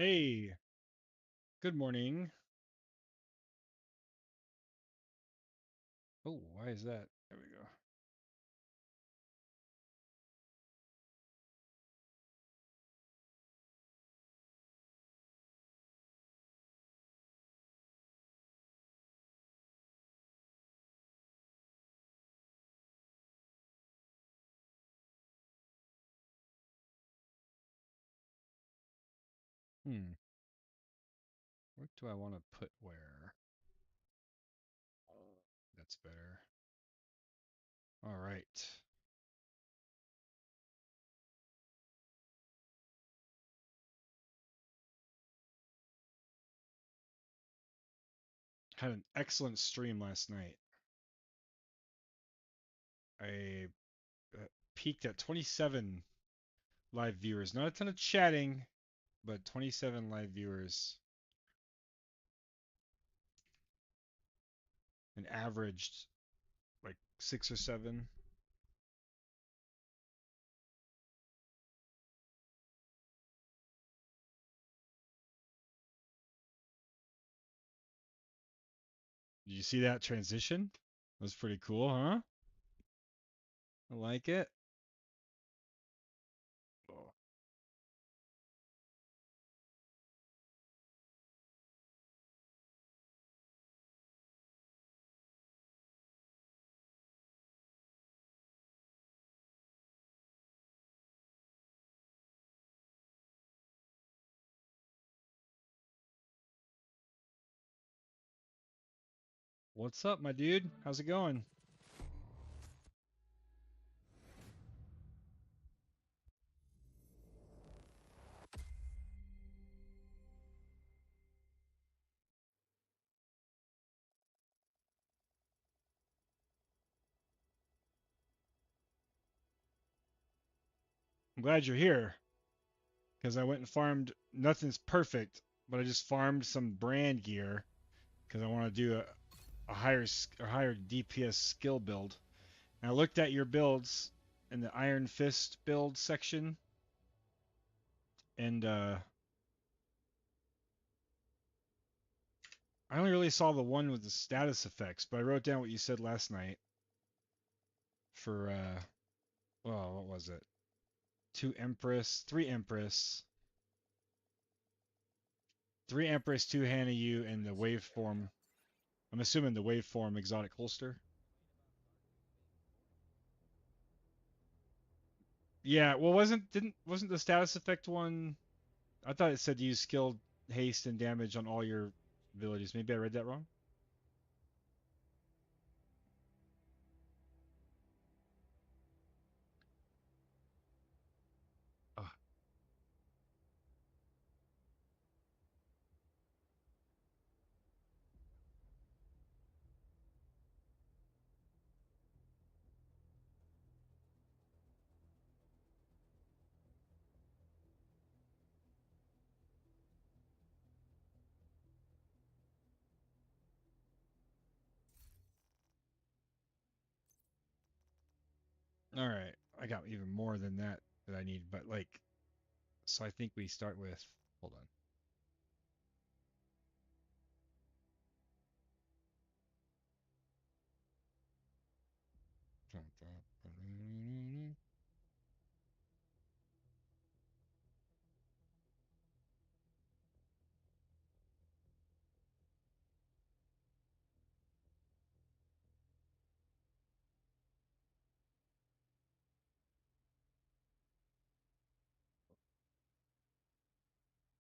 Hey, good morning. Oh, why is that? There we go. Hmm, what do I want to put where? That's better. All right. Had an excellent stream last night. I peaked at 27 live viewers. Not a ton of chatting, but 27 live viewers and averaged like 6 or 7. Did you see that transition? That was pretty cool, huh? I like it. Oh. What's up, my dude? How's it going? I'm glad you're here. Because I went and farmed. Nothing's perfect, but I just farmed some brand gear because I want to do a higher DPS skill build. And I looked at your builds in the Iron Fist build section, and I only really saw the one with the status effects. But I wrote down what you said last night for well, what was it? Two Empress, three Empress, two Hannah U, and the waveform. I'm assuming the waveform exotic holster. Yeah, well, wasn't the status effect one? I thought it said use skill, haste, and damage on all your abilities. Maybe I read that wrong. Ah, all right. I got even more than that I need, but like, so I think we start with. Hold on.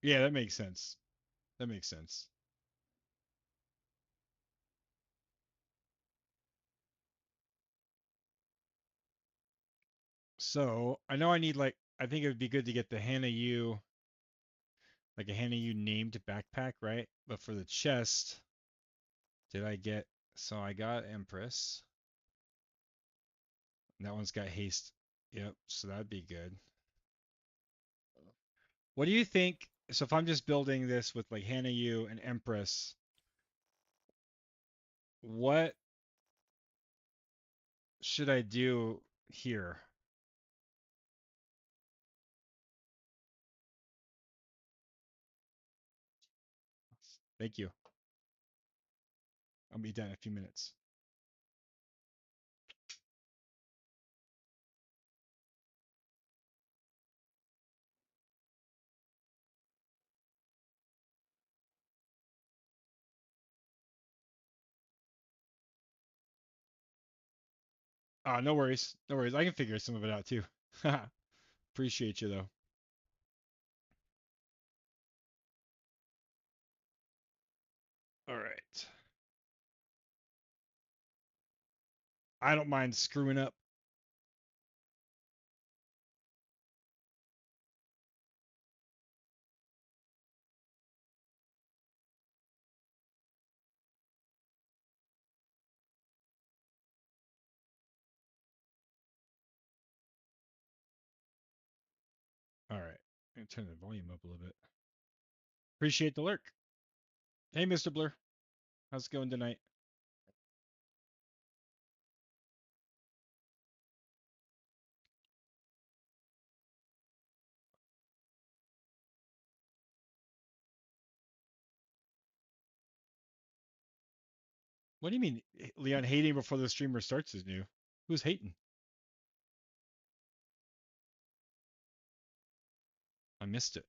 Yeah, that makes sense. That makes sense. So I know I need like I think it would be good to get the Hannah U, like a Hannah U named backpack, right? But for the chest, did I get? So I got Empress. And that one's got haste. Yep. So that'd be good. What do you think? So if I'm just building this with like Hannah U and Empress, what should I do here? Thank you. I'll be done in a few minutes. No worries. No worries. I can figure some of it out too. Appreciate you though. All right. I don't mind screwing up. All right. I'm gonna turn the volume up a little bit. Appreciate the lurk. Hey, Mr. Blur. How's it going tonight? What do you mean, Leon hating before the streamer starts is new? Who's hating? I missed it.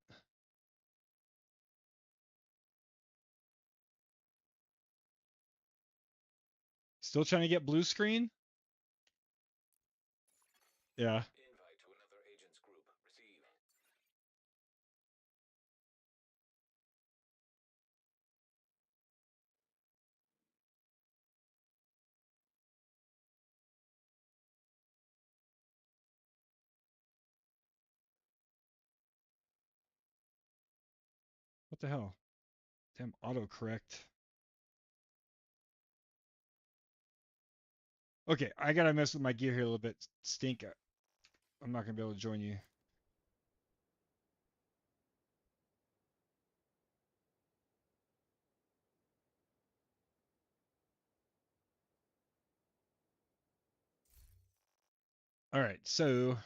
Still trying to get blue screen? Yeah. Invite to another agent's group. Receive. What the hell? Damn autocorrect. Okay, I gotta mess with my gear here a little bit. Stink. I'm not gonna be able to join you. All right, so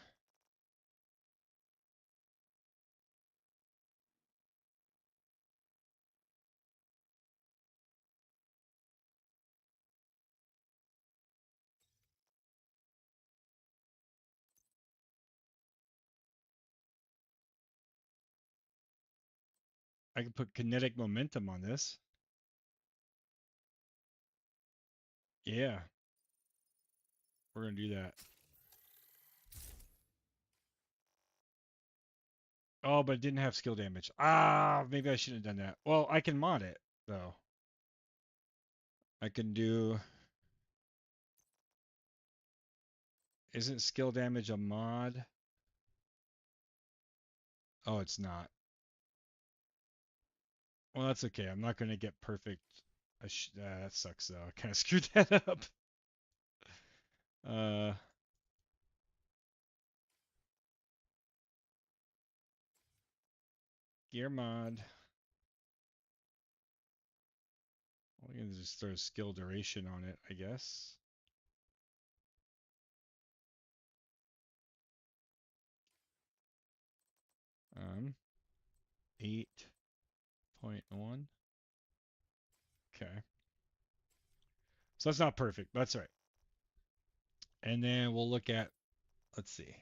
I can put kinetic momentum on this. Yeah, we're gonna do that. Oh, but it didn't have skill damage. Maybe I shouldn't have done that. Well, I can mod it though. I can do. Isn't skill damage a mod? Oh, it's not. Well, that's okay. I'm not gonna get perfect. That sucks though. I kind of screwed that up. Uh, gear mod. Well, we can just throw skill duration on it, I guess. 8.1. Okay. So that's not perfect, but that's all right. And then we'll look at, let's see.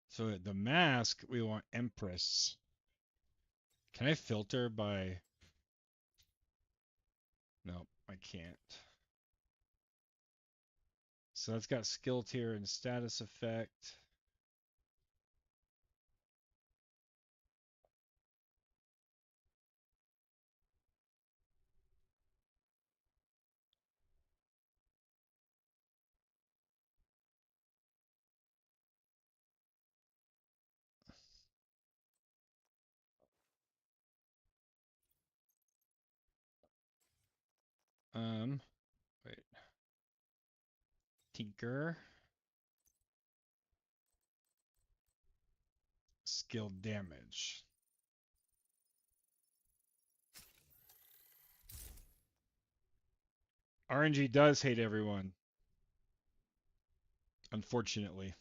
So the mask, we want Empress. Can I filter by? Nope, I can't. So that's got skill tier and status effect. Wait. Tinker. Skill damage. RNG does hate everyone. Unfortunately.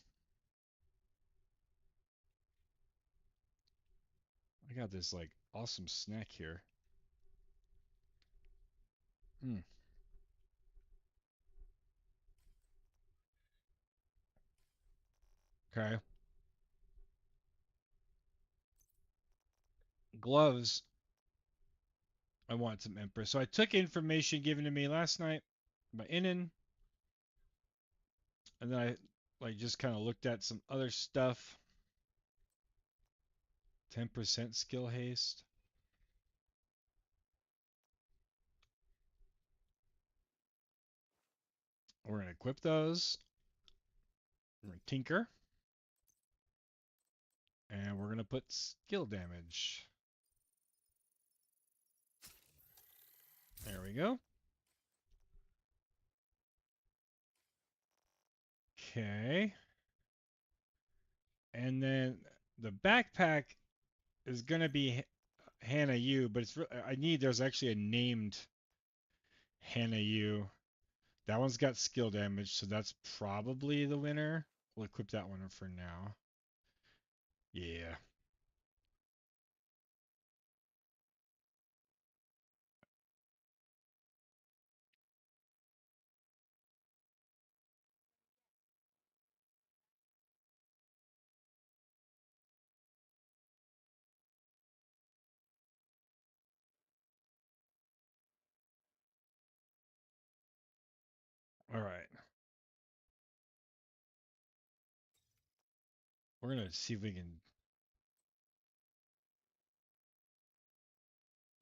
I got this like awesome snack here. Hmm. Okay. Gloves. I want some Emperor. So I took information given to me last night by Inan, and then I like just kind of looked at some other stuff. 10% skill haste. We're gonna equip those. We're gonna tinker. And we're gonna put skill damage. There we go. Okay. And then the backpack is gonna be Hannah Yu, but it's I need there's actually a named Hannah Yu. That one's got skill damage, so that's probably the winner. We'll equip that one for now. Yeah. All right. We're gonna see if we can.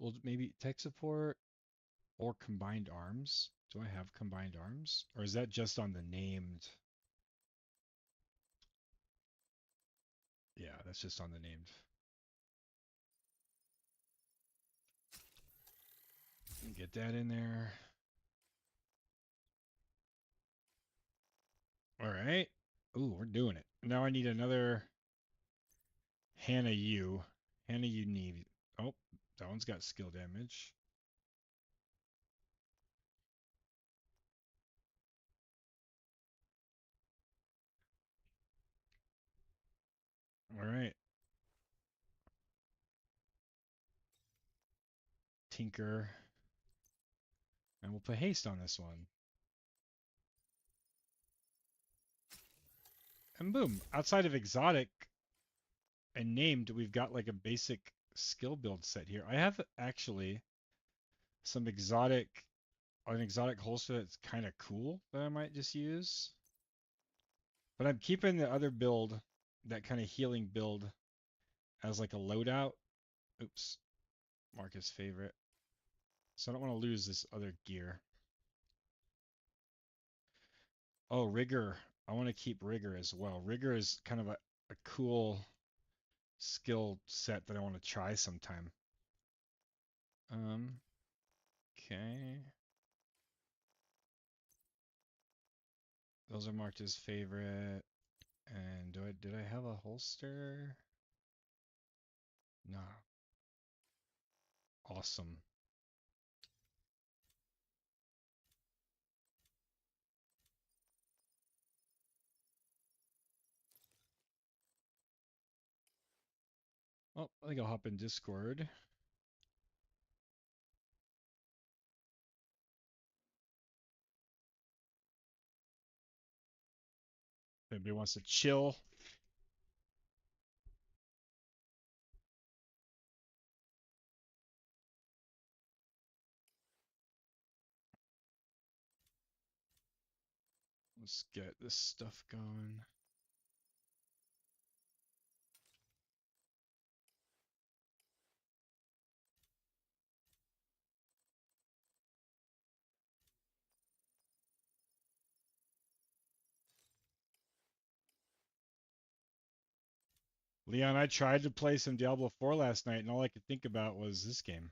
Well, maybe tech support or combined arms. Do I have combined arms, or is that just on the named? Yeah, that's just on the named. Get that in there. All right. Ooh, we're doing it. Now I need another Hannah Yu. Hannah Yu need. Oh, that one's got skill damage. All right. Tinker. And we'll put haste on this one. And boom. Outside of exotic and named, we've got like a basic skill build set here. I have actually some an exotic holster that's kind of cool that I might just use. But I'm keeping the other build, that kind of healing build, as like a loadout. Oops. Marcus' favorite. So I don't want to lose this other gear. Oh, Rigor. I want to keep Rigor as well. Rigor is kind of a cool skill set that I want to try sometime. Okay. Those are marked as favorite. And did I have a holster? No. Awesome. Oh, I think I'll hop in Discord. If anybody wants to chill. Let's get this stuff going. Leon, I tried to play some Diablo 4 last night, and all I could think about was this game.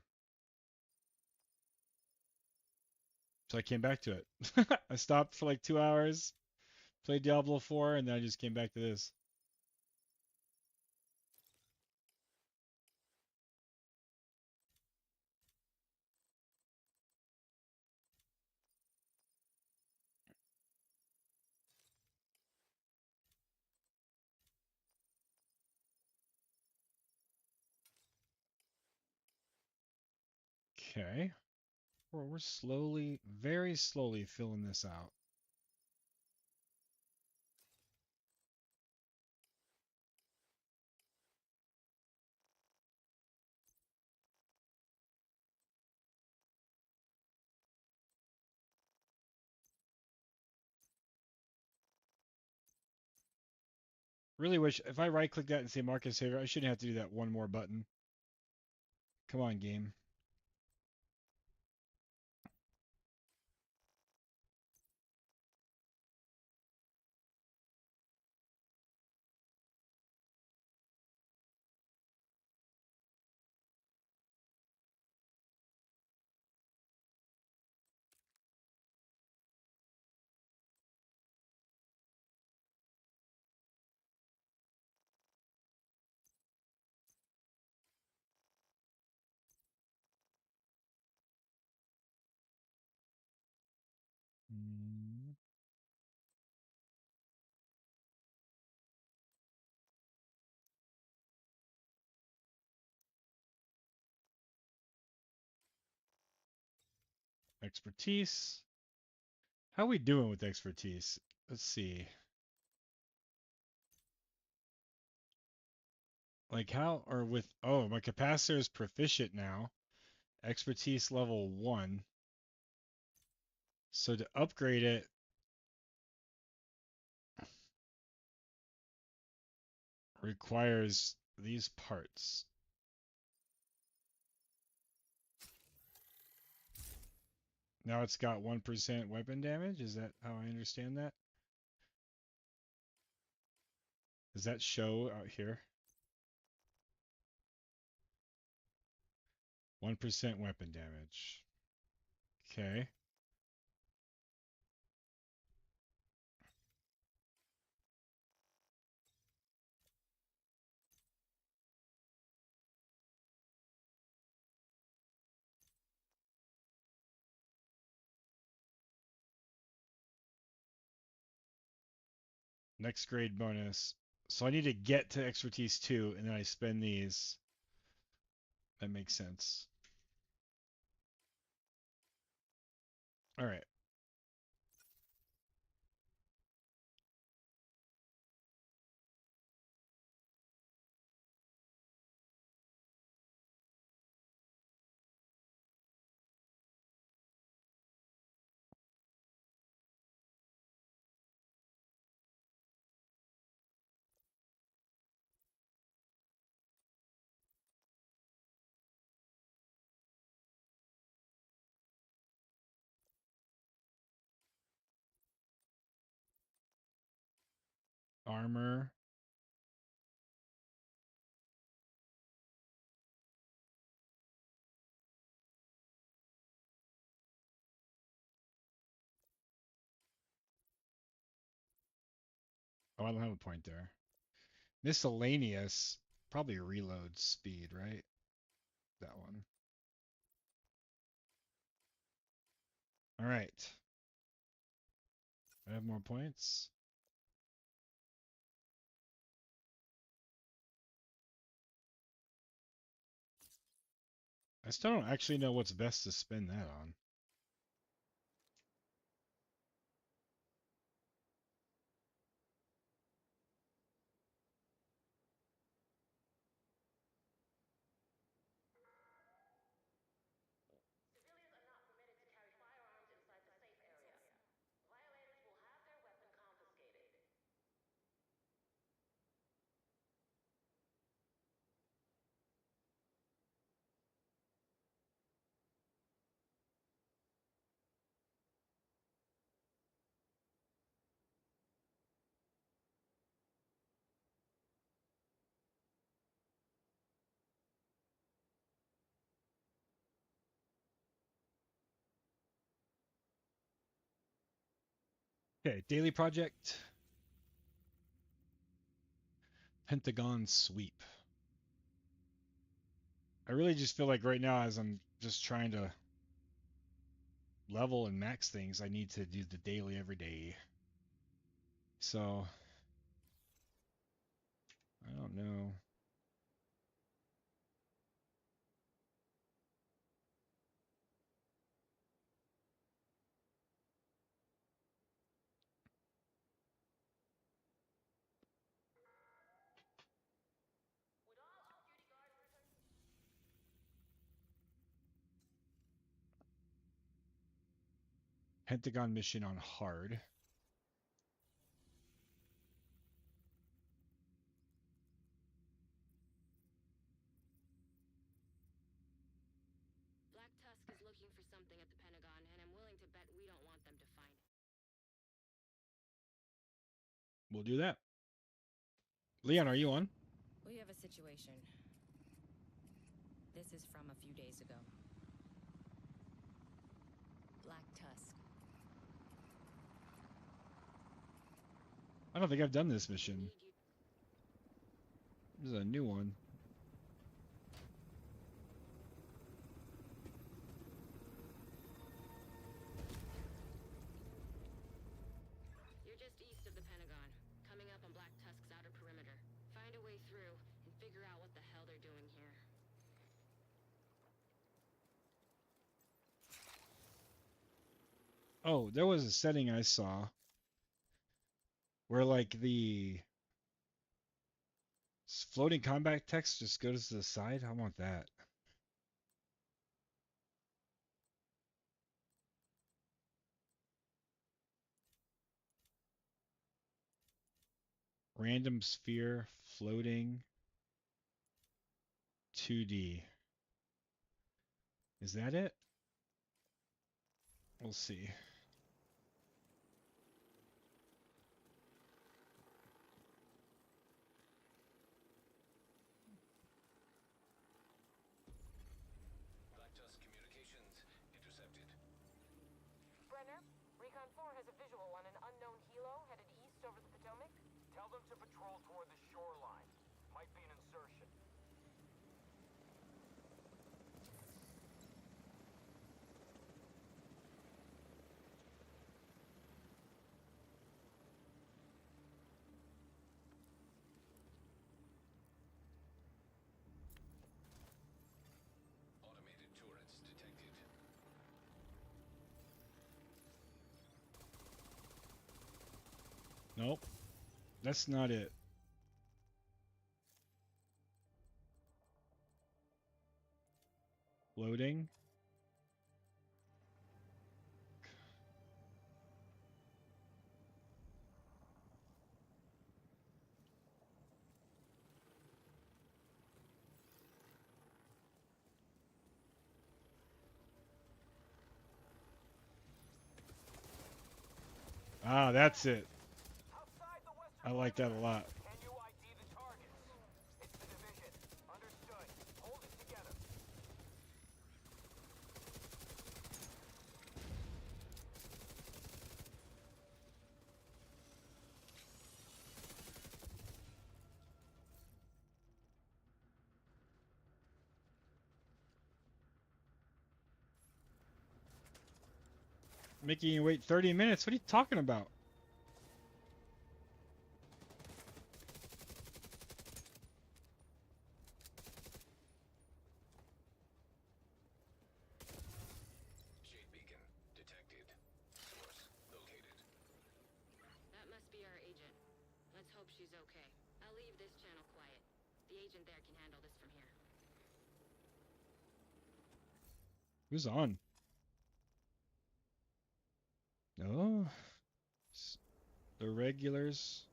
So I came back to it. I stopped for like 2 hours, played Diablo 4, and then I just came back to this. Okay. We're slowly, very slowly filling this out. Really wish if I right click that and say market saver, I shouldn't have to do that one more button. Come on, game. Mm. Expertise. How we doing with expertise? Let's see. Like how, or with, oh, my capacitor is proficient now. Expertise level 1. So to upgrade it, requires these parts. Now it's got 1% weapon damage. Is that how I understand that? Does that show out here? 1% weapon damage. Okay. Next grade bonus. So I need to get to expertise 2, and then I spend these. That makes sense. All right. Armor. Oh, I don't have a point there. Miscellaneous. Probably reload speed, right? That one. All right. I have more points. I still don't actually know what's best to spend that on. Civilians are not permitted to carry firearms inside the safe area. Violators will have their weapon confiscated. Okay, daily project. Pentagon sweep. I really just feel like right now, as I'm just trying to level and max things, I need to do the daily every day. So, I don't know. Pentagon mission on hard. Black Tusk is looking for something at the Pentagon, and I'm willing to bet we don't want them to find it. We'll do that. Leon, are you on? We have a situation. This is from a few days ago. Black Tusk. I don't think I've done this mission. Need you. This is a new one. You're just east of the Pentagon, coming up on Black Tusk's outer perimeter. Find a way through and figure out what the hell they're doing here. Oh, there was a setting I saw where like the floating combat text just goes to the side. I want that. Random sphere floating 2D. Is that it? We'll see. Black Tusk communications intercepted. Brenner, Recon 4 has a visual on an unknown helo headed east over the Potomac. Tell them to patrol toward the shoreline. Might be an insertion. Automated turrets detected. Nope. That's not it. Loading. Ah, that's it. Outside the western I like that a lot. Can you ID the targets? It's the division. Understood. Hold it together. Making you wait 30 minutes? What are you talking about? Shade beacon detected. Source located. That must be our agent. Let's hope she's okay. I'll leave this channel quiet. The agent there can handle this from here. Who's on? Oh, the regulars.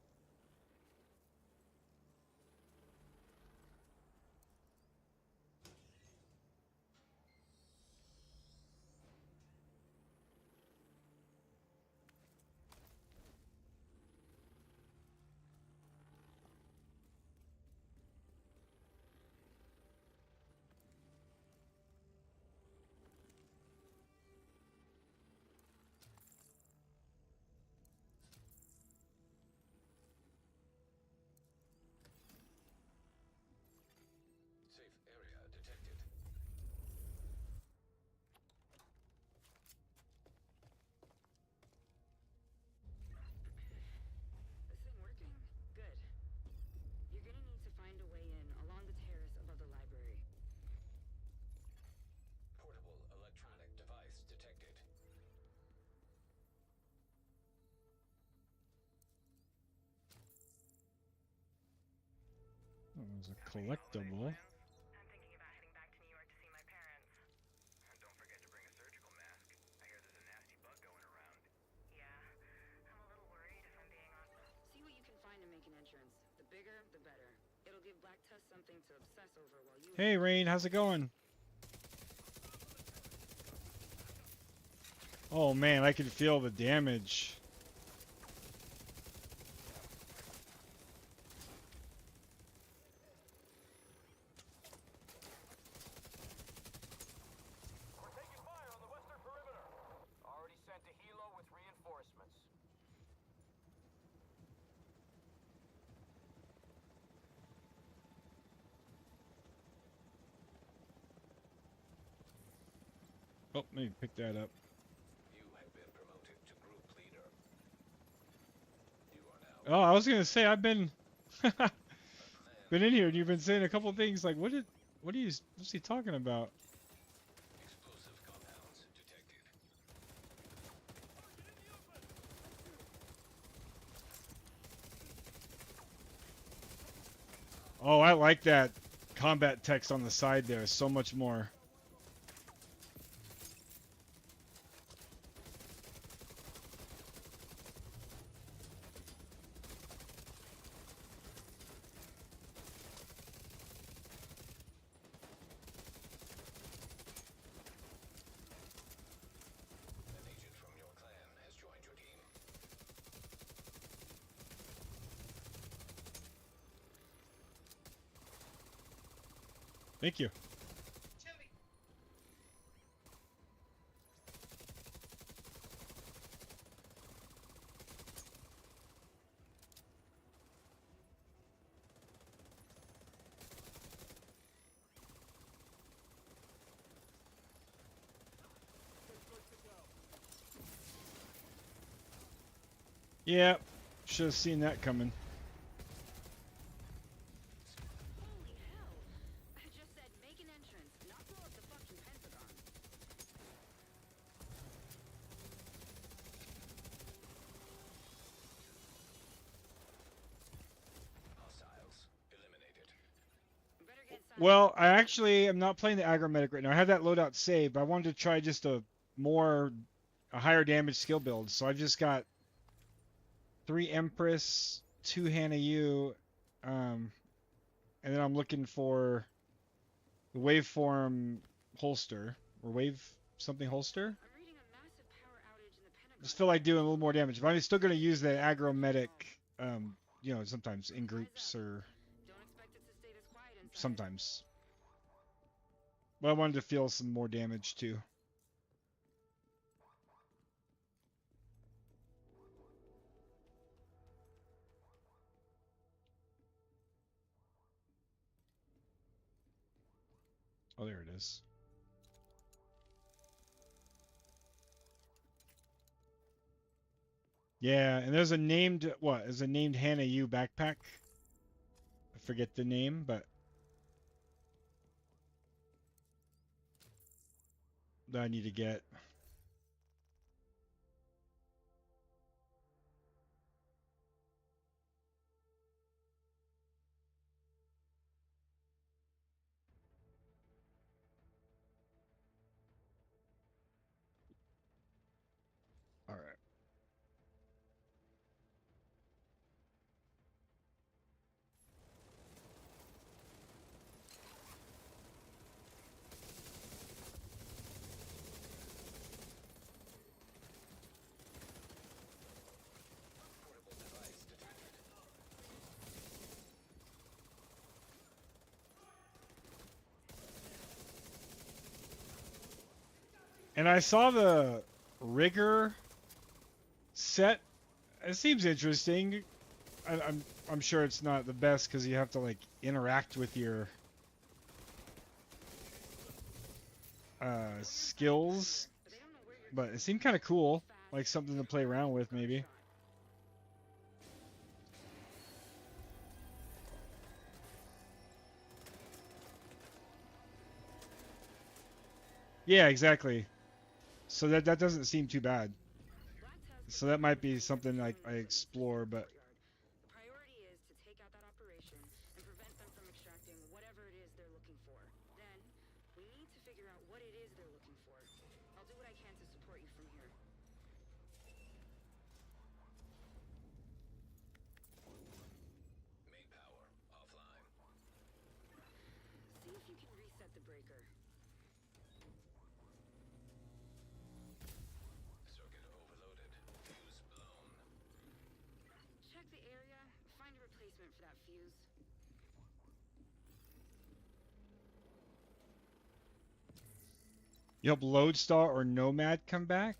Safe area detected. This thing working? Good. You're gonna need to find a way in along the terrace above the library. Portable electronic device detected. Oh, it was a collectible. I'm thinking about heading back to New York to see my parents. Don't forget to bring a surgical mask. I hear there's a nasty bug going around. the better. It'll give Black Tusk something to obsess over while you... Hey, Rain, how's it going? Oh man, I can feel the damage. We're taking fire on the western perimeter. Already sent a helo with reinforcements. Oh, let me pick that up. You have been promoted to group leader. You are now Oh, I was gonna say I've been been in here and you've been saying a couple things like what's he talking about? explosive compounds detected. Oh, I like that combat text on the side there so much more. An agent from your clan has joined your team. Thank you. Yeah, should have seen that coming. Holy hell! I just said make an entrance, not blow up the fucking Pentagon. Hostiles eliminated. Better get inside. Well, I actually am not playing the agromedic right now. I have that loadout saved, but I wanted to try just a higher damage skill build. So I've just got 3 Empress, 2 Hannah U, and then I'm looking for the waveform holster or wave something holster. I'm reading a massive power outage in the Pentagon. Just feel like doing a little more damage, but I'm still going to use the agromedic, sometimes in groups or Don't expect it to stay this quiet inside. sometimes. But I wanted to feel some more damage too. Oh, there it is. Yeah, and there's a named There's a named Hannah U backpack. I forget the name, but that I need to get. All right. Portable device detected. And I saw the rigger set. It seems interesting. I'm sure it's not the best because you have to like interact with your skills, But they don't know where you're but it seemed kind of cool, like something to play around with maybe. Yeah, exactly. So that doesn't seem too bad. Black Tusk So that might be something like I explore, but The priority is to take out that operation and prevent them from extracting whatever it is they're looking for. Then, we need to figure out what it is they're looking for. I'll do what I can to support you from here. Main power reset the breaker. Circuit overloaded. Fuse blown. Check the area, find a replacement for that fuse. You help Lodestar or Nomad come back?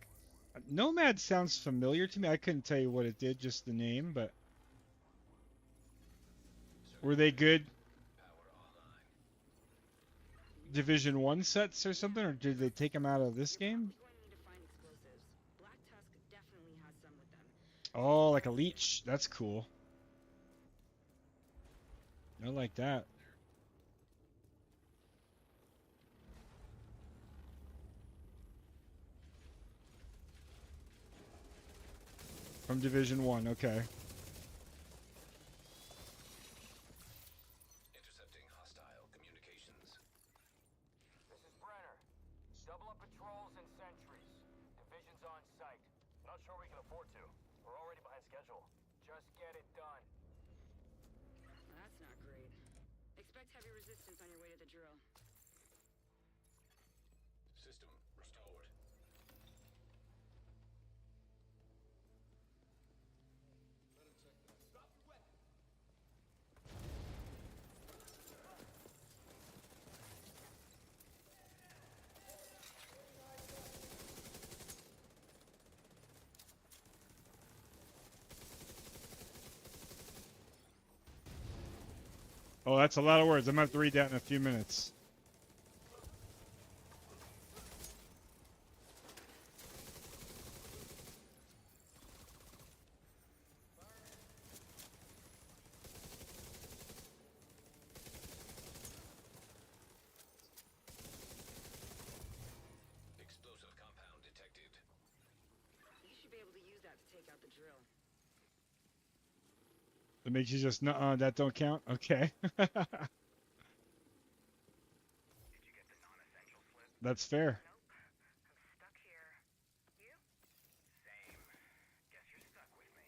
Nomad sounds familiar to me. I couldn't tell you what it did, just the name, but were they good Power online. Division 1 sets or something, or did they take them out of this game? You're going to need to find explosives. Black Tusk definitely has some with them. Oh, like a leech. That's cool. I like that. From Division 1, okay. Intercepting hostile communications. This is Brenner. Double up patrols and sentries. Division's on site. Not sure we can afford to. We're already behind schedule. Just get it done. Well, that's not great. Expect heavy resistance on your way to the drill. System restored. Oh, that's a lot of words. I'm gonna have to read that in a few minutes. Explosive compound detected. You should be able to use that to take out the drill. It makes you just, nuh-uh, that don't count? Okay. That's fair. Stuck here. You? Same. Guess you're stuck with me.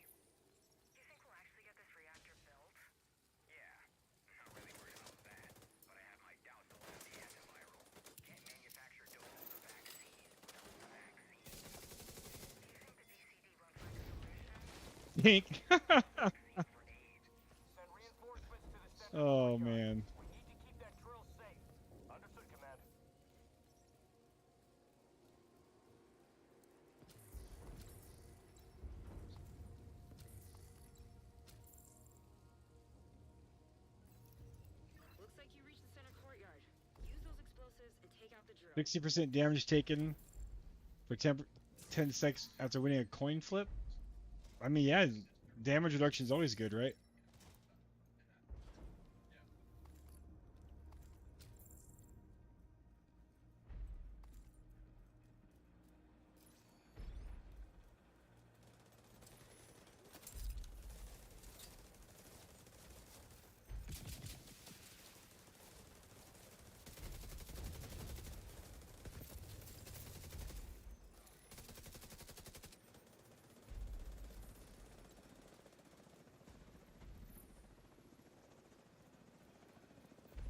Do you think we'll actually get this reactor built? Yeah. Not really worried about that. But I have my doubts about the antiviral. Can't manufacture doses for vaccines without the vaccine. Do you think the DCD won't find a solution? Pink. For aid. Send reinforcements to the center. Oh, courtyard. man. We need to keep that drill safe. Understood, Command. Looks like you reached the center courtyard. Use those explosives and take out the drill. 60% damage taken for 10 seconds after winning a coin flip? I mean, yeah, damage reduction is always good, right?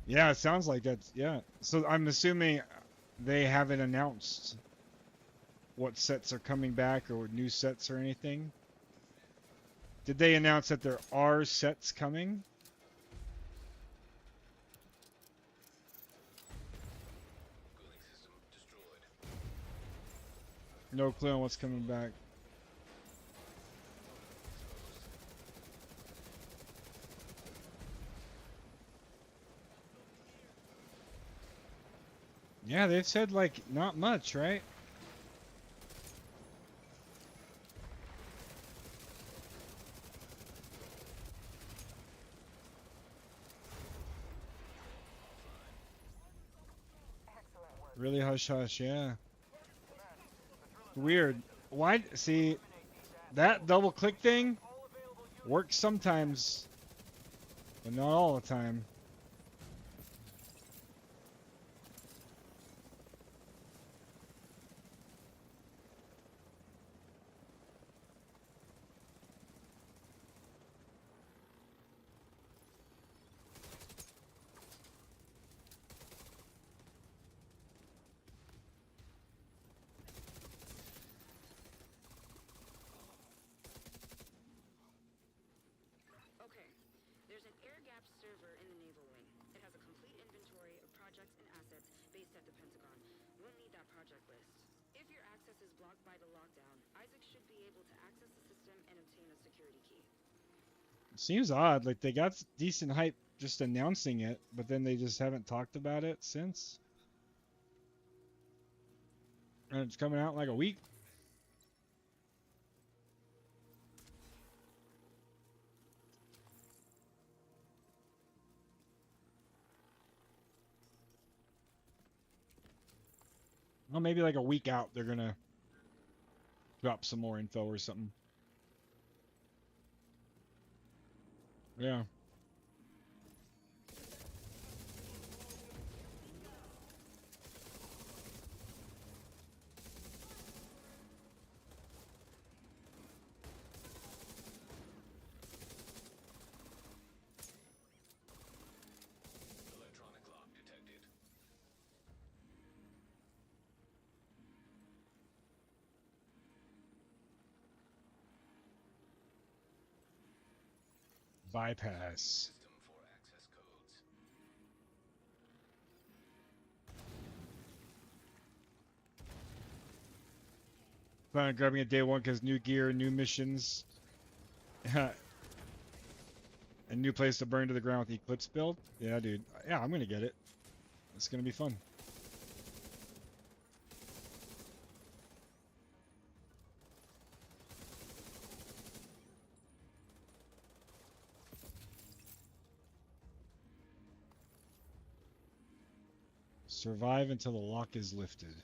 Yeah, it sounds like that's, yeah. So I'm assuming they haven't announced what sets are coming back or new sets or anything. Did they announce that there are sets coming? Cooling system destroyed. No clue on what's coming back. Yeah, they've said like not much, right? Excellent work. Really hush hush, yeah. Weird. Why? See, that double click thing works sometimes, but not all the time. projects and assets based at the Pentagon. We'll need that project list. If your access is blocked by the lockdown, Isaac should be able to access the system and obtain a security key. Seems odd. Like they got decent hype just announcing it, but then they just haven't talked about it since. And it's coming out in like a week. Well, maybe like a week out, they're gonna drop some more info or something. Yeah. Electronic lock detected. Bypass. System for access codes. Plan on grabbing it day one because new gear, new missions, and new place to burn to the ground with the Eclipse build. Yeah, dude. Yeah, I'm gonna get it. It's gonna be fun. Survive until the lock is lifted.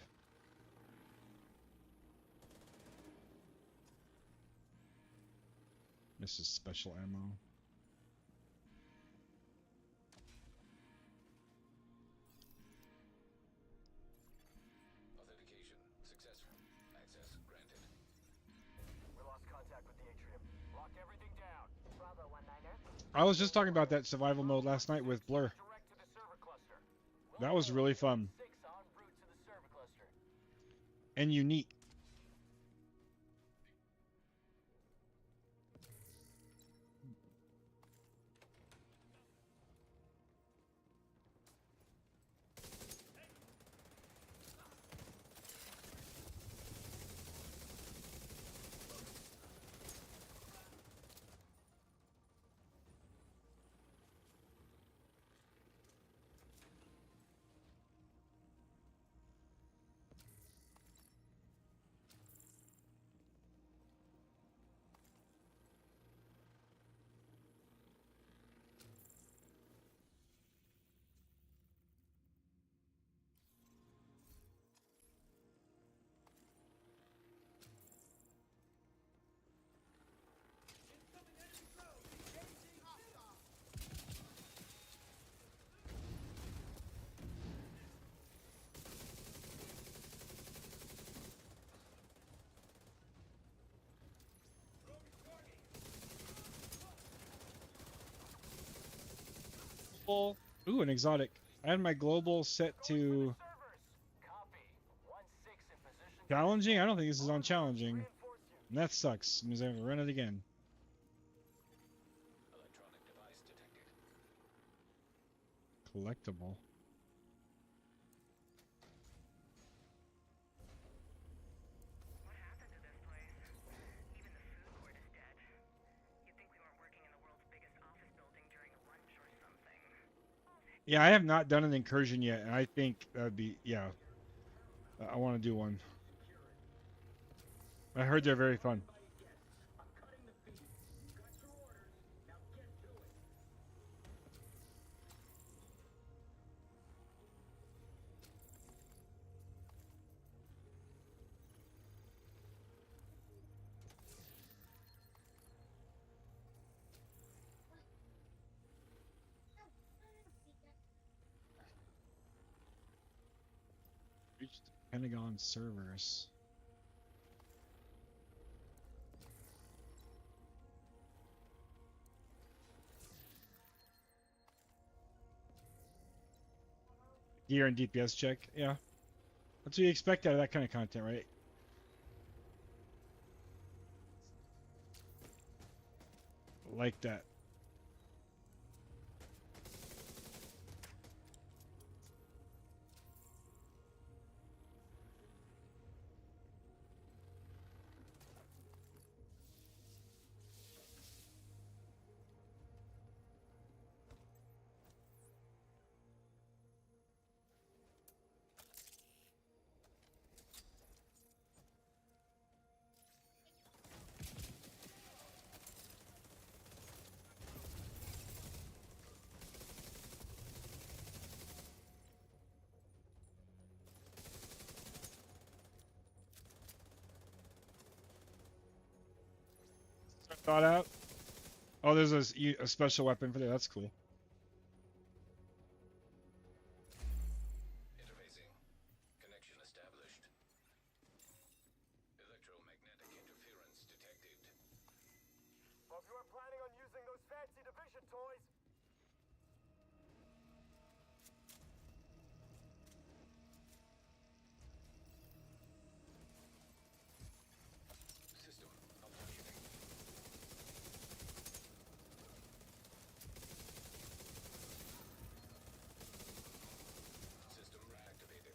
This is special ammo. Authentication successful. Access granted. We lost contact with the atrium. Lock everything down. Bravo 19er. I was just talking about that survival mode last night with Blur. Direct to the server cluster. That was really fun 6 en route to the server cluster. and unique. Ooh, an exotic. I had my global set to Servers. Copy. 1-6 in position. challenging. I don't think this is on challenging. Reinforce you. And that sucks. Means I have to run it again. Electronic device detected. Collectible. What happened to this place? Even the food court is dead. You'd think we weren't working in the world's biggest office building during a lunch or something. Yeah, I have not done an incursion yet, and I think that'd be yeah. I want to do one. I heard they're very fun. Reached Pentagon servers. Gear and DPS check, yeah. That's what you expect out of that kind of content, right? Like that. thought out. Oh, there's a special weapon for that. That's cool. Interfacing. Connection established. Electromagnetic interference detected. Hope you are planning on using those fancy division toys. System malfunctioning. System reactivated.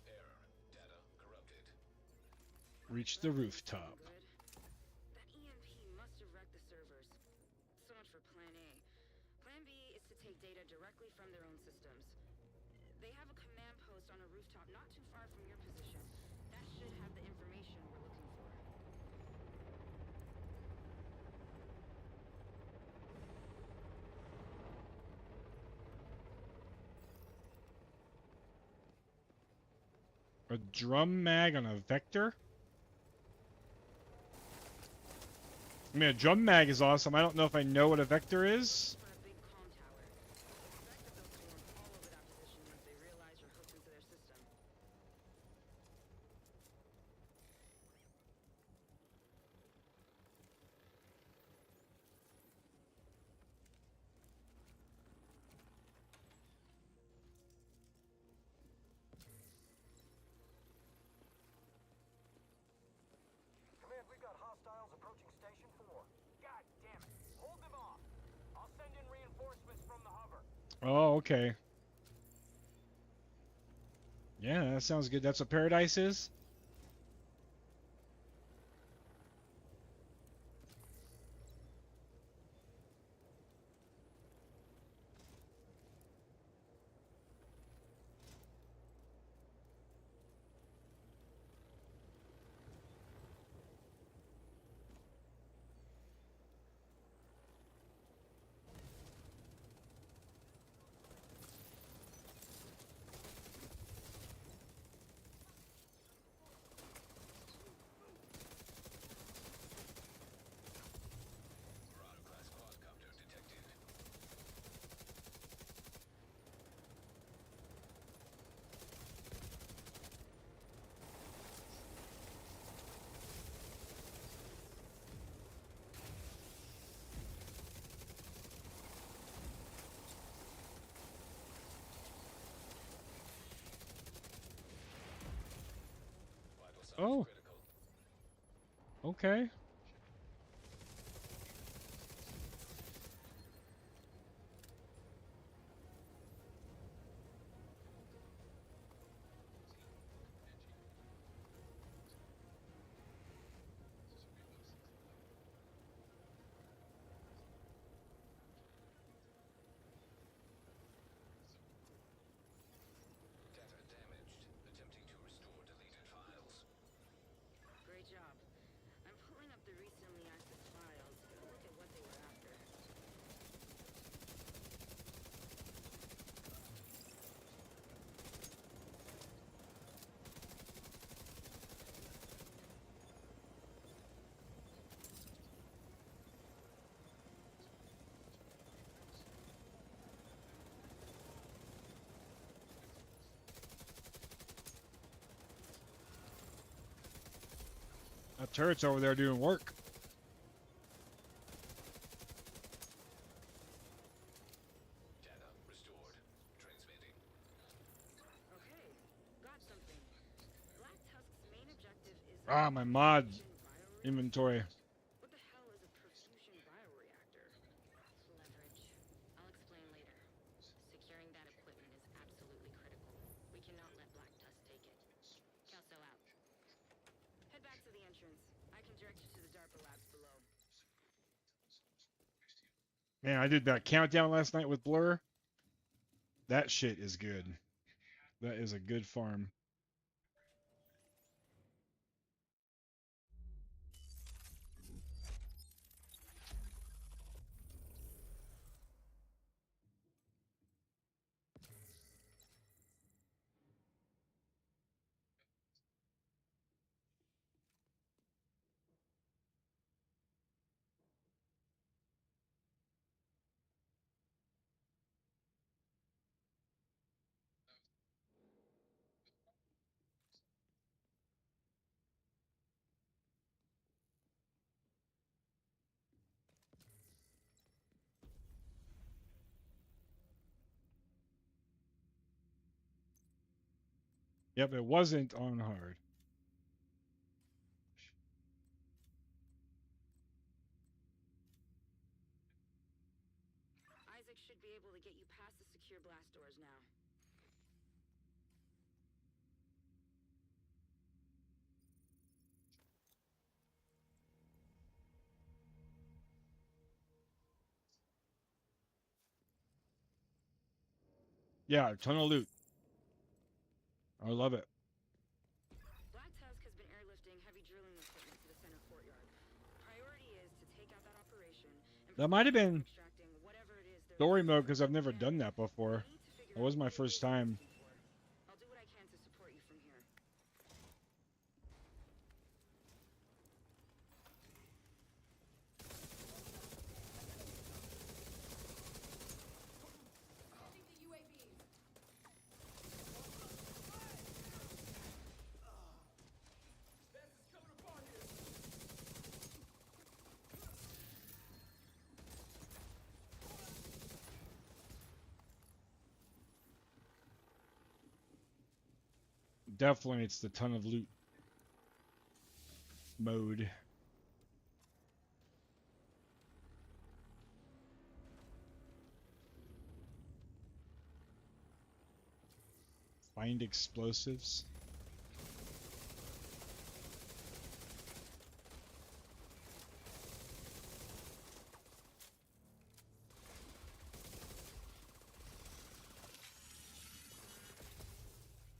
Error. Data corrupted. Reach the rooftop. Good. That EMP must have wrecked the servers. So much for Plan A. Plan B is to take data directly from their own systems. They have a command post on a rooftop not too far from your position. That should have the information we're looking for. A drum mag on a vector? I mean, a drum mag is awesome. I don't know if I know what a vector is. For a big comm tower. Expect that they'll swarm all over that position once they realize you're hooked into their system. Command, we've got hostiles approaching Station 4. God damn it. Hold them off. I'll send in reinforcements from the hover. Oh, okay. Yeah, that sounds good. That's what Paradise is? Marauder-class quadcopter detected. Vital signs Oh. critical. Okay. Data damaged. Attempting to restore deleted files. Great job. I'm pulling up the recently accessed files to look at what they were after. That turret's over there doing work. Data restored. Transmitting. Okay, got something. Black Tusk's main objective is Ah, my mod perfusion bioreactor. inventory. What the hell is a perfusion bioreactor? Leverage. I'll explain later. Securing that equipment is absolutely critical. We cannot let Black Tusk take it. Kelso out. Head back to the entrance. I can direct you to the DARPA labs below. Man, I did that countdown last night with Blur. That shit is good. That is a good farm. Yep, it wasn't on hard. Isaac should be able to get you past the secure blast doors now. Yeah, a ton of loot. I love it. Black Tusk has been airlifting heavy drilling equipment to the center courtyard. Priority is to take out that operation and That might have been extracting whatever it is they're story looking mode for. because I've never Then, done that before. we need to figure That was out my what it first is they're time. looking for. I'll do what I can to support you from here. Definitely, it's the ton of loot mode. Find explosives.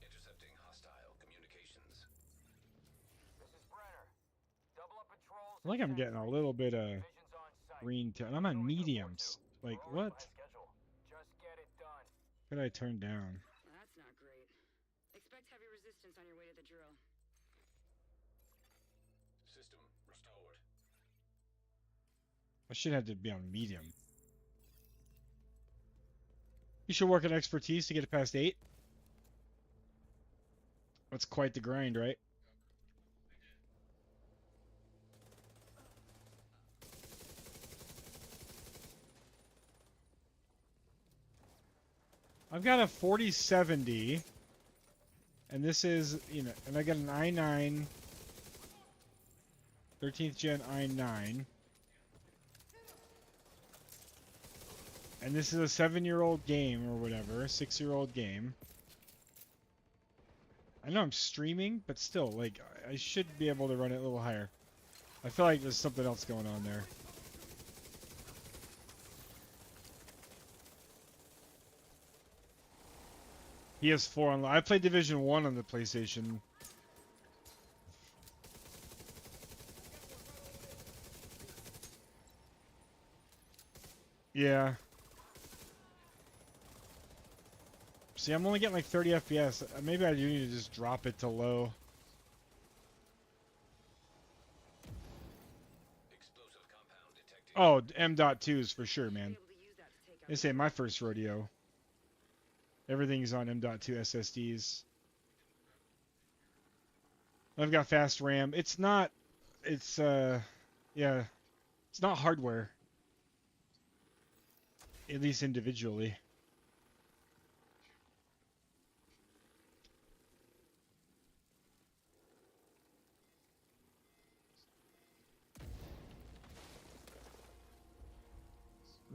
Intercepting hostile communications. This is Brenner. Double up patrols. I think I'm getting a little bit of Divisions on site. green tone. I'm on mediums. Like, We're already what? behind schedule. Just get it done. Could I turn down? That's not great. Expect heavy resistance on your way to the drill. System restored. I should have to be on medium. You should work on expertise to get it past 8. That's quite the grind, right? I've got a 4070, and this is, you know, and I got an i9, 13th gen i9, and this is a 7-year-old game or whatever, 6-year-old game. I know I'm streaming, but still, like, I should be able to run it a little higher. I feel like there's something else going on there. PS4 online. I played Division 1 on the PlayStation. Yeah. See, I'm only getting like 30 FPS. Maybe I do need to just drop it to low. Explosive compound detected. Oh, M.2 is for sure, man. Be able to use that to take out This ain't my first rodeo. Everything's on M.2 SSDs. I've got fast RAM. It's not, yeah, it's not hardware. At least individually.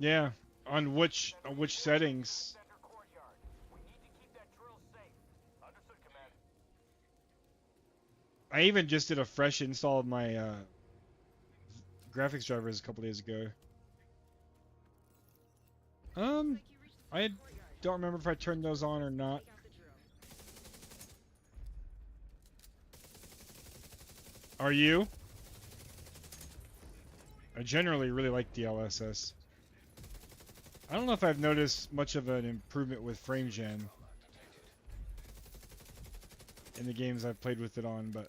Yeah, on which settings? Center courtyard. We need to keep that drill safe. Understood, Command. I even just did a fresh install of my graphics drivers a couple days ago. Looks like you reached the I had courtyard. don't remember if I turned those on or not. Take out the drill. Are you? I generally really like the LSS. I don't know if I've noticed much of an improvement with frame gen in the games I've played with it on, but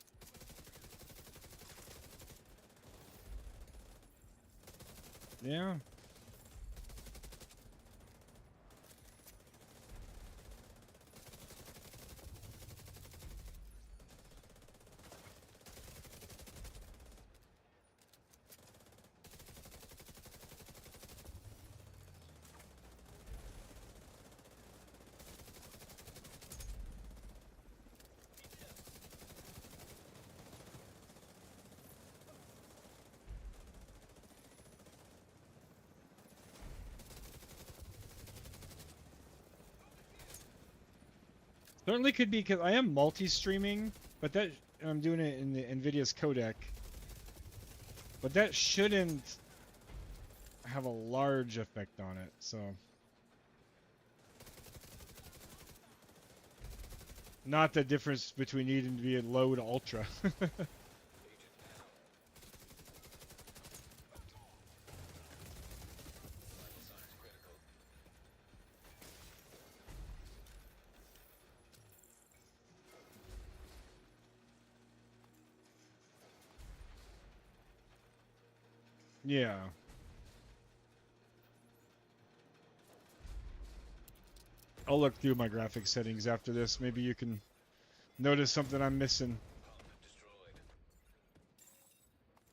yeah. Certainly could be because I am multi-streaming, but that I'm doing it in the NVIDIA's codec. But that shouldn't have a large effect on it, so. Not the difference between needing to be at low to ultra. Yeah. I'll look through my graphics settings after this. Maybe you can notice something I'm missing. Pump destroyed.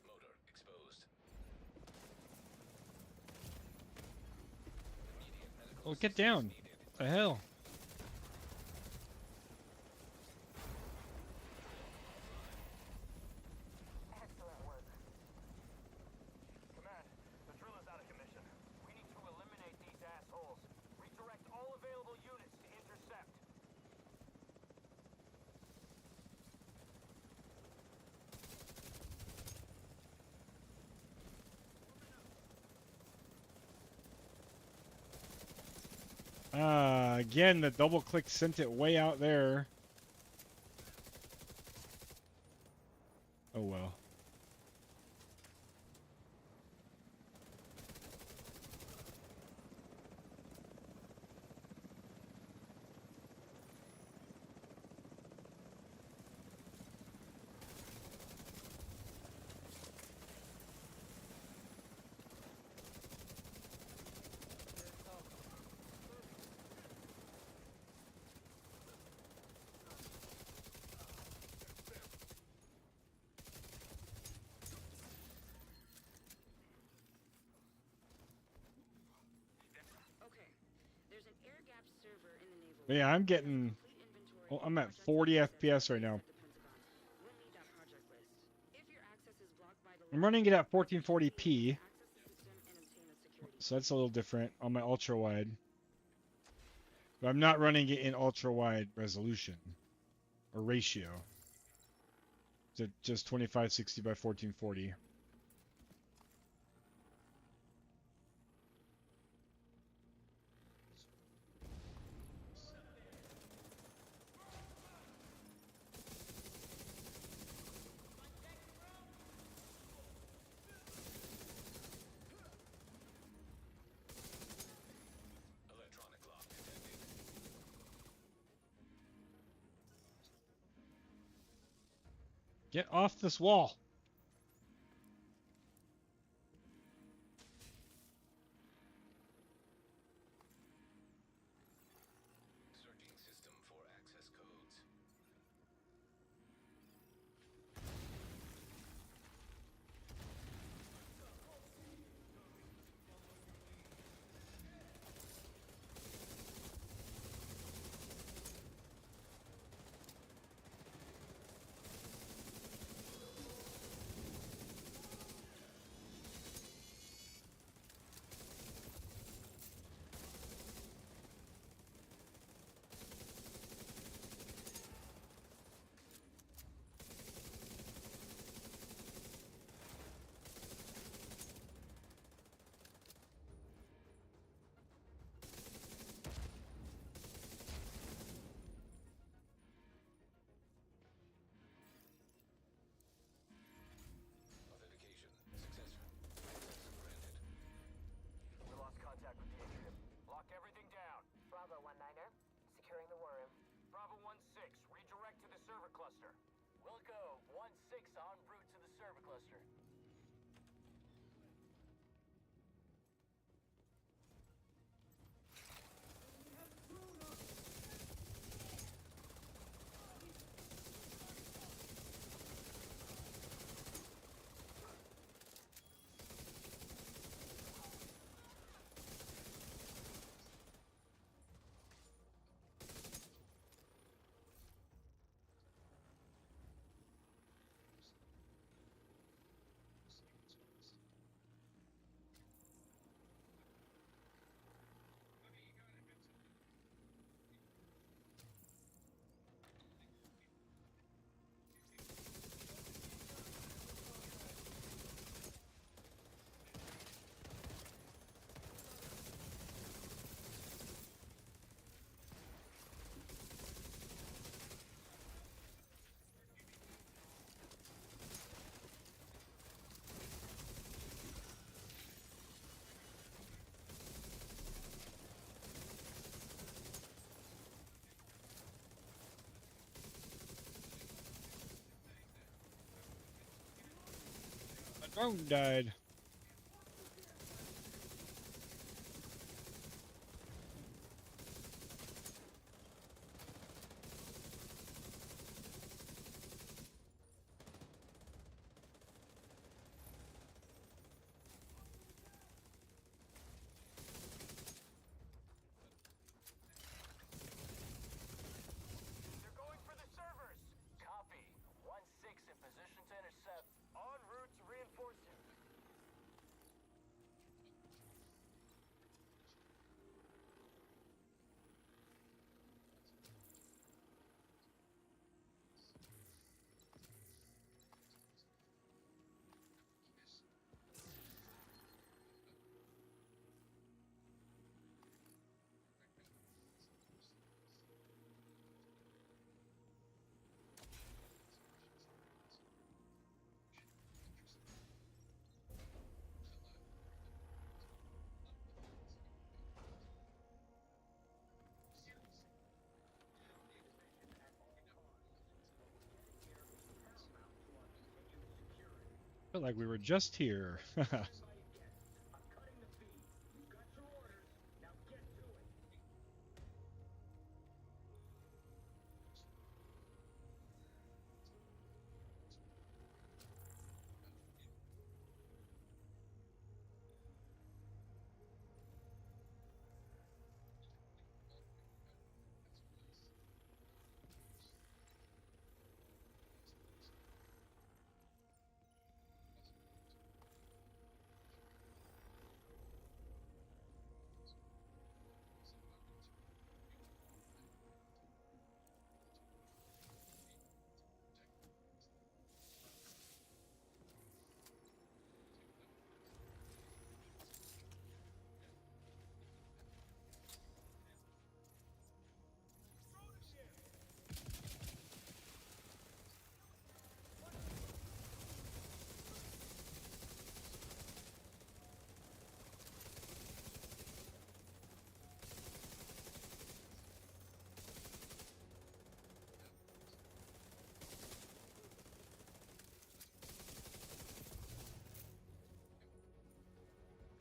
Motor exposed. Immediate medical Oh, get down. assistance needed. The hell? Excellent work. Command, the drill is out of commission. We need to eliminate these assholes. Redirect all available units to intercept. Again, the double click sent it way out there. Oh well. Okay. There's an air-gapped server in the naval. Yeah, I'm getting. Complete inventory Well, of I'm at project 40 assets FPS right now. at the Pentagon. We'll need that project list. If your access is blocked by the I'm running it at 1440p, access the system and obtain a security. so that's a little different on my ultra wide. But I'm not running it in ultra wide resolution or ratio. It's just 2560 by 1440. Electronic lock detected. Get off this wall. Searching system for access codes. Drone died. They're going for the servers. Copy. 1-6 in position to intercept. En route to reinforce you. Felt like we were just here.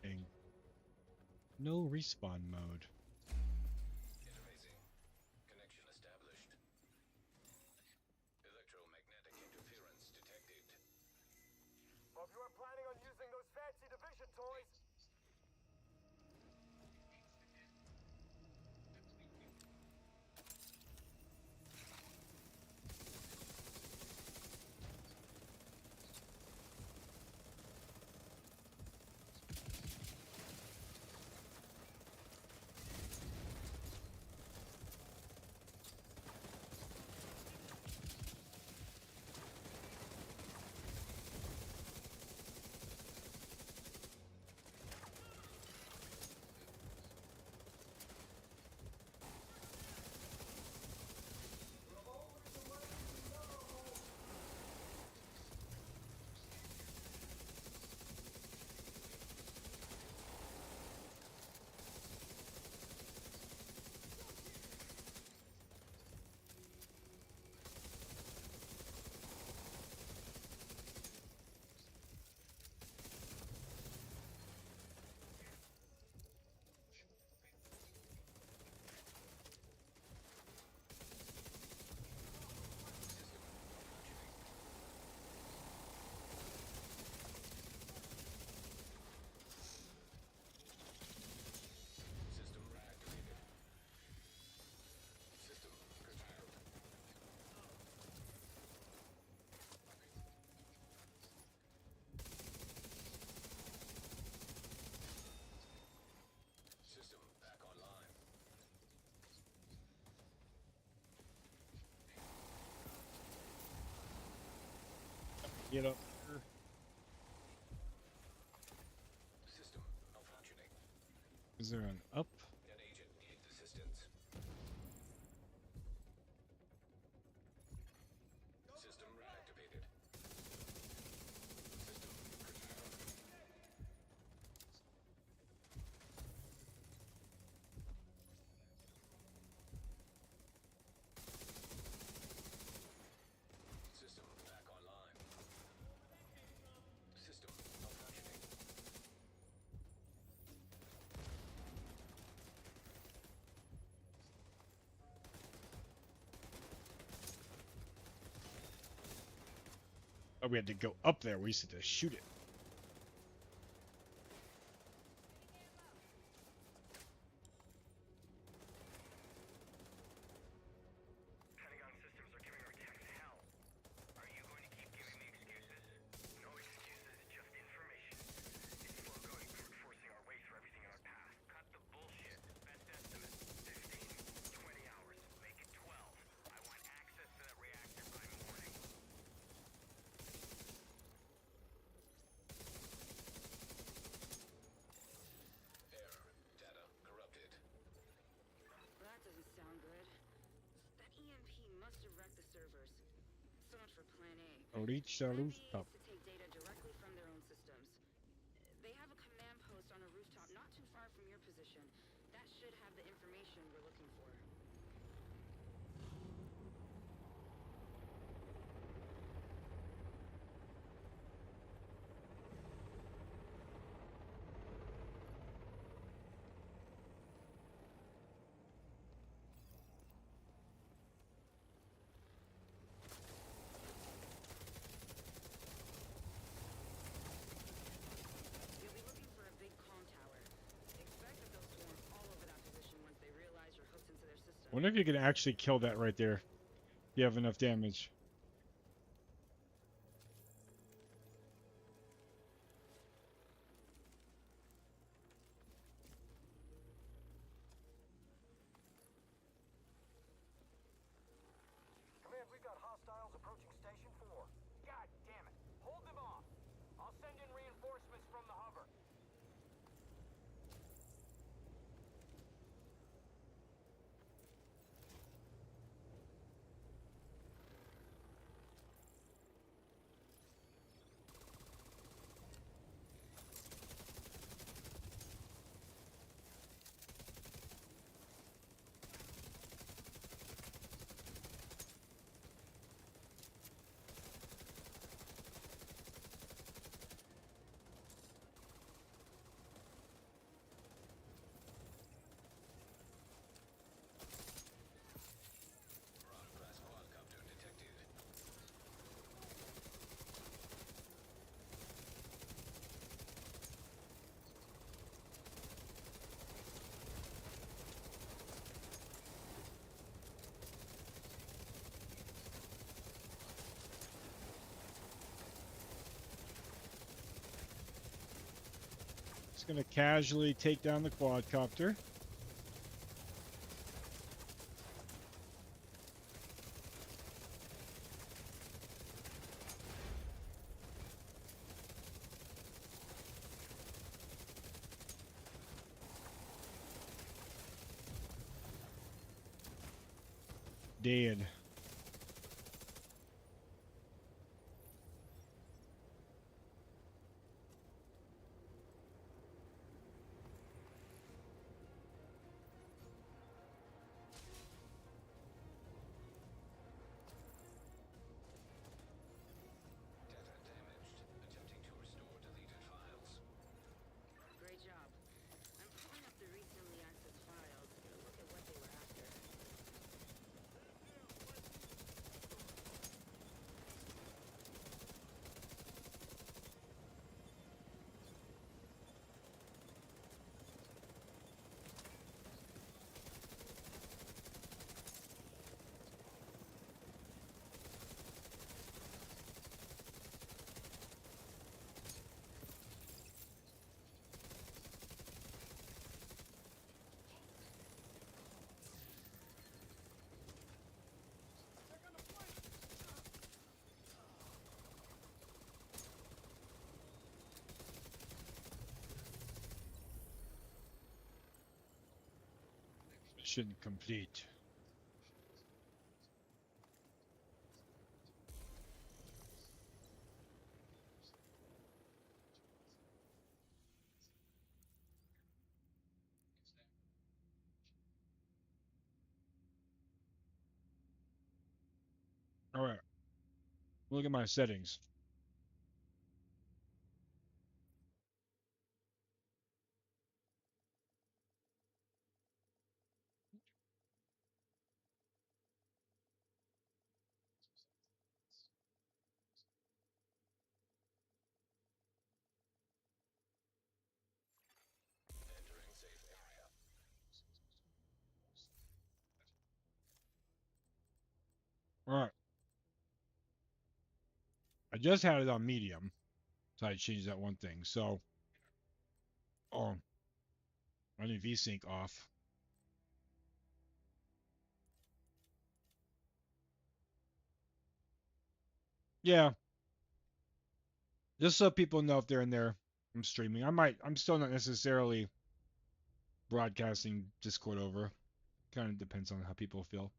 Dang. No respawn mode. Interfacing. Connection established. Electromagnetic interference detected. Well, if you weren't planning on using those fancy division toys, System reactivated. System curtailed. System back online. Get up. System malfunctioning. Is there an up? An agent needs assistance. System reactivated. System curtailed. System back online. System Oh, we had to go up there. We used to shoot it. Pentagon systems are giving our techs hell. Are you going to keep giving me excuses? No excuses, just information. It's slow going, brute forcing our way through everything in our path. Cut the bullshit. Best estimate, 15, 20 hours. Make it 12. I want access to that reactor by morning. Error. Data corrupted. That doesn't sound good. That EMP must have wrecked the servers. So much for Plan A. Reach the Plan B rooftop. is to take data directly from their own systems. They have a command post on a rooftop not too far from your position. That should have the information we're looking for. You'll be looking for a big comm tower. Expect that they'll swarm all over that position once they realize you're hooked into their system. Wonder if you can actually kill that right there. If you have enough damage. Command, we've got hostiles approaching Station 4. God damn it. Hold them off. I'll send in reinforcements from the hover. Brown-class quadcopter detected. It's gonna casually take down the quadcopter. Dead. Data damaged. Attempting to restore deleted files. Great job. I'm pulling up the recently accessed files to look at what they were after. Mission complete. All right. Look at my settings. I just had it on medium, so I changed that one thing. So, oh, running VSync off. Yeah, just so people know if they're in there, I'm streaming. I'm still not necessarily broadcasting Discord over. Kind of depends on how people feel.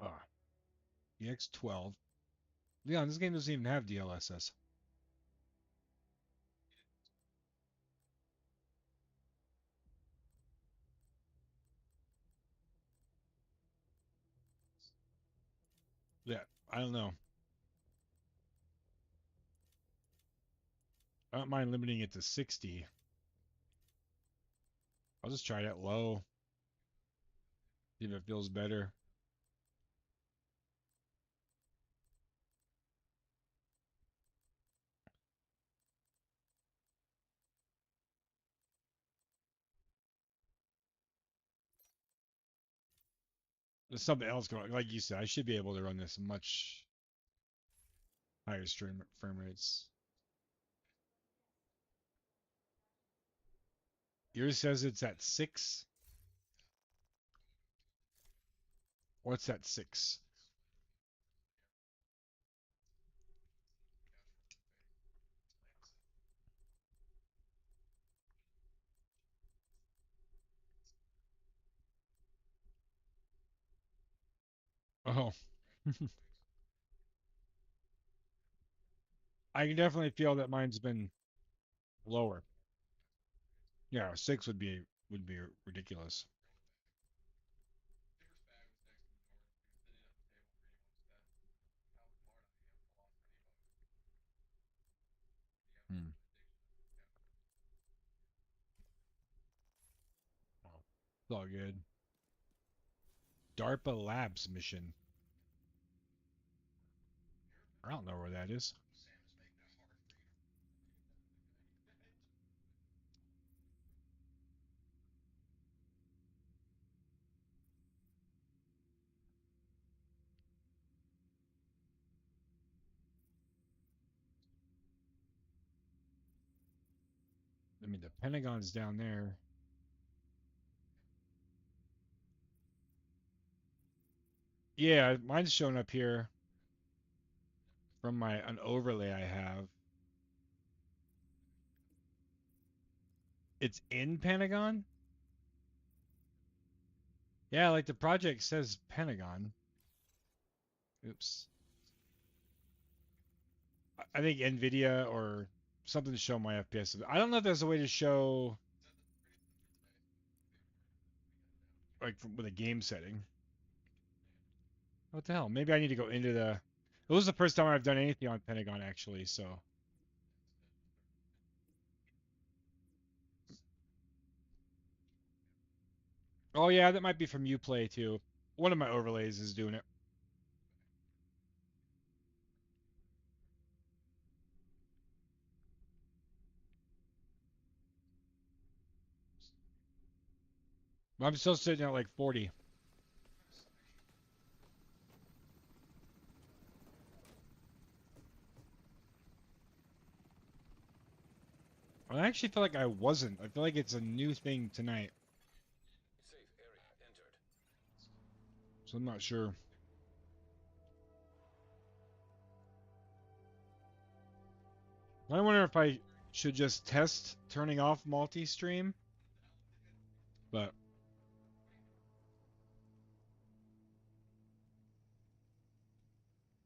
Ah, EX12. Leon, this game doesn't even have DLSS. Yeah, I don't know. I don't mind limiting it to 60. I'll just try it at low. See if it feels better. There's something else going. Like you said, I should be able to run this much higher frame rates. Yours says it's at 6. What's that 6? Oh, I can definitely feel that mine's been lower. Yeah, 6 would be ridiculous. Hmm. It's all good. DARPA Labs mission. I don't know where that is. I mean, the Pentagon's down there. Yeah, mine's showing up here from an overlay I have. It's in Pentagon? Yeah, like the project says Pentagon. Oops. I think Nvidia or something to show my FPS. I don't know if there's a way to show like with a game setting. What the hell? Maybe I need to go into the. It was the first time I've done anything on Pentagon actually, so. Oh yeah, that might be from Uplay too. One of my overlays is doing it. I'm still sitting at like 40. I actually feel like I wasn't. I feel like it's a new thing tonight, Safe area entered. so I'm not sure. I wonder if I should just test turning off multi-stream, but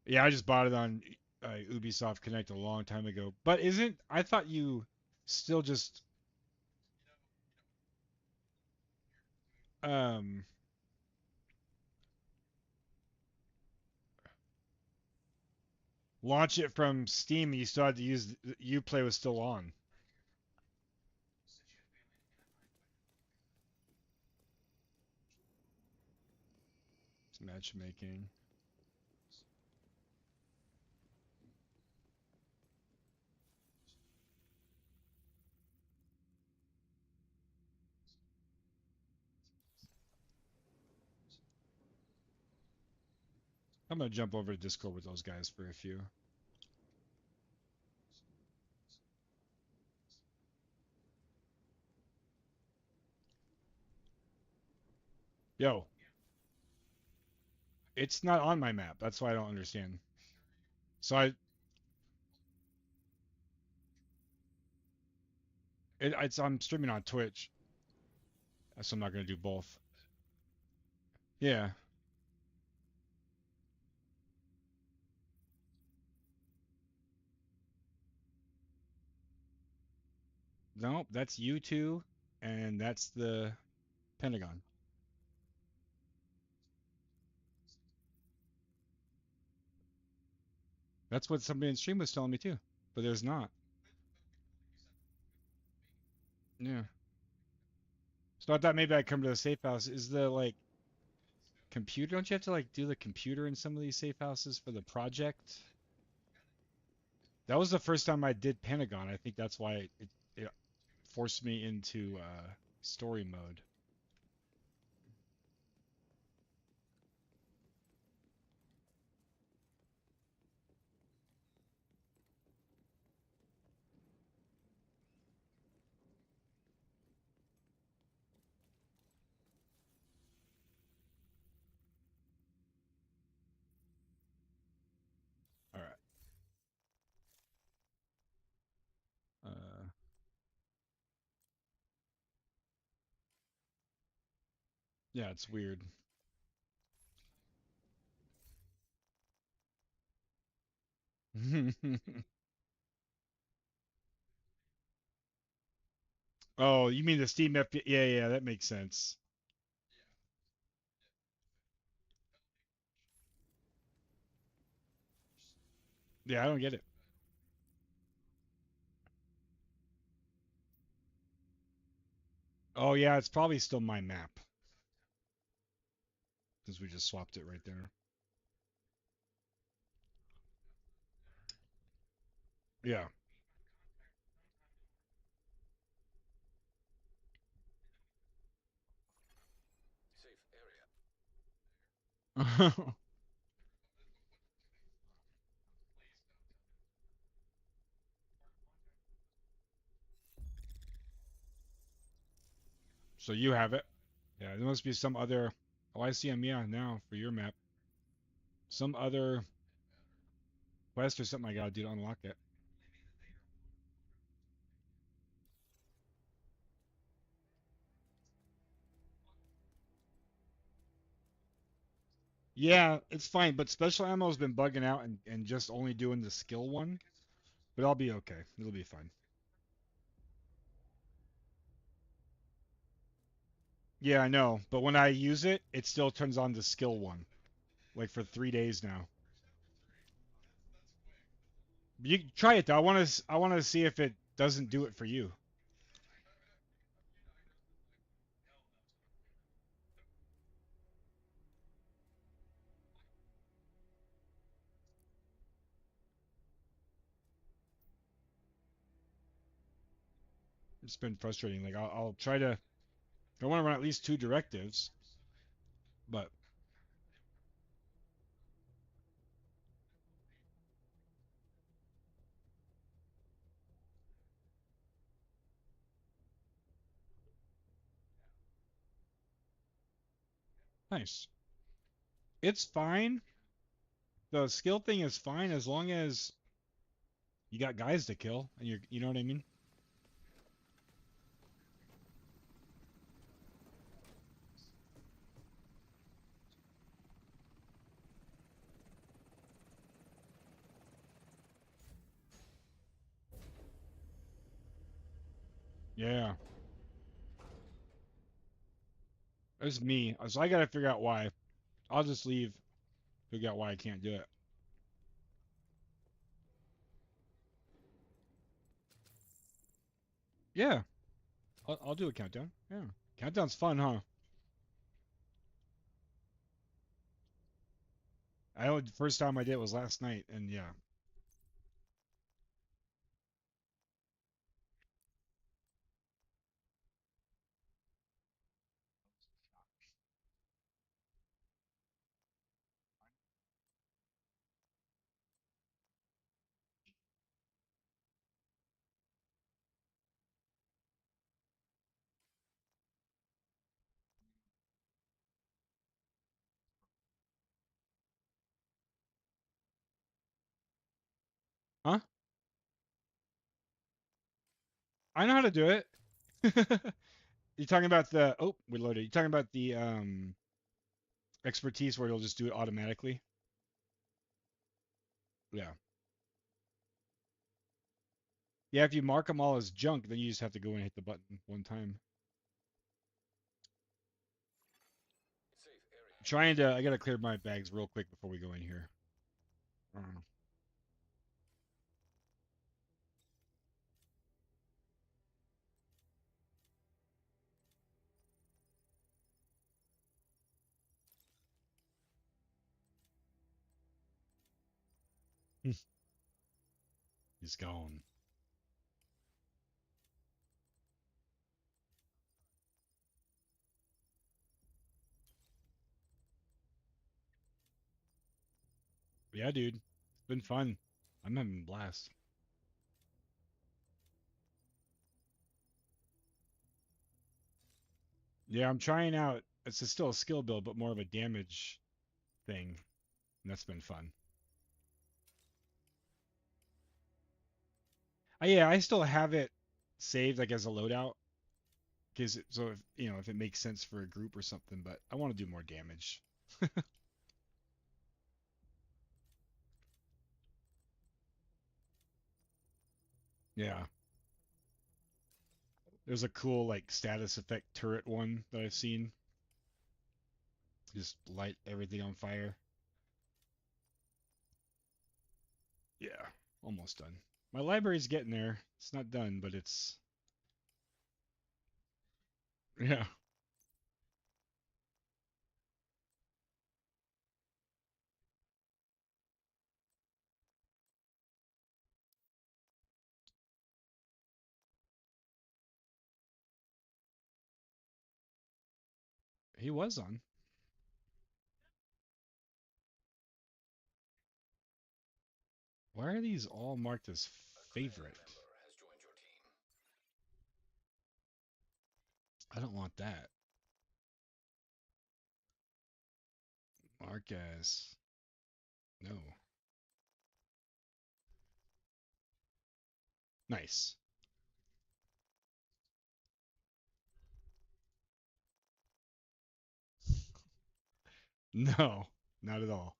yeah, I just bought it on Ubisoft Connect a long time ago. But isn't I thought you still just um launch it from Steam and you still had to use Uplay was still on. It's matchmaking. I'm gonna jump over to Discord with those guys for a few. Yo, it's not on my map. That's why I don't understand. So I'm streaming on Twitch, so I'm not gonna do both. Yeah. No, that's U2, and that's the Pentagon. That's what somebody in stream was telling me too, but there's not. Yeah. So I thought maybe I'd come to the safe house. Is the like computer? Don't you have to like do the computer in some of these safe houses for the project? That was the first time I did Pentagon. I think that's why it forced me into story mode. All right. Uh, yeah, it's weird. Oh, you mean the Steam FP? Yeah, yeah, that makes sense. Yeah, I don't get it. Oh, yeah, it's probably still my map because we just swapped it right there. Yeah. Safe area. So you have it. Yeah, there must be some other. Oh, I see him. Yeah, now for your map, some other quest or something I gotta do to unlock it. Yeah, it's fine, but special ammo's been bugging out and just only doing the skill one. But I'll be okay. It'll be fine. Yeah, I know. But when I use it, it still turns on the skill one. Like for 3 days now. You try it though. I want to see if it doesn't do it for you. It's been frustrating. Like I'll try to. I want to run at least 2 directives, but nice. It's fine. The skill thing is fine as long as you got guys to kill and you know what I mean? Yeah. It's me. So I gotta figure out why. I'll just leave, figure out why I can't do it. Yeah. I'll do a countdown. Yeah. Countdown's fun, huh? I know the first time I did was last night, and yeah. Huh? I know how to do it. You talking about the oh, we loaded. You talking about the expertise where it'll just do it automatically? Yeah. Yeah, if you mark them all as junk, then you just have to go and hit the button one time. Safe area. Trying to I gotta clear my bags real quick before we go in here. Uh, He's gone. Yeah, dude. It's been fun. I'm having a blast. Yeah, I'm trying out still a skill build, but more of a damage thing. And that's been fun. Yeah, I still have it saved like as a loadout. Because so if if it makes sense for a group or something, but I want to do more damage. Yeah. There's a cool like status effect turret one that I've seen. Just light everything on fire. Yeah, almost done. My library's getting there. It's not done, but it's yeah. He was on. Why are these all marked as A clan favorite? member has joined your team. I don't want that. Mark as no. Nice. No, not at all.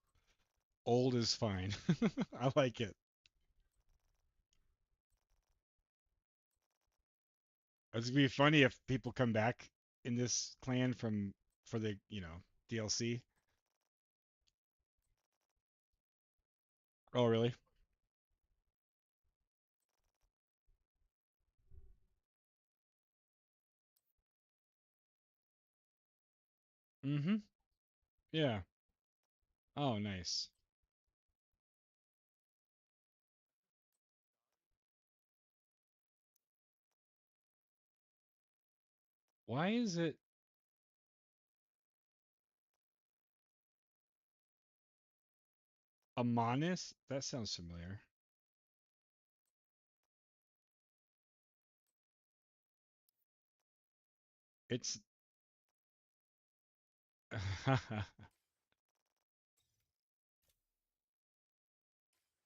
Old is fine. I like it. It's gonna be funny if people come back in this clan from for the DLC. Oh, really? Mm-hmm. Yeah. Oh, nice. Why is it Amonis? That sounds familiar. It's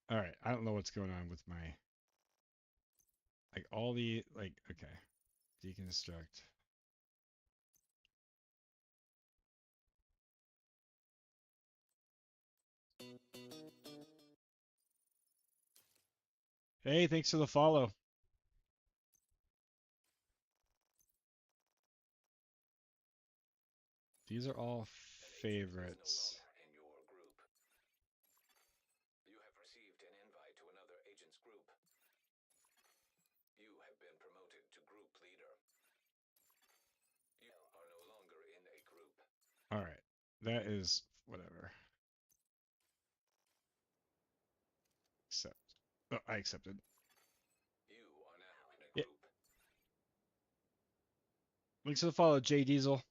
all right. I don't know what's going on with my like all the like. Okay, deconstruct. Hey, thanks for the follow. These are all An agent is no favorites. longer in your group. You have received an invite to another agent's group. You have been promoted to group leader. You are no longer in a group. All right, that is whatever. Accept. Oh, I accepted. You are now in a Yeah. group. Thanks for the follow, Jay Diesel.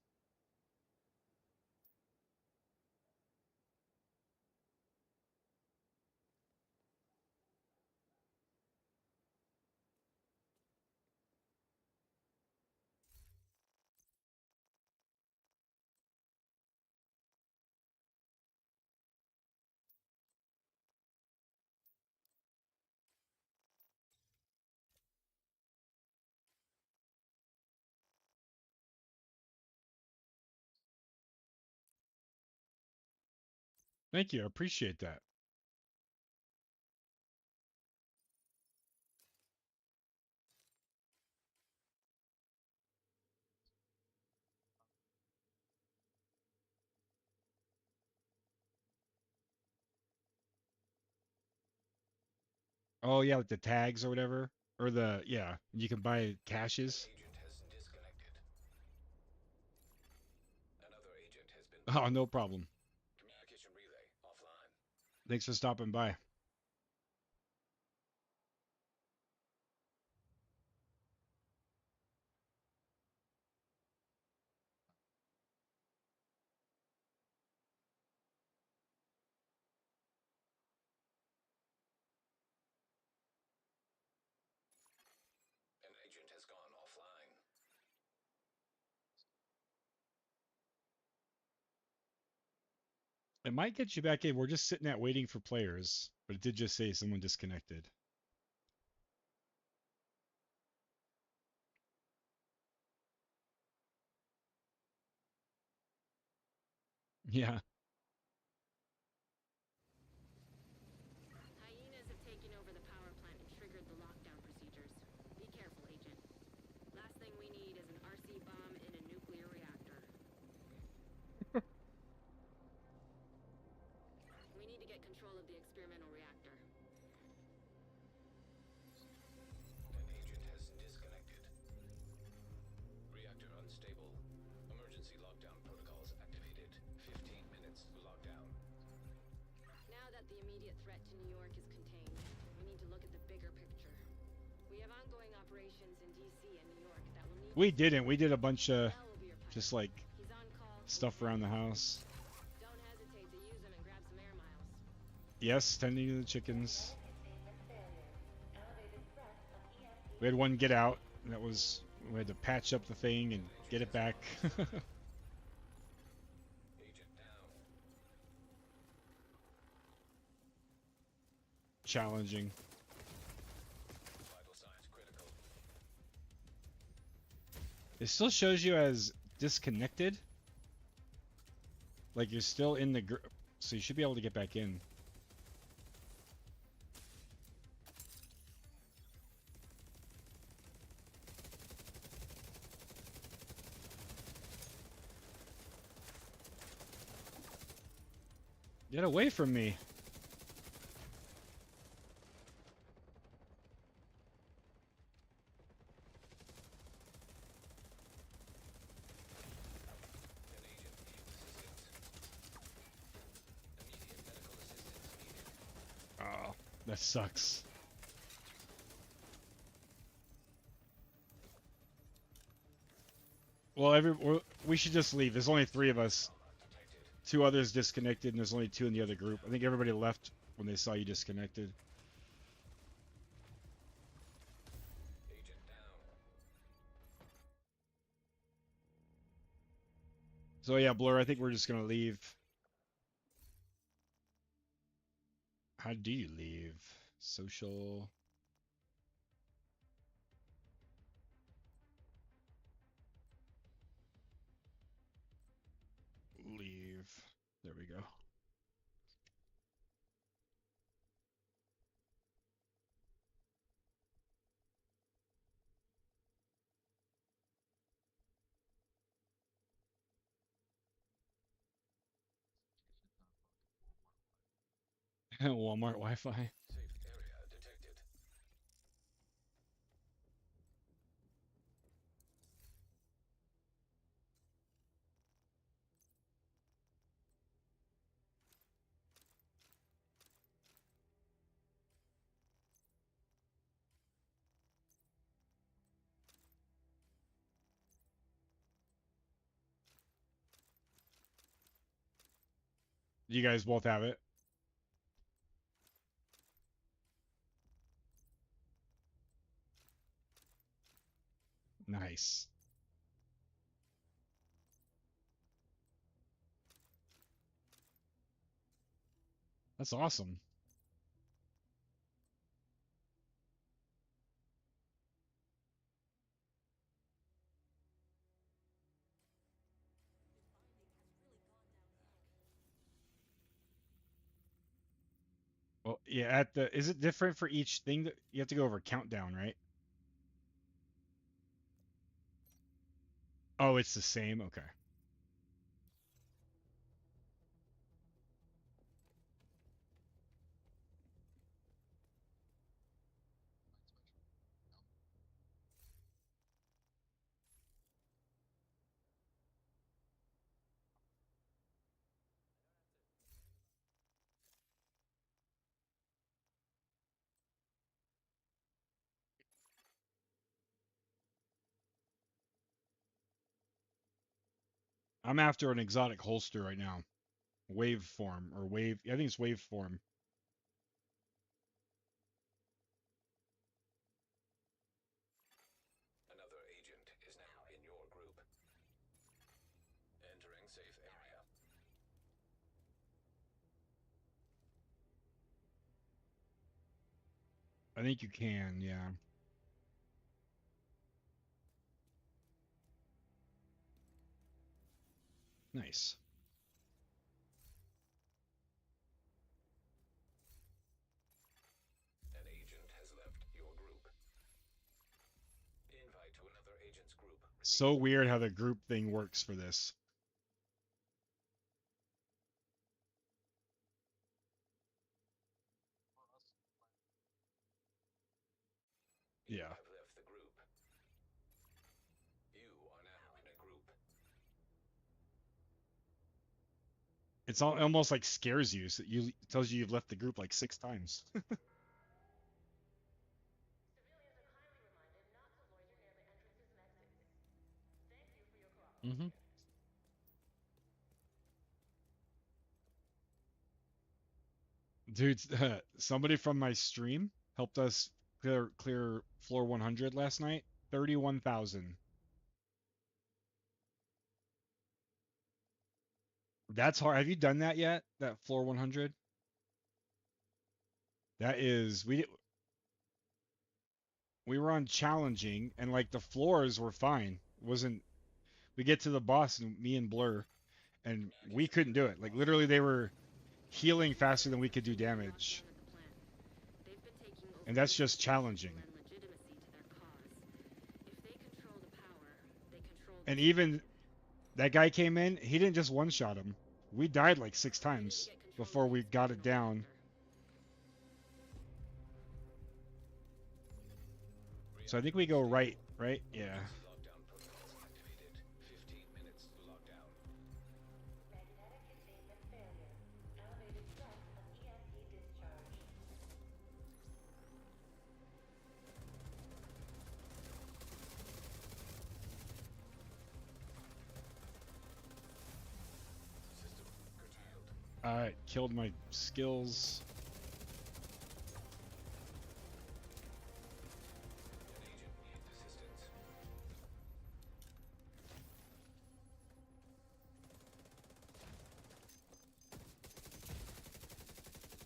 Thank you. I appreciate that. Oh yeah, like the tags or whatever, or the yeah, you can buy caches. Agent has disconnected. Another agent has been Oh, no problem. communication relay offline. Thanks for stopping by. An agent has gone offline. It might get you back in. We're just sitting at waiting for players, but it did just say someone disconnected. Yeah. Hyenas have taken over the power plant and triggered the lockdown procedures. Be careful, Agent. Last thing we need is an RC bomb in a nuclear reactor. We need to get control of the experimental reactor. An agent has disconnected. Reactor unstable. Emergency lockdown protocols activated. 15 minutes lockdown. Now that the immediate threat to New York is contained, we need to look at the bigger picture. We have ongoing operations in DC and New York that will need. We didn't. We did a bunch of Bell will be your pilot. just like He's on call. stuff around the house. Don't hesitate to use him and grab some air miles. Yes, tending to the chickens. We had one get out. And that was we had to patch up the thing and get it back. Agent down. Challenging. Vital signs critical. It still shows you as disconnected. Like you're still in the group, so you should be able to get back in. Get away from me. An agent needs assistance. Immediate medical assistance needed. Oh, that sucks. Well, we should just leave. There's only 3 of us. Trauma detected. 2 others disconnected, and there's only 2 in the other group. I think everybody left when they saw you disconnected. Agent down. So yeah, Blur, I think we're just gonna leave. How do you leave? Social. Leave. There we go. Walmart Wi-Fi. Safe area detected. You guys both have it. Nice. That's awesome. Yeah, at the is it different for each thing that you have to go over countdown, right? Oh, it's the same. Okay. I'm after an exotic holster right now. Wave form or wave. I think it's wave form. Another agent is now in your group. Entering safe area. I think you can. Yeah. Nice. An agent has left your group. Invite to another agent's group. So weird how the group thing works for this. You Yeah. have left the group. You are now in a group. It's all almost like scares you. So you it tells you you've left the group like 6 times. hmm Dude, somebody from my stream helped us clear floor 100 last night. 31,000. That's hard. Have you done that yet? That floor 100? That is we were on challenging and like the floors were fine. Wasn't we get to the boss and me and Blur and we couldn't do it. Like literally they were healing faster than we could do damage. They've been taking over And that's the just system to challenging. lend legitimacy to their cause. If they control the power, they control the And even that guy came in, he didn't just one shot him. We died like 6 times before we got it down. So I think we go right, right? Yeah. Lockdown protocols activated. 15 minutes to lockdown. Magnetic containment failure. Elevated threat of EMP discharge. System curtailed. Alright, killed my skills. An agent needs assistance.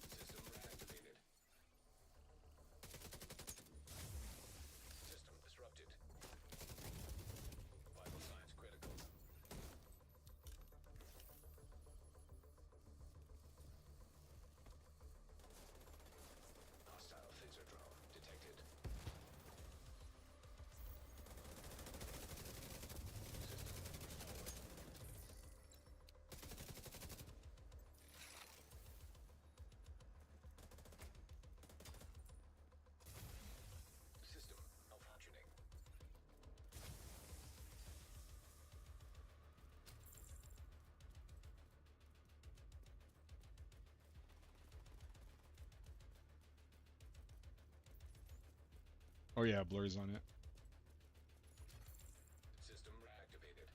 System reactivated. System disrupted. Vital signs critical. Hostile phaser drone detected. System restored. System malfunctioning. Oh yeah, Blur's on it. System reactivated.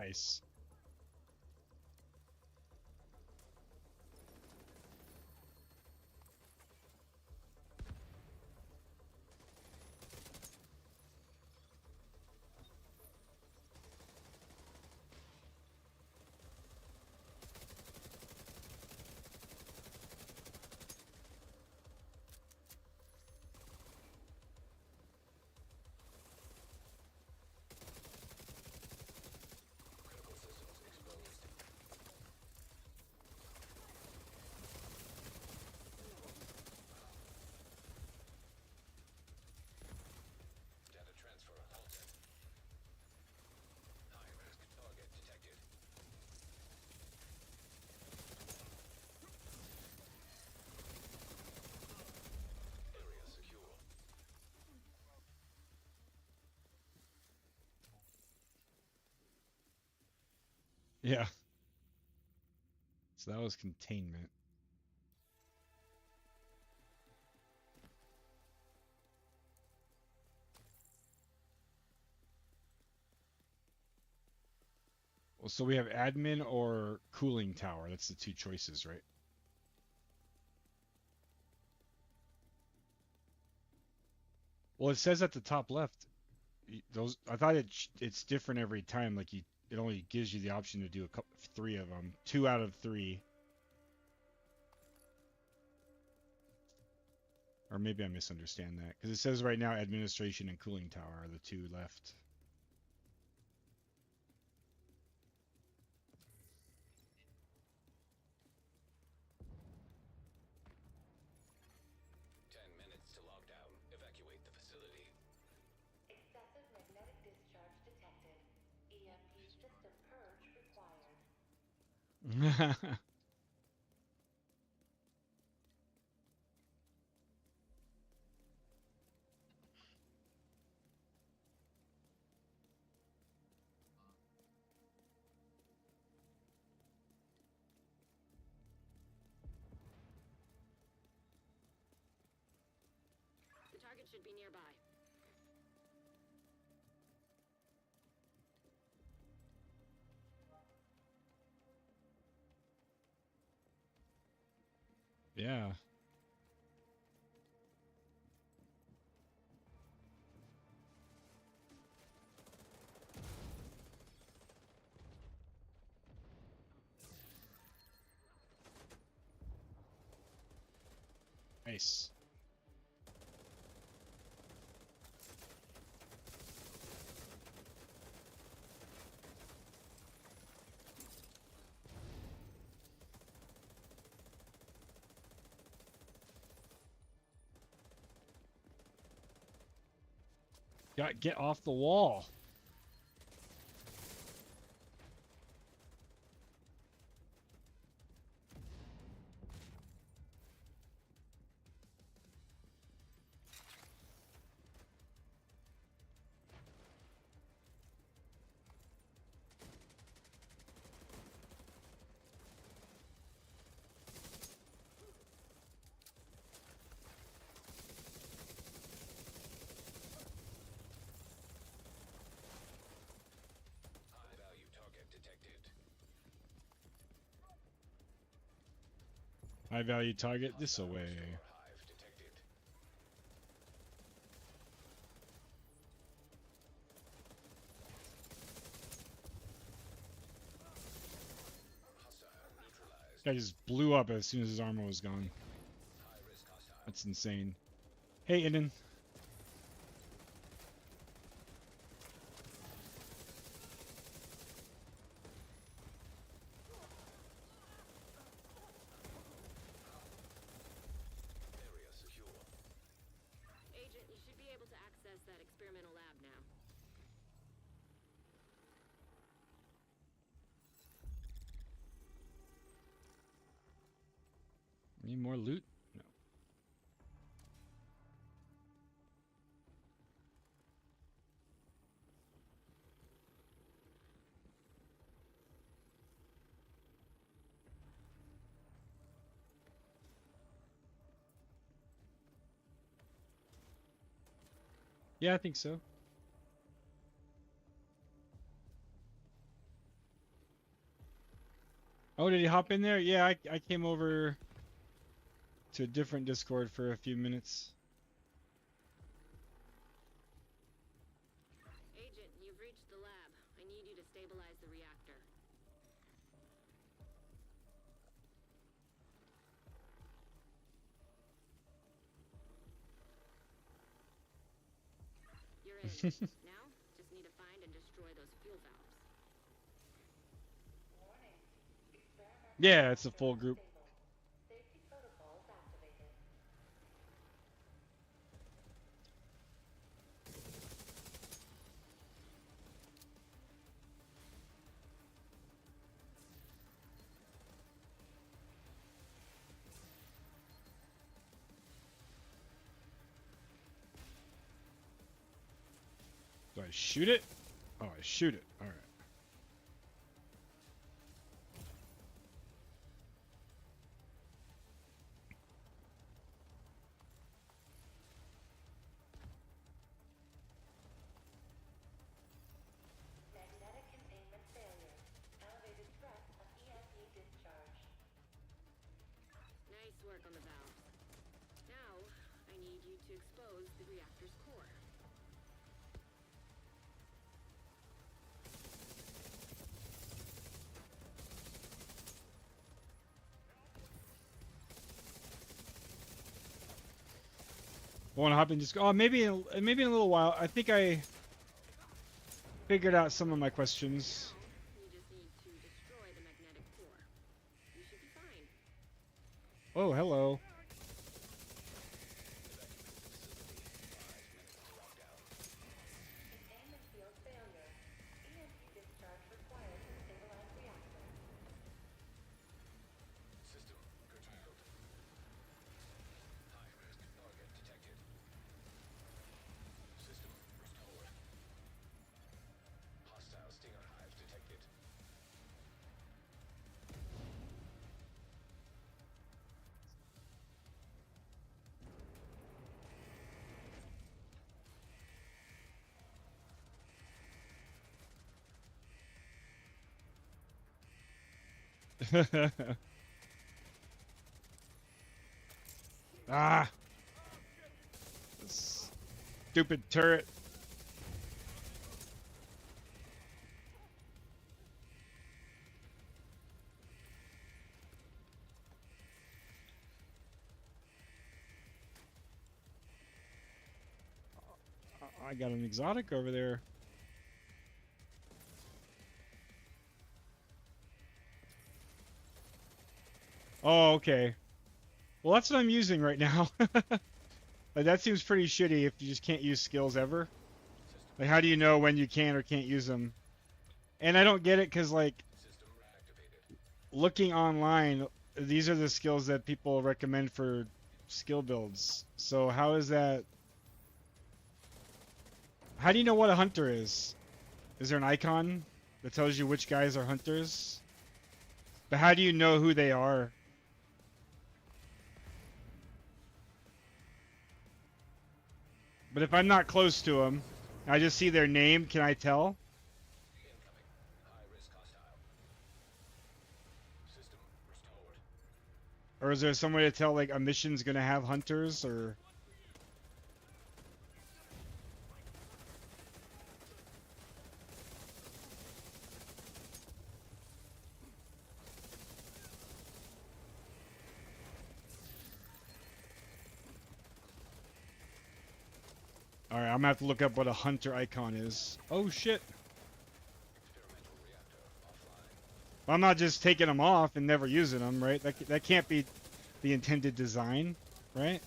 Nice. Critical systems exposed. Data transfer halted. High-risk target detected. Area secure. Yeah. So that was containment. Well, so we have admin or cooling tower. That's the two choices, right? Well, it says at the top left. Those I thought it's different every time. Like it only gives you the option to do a couple, three of them, 2 out of 3. Or maybe I misunderstand that because it says right now administration and cooling tower are the two left. 10 minutes to lockdown. Evacuate the facility. Excessive magnetic discharge detected. EMP system purge required. The target should be nearby. Yeah. Nice. Get off the wall. High-value target detected. High value target this Hostile away. restore hive detected. Hostile neutralized. Guy just blew up as soon as his armor was gone. High-risk hostile. That's insane. Hey, Iden. Area secure. Agent, you should be able to access that experimental lab now. Need more loot? No. Yeah, I think so. Oh, did he hop in there? Yeah, I came over to a different Discord for a few minutes. Agent, you've reached the lab. I need you to stabilize the reactor. You're in. Now, just need to find and destroy those fuel valves. Warning. Experimental Yeah, it's a full reactor group. unstable. Safety protocols activated. Do I shoot it? Oh, I shoot it. All right. Magnetic containment failure. Elevated threat of EMP discharge. Nice work on the valves. Now, I need you to expose the reactor's core. Want to hop in? Just oh, maybe maybe in a little while. I think I figured out some of my questions. Now, you just need to destroy the magnetic core. You should be fine. Oh, hello. Containment field failure. EMP discharge required to stabilize reactor. System curtailed. High-risk target detected. System restored. Hostile stinger hives detected. Ah, stupid turret. I got an exotic over there. Oh, okay. Well, that's what I'm using right now. Like, that seems pretty shitty if you just can't use skills ever. Like, how do you know when you can or can't use them? And I don't get it because, like, System reactivated. looking online, these are the skills that people recommend for skill builds. So how is that? How do you know what a hunter is? Is there an icon that tells you which guys are hunters? But how do you know who they are? But if I'm not close to them, I just see their name, can I tell? Incoming. High-risk hostile. System restored. Or is there some way to tell, like, a mission's gonna have hunters, or... Alright, I'm gonna have to look up what a hunter icon is. Oh shit! Experimental reactor offline. I'm not just taking them off and never using them, right? That can't be the intended design, right?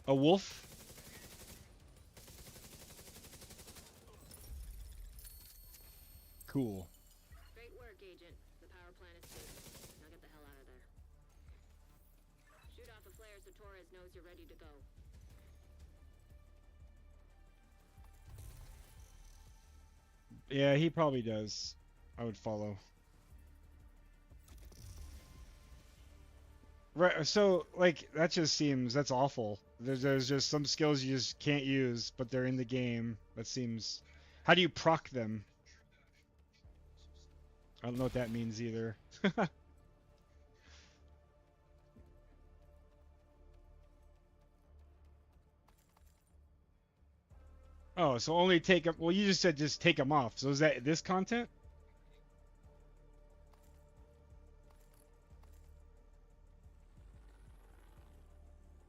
A wolf? Cool. Great work, Agent. The power plant is safe. Now get the hell out of there. Shoot off the flare so Torres knows you're ready to go. Yeah, he probably does. I would follow. Right, so, like, that just seems, that's awful. There's just some skills you just can't use, but they're in the game. That seems... How do you proc them? I don't know what that means either. Oh, so only take them. Well, you just said just take them off. So is that this content?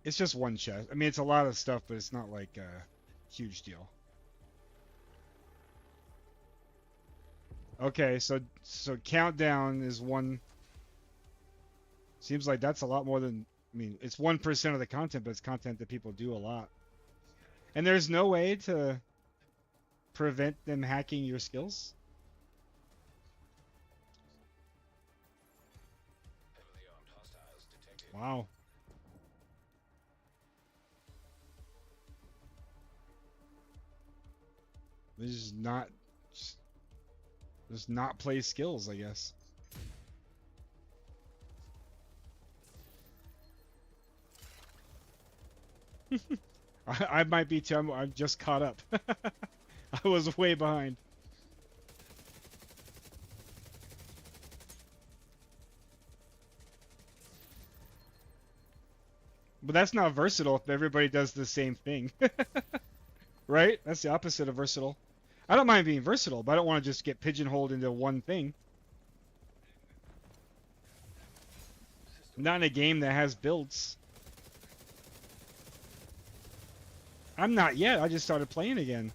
It's just one chest. I mean, it's a lot of stuff, but it's not like a huge deal. Okay, so countdown is one. Seems like that's a lot more than. I mean, it's 1% of the content, but it's content that people do a lot. And there's no way to prevent them hacking your skills. Heavily armed hostiles detected. Wow. This is not just not play skills, I guess. I might be too. I'm just caught up. I was way behind. But that's not versatile if everybody does the same thing. Right? That's the opposite of versatile. I don't mind being versatile, but I don't want to just get pigeonholed into one thing. Not in a game that has builds. I'm not yet. I just started playing again.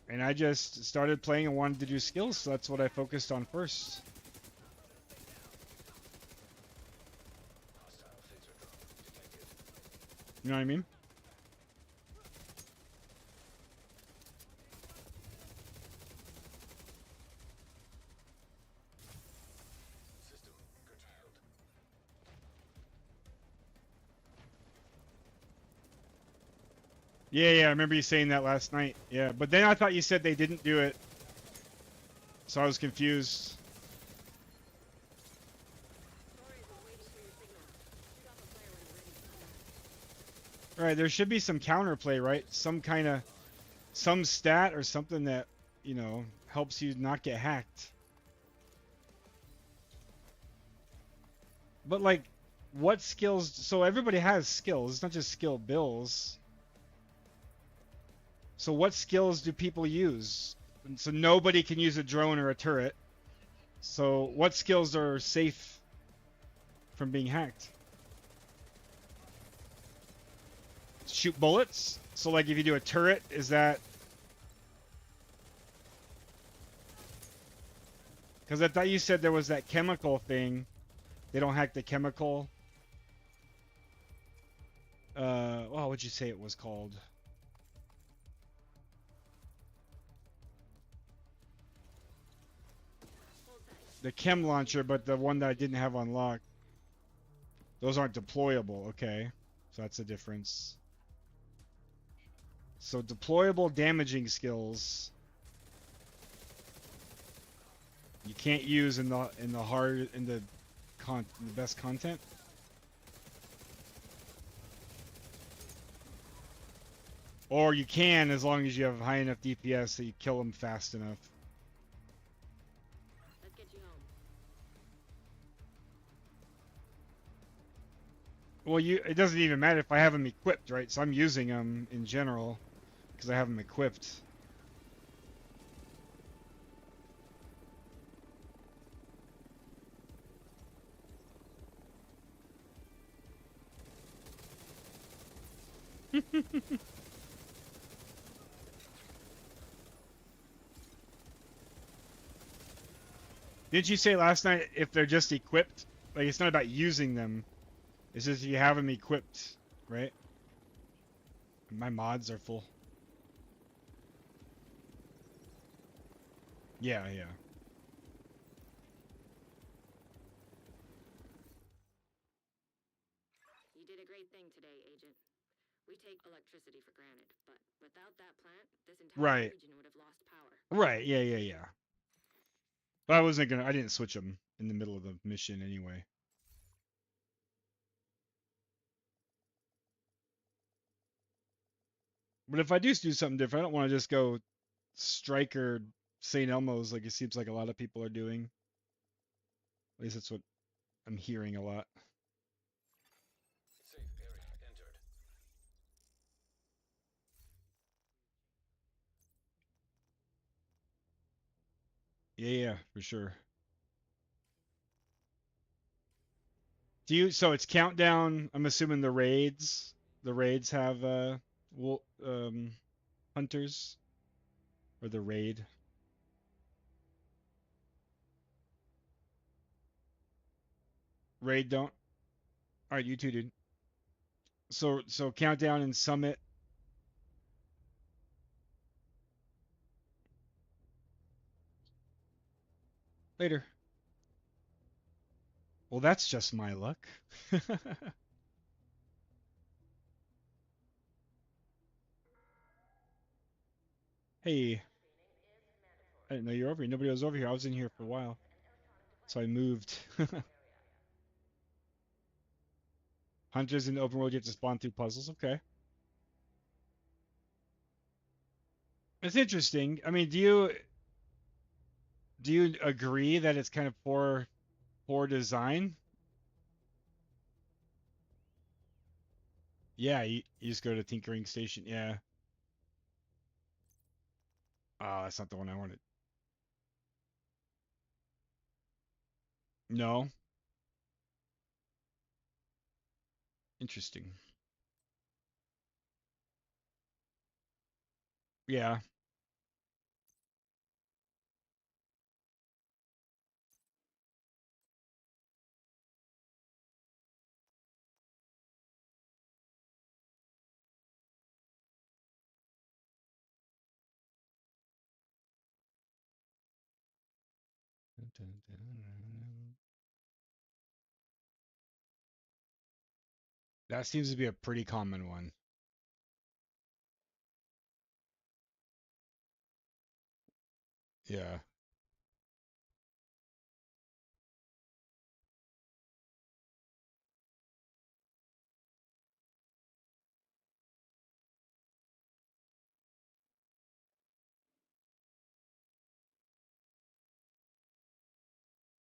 And I just started playing and wanted to do skills, so that's what I focused on first. Hostile phaser drone detected. You know what I mean? System curtailed. Yeah, I remember you saying that last night. Yeah, but then I thought you said they didn't do it. So I was confused. Sorry, we're waiting for your signal. Shoot off a flare when you're ready to come. Right, there should be some counterplay, right? Some stat or something that, helps you not get hacked. But like, what skills? So everybody has skills. It's not just skill bills. So what skills do people use? And so nobody can use a drone or a turret. So what skills are safe from being hacked? Shoot bullets? So like if you do a turret, is that... Because I thought you said there was that chemical thing. They don't hack the chemical. What would you say it was called? The chem launcher, but the one that I didn't have unlocked. Those aren't deployable. Okay, so that's a difference. So deployable damaging skills you can't use in the best content. Or you can as long as you have high enough DPS that you kill them fast enough. Let's get you home. Well, it doesn't even matter if I have them equipped, right? So I'm using them in general because I have them equipped. Didn't you say last night if they're just equipped? Like, it's not about using them. It's just you have them equipped, right? My mods are full. Yeah. You did a great thing today, Agent. We take electricity for granted, but without that plant, this entire Right. region would have lost power. Right, yeah. But I didn't switch them in the middle of the mission anyway. But if I do something different, I don't want to just go Striker St. Elmo's like it seems like a lot of people are doing. At least that's what I'm hearing a lot. Safe area entered. Yeah, for sure. So it's countdown. I'm assuming the raids have hunters or the raid. Raid don't. All right, you two dude. So countdown and summit. Later. Well, that's just my luck. Hey, I didn't know you were over here. Nobody was over here. I was in here for a while. So I moved. Hunters in the open world get to spawn through puzzles. Okay. It's interesting. I mean, do you agree that it's kind of poor design? Yeah, you just go to Tinkering Station. Yeah. Oh, that's not the one I wanted. No. Interesting. Yeah. That seems to be a pretty common one. Yeah.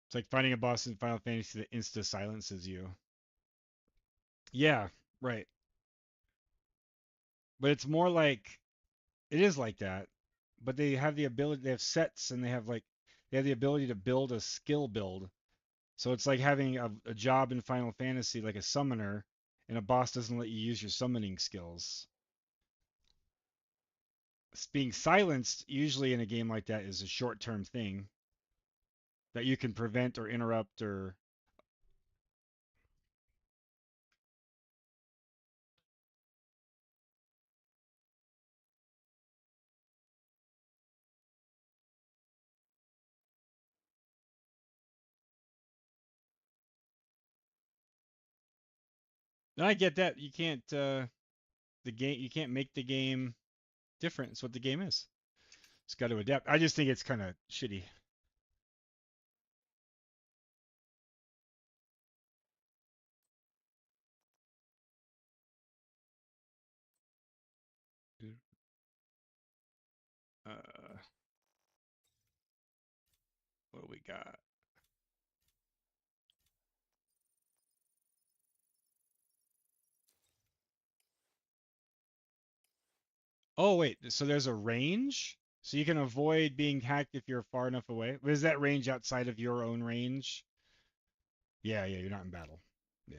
It's like finding a boss in Final Fantasy that insta silences you. Yeah, right. But it's more like it is like that. But they have the ability, they have sets and they have the ability to build a skill build. So it's like having a job in Final Fantasy like a summoner and a boss doesn't let you use your summoning skills. Being silenced usually in a game like that is a short-term thing that you can prevent or interrupt or and I get that. You can't make the game different. It's what the game is. It's got to adapt. I just think it's kind of shitty. Uh, what do we got? Oh wait, so there's a range? So you can avoid being hacked if you're far enough away. But is that range outside of your own range? Yeah, yeah, you're not in battle. Yeah.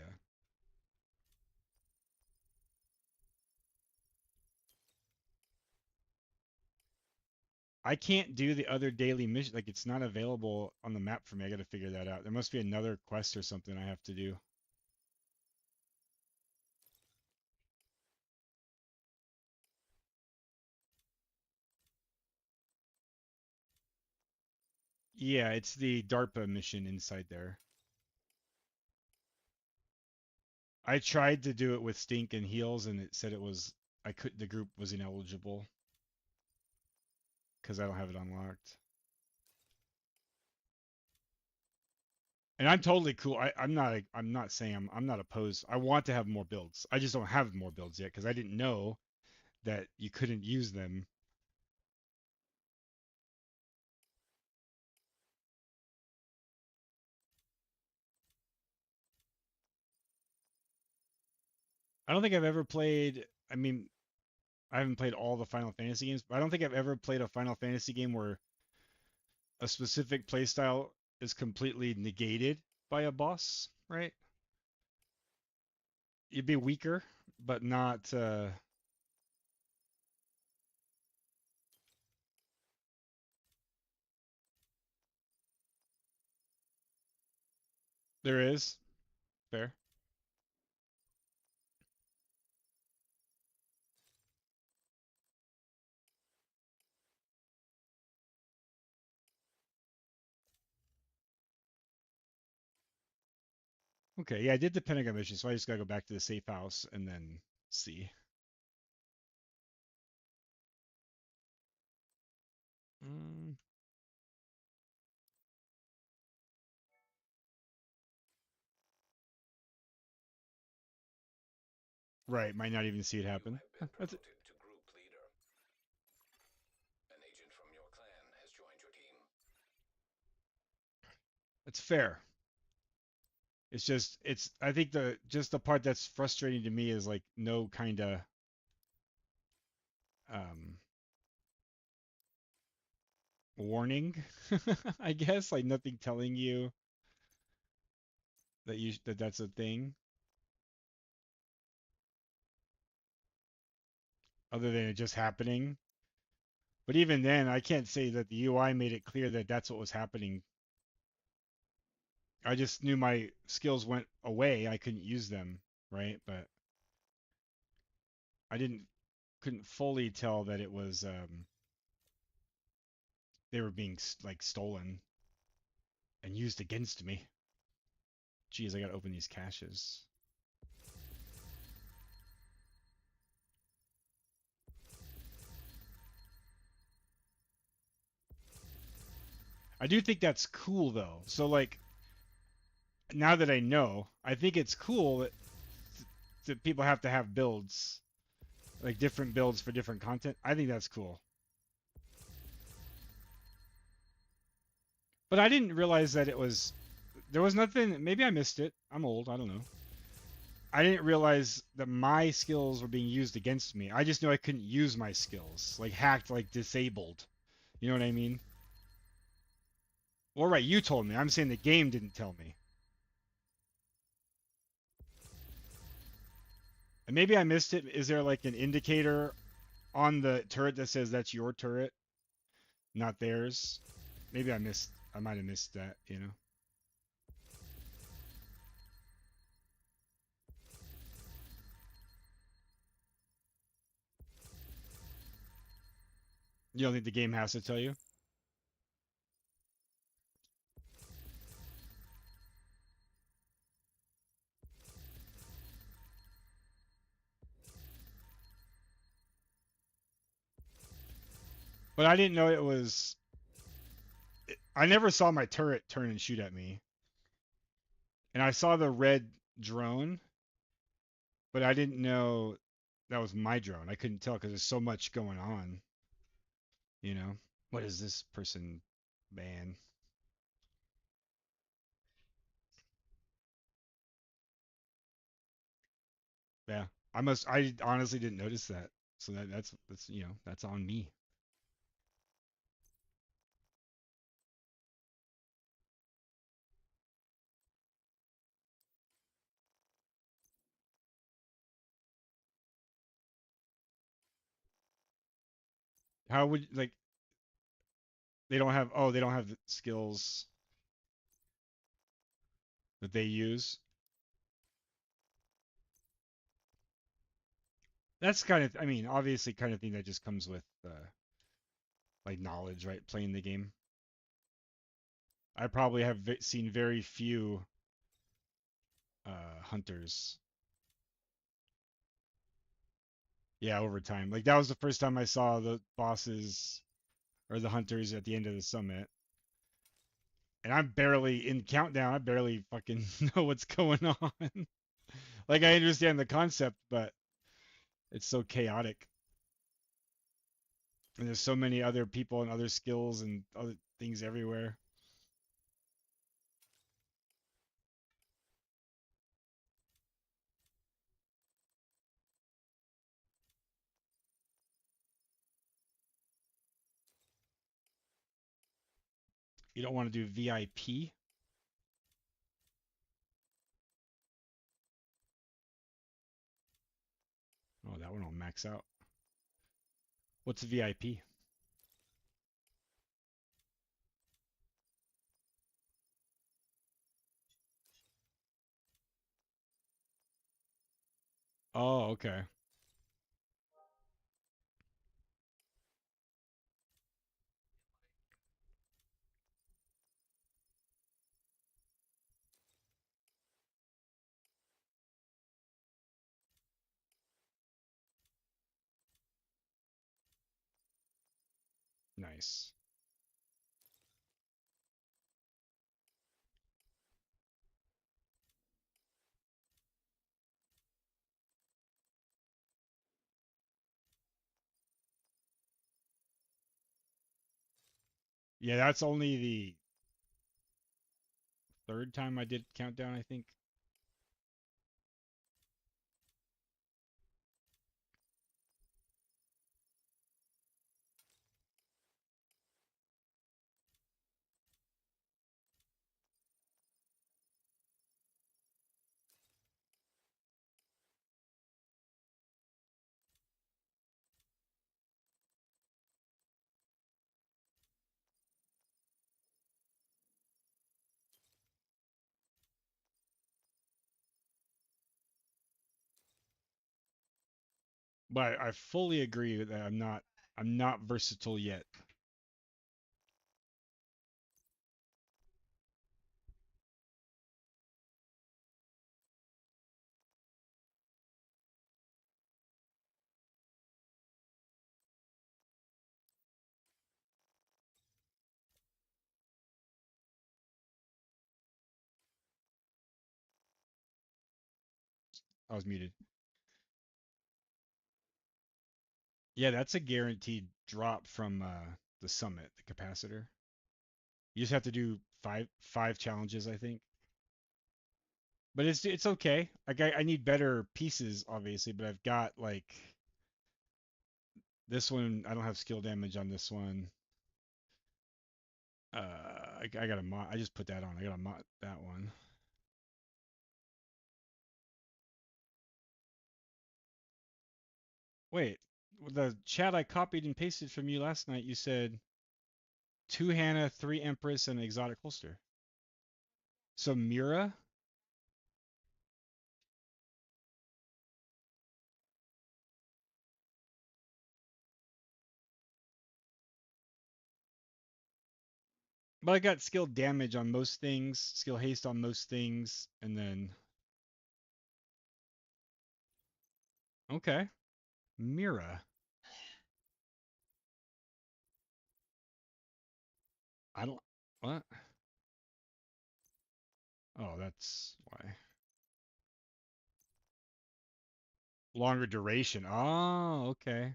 I can't do the other daily mission. Like it's not available on the map for me. I got to figure that out. There must be another quest or something I have to do. Yeah, it's the DARPA mission inside there. I tried to do it with Stink and Heals, and it said the group was ineligible because I don't have it unlocked. And I'm totally cool. I'm not saying I'm not opposed. I want to have more builds. I just don't have more builds yet because I didn't know that you couldn't use them. I don't think I've ever played. I mean, I haven't played all the Final Fantasy games, but I don't think I've ever played a Final Fantasy game where a specific playstyle is completely negated by a boss, right? You'd be weaker, but not. There is. Fair. Okay, yeah, I did the Pentagon mission, so I just gotta go back to the safe house and then see. Mm, right, might not even see it You happen. have been That's it. promoted to group leader. An agent from your clan has joined your team. It's fair. It's I think the part that's frustrating to me is like no kind of um warning, I guess, like nothing telling you that that's a thing other than it just happening. But even then, I can't say that the UI made it clear that that's what was happening. I just knew my skills went away. I couldn't use them, right? But I couldn't fully tell that it was they were being like stolen and used against me. Geez, I gotta open these caches. I do think that's cool though. So like now that I know, I think it's cool that people have to have builds, like different builds for different content. I think that's cool. But I didn't realize that there was nothing. Maybe I missed it. I'm old. I don't know. I didn't realize that my skills were being used against me. I just knew I couldn't use my skills, like hacked, like disabled. You know what I mean? Well, right, you told me. I'm saying the game didn't tell me. And maybe I missed it. Is there like an indicator on the turret that says that's your turret, not theirs? Maybe I might have missed that, you know? You don't think the game has to tell you? But I didn't know it was. I never saw my turret turn and shoot at me. And I saw the red drone, but I didn't know that was my drone. I couldn't tell because there's so much going on, you know? What is this person ban? Yeah. I honestly didn't notice that. So that's that's on me. How would like they don't have the skills that they use. That's kind of I mean, obviously kind of thing that just comes with like knowledge, right? Playing the game. I probably have seen very few hunters. Yeah, over time. Like that was the first time I saw the bosses or the hunters at the end of the summit. And I'm barely in countdown. I barely fucking know what's going on. Like I understand the concept, but it's so chaotic. And there's so many other people and other skills and other things everywhere. You don't want to do VIP? Oh, that one will max out. What's a VIP? Oh, okay. Nice. Yeah, that's only the third time I did countdown, I think. But I fully agree that I'm not versatile yet. I was muted. Yeah, that's a guaranteed drop from the summit, the capacitor. You just have to do five challenges, I think. But it's okay. Like I need better pieces, obviously, but I've got like this one. I don't have skill damage on this one. I got a mod. I just put that on. I got a mod that one. Wait, the chat I copied and pasted from you last night. You said two Hannah, three Empress, and an exotic holster. So Mira. But I got skill damage on most things, skill haste on most things, and then okay, Mira. I don't what? Oh, that's why. Longer duration. Oh, okay.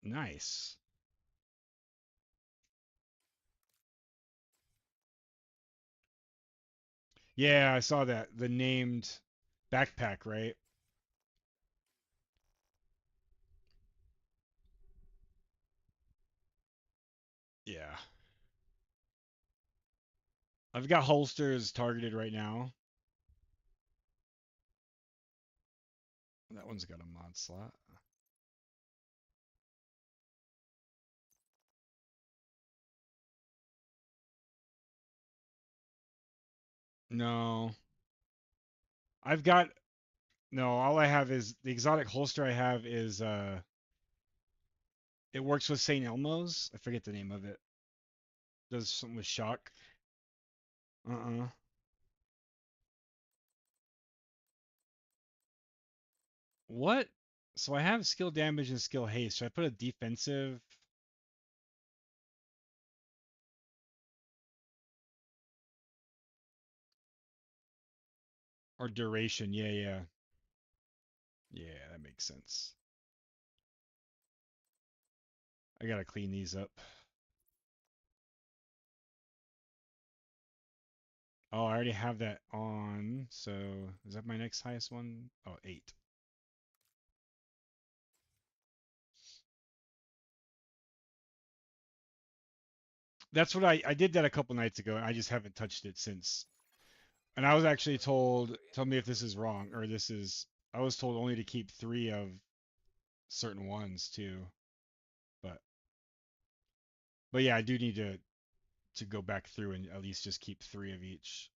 Nice. Yeah, I saw that. The named backpack, right? Yeah. I've got holsters targeted right now. That one's got a mod slot. No. I've got no, all I have is the exotic holster I have is it works with St. Elmo's. I forget the name of it. Does something with shock. Uh-uh. What? So I have skill damage and skill haste. Should I put a defensive or duration? Yeah, yeah. Yeah, that makes sense. I gotta clean these up. Oh, I already have that on. So is that my next highest one? Oh, 8. That's what I did that a couple nights ago, and I just haven't touched it since. And I was actually told, tell me if this is wrong, or this is, I was told only to keep 3 of certain ones too. But but yeah, I do need to go back through and at least just keep 3 of each.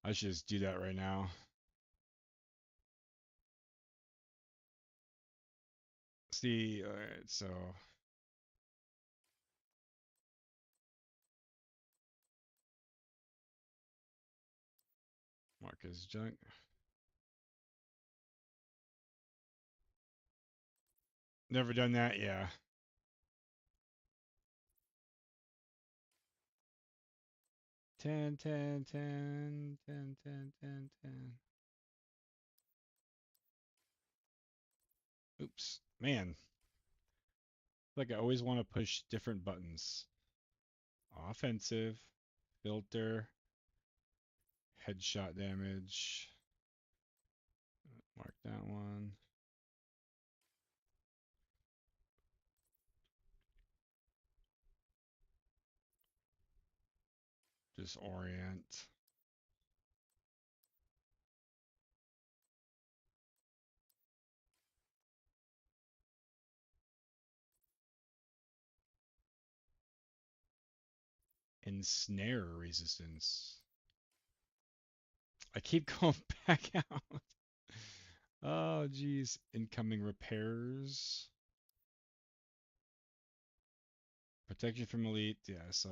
I should just do that right now. See, alright, so mark as junk. Never done that, yeah. 10, 10, 10, 10, 10, 10, 10. Oops, man. Like I always want to push different buttons. Offensive, filter, headshot damage. Mark that one. Just orient. Ensnare resistance. I keep going back out. Oh, geez. Incoming repairs. Protection from elite. Yeah, so.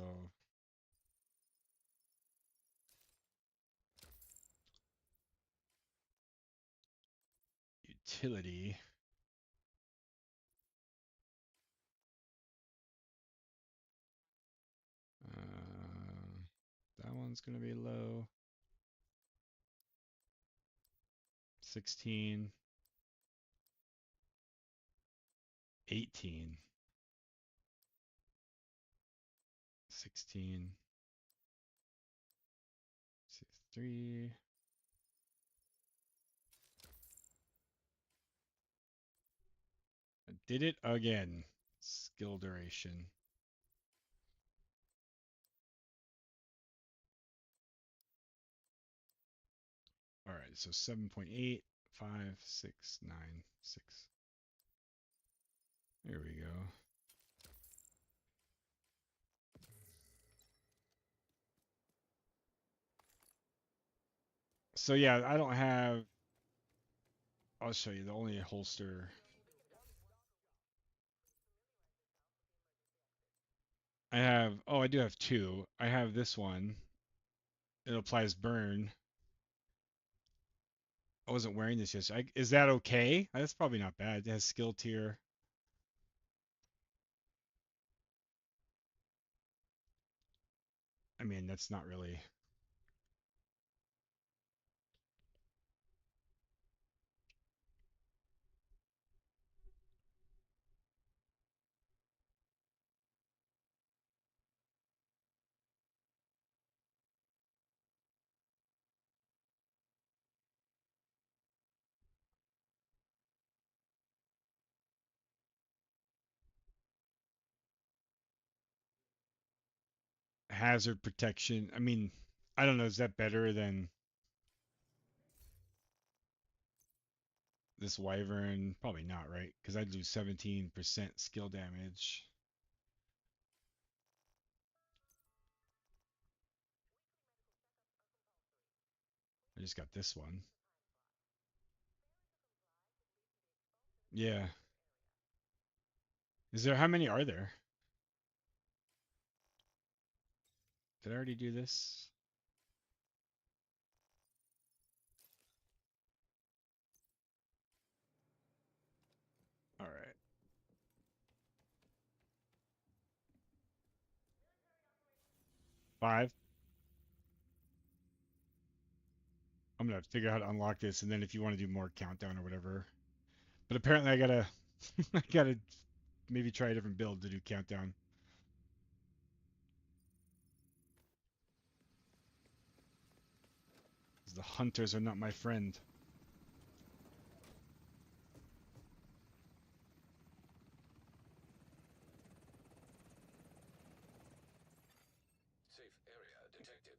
Utility. That one's going to be low. 16. 18. 16. 3. I did it again. Skill duration. All right, so 7.8, 5, 6, 9, 6. There we go. So yeah, I don't have. I'll show you the only holster. I have. Oh, I do have 2. I have this one. It applies burn. I wasn't wearing this yesterday. Is that okay? That's probably not bad. It has skill tier. I mean, that's not really. Hazard protection. I mean, I don't know. Is that better than this wyvern? Probably not, right? Because I do 17% skill damage. I just got this one. Yeah. Is there, how many are there? Did I already do this? 5. I'm gonna figure out how to unlock this, and then if you want to do more countdown or whatever. But apparently I gotta I gotta maybe try a different build to do countdown. 'Cause the hunters are not my friend. Safe area detected.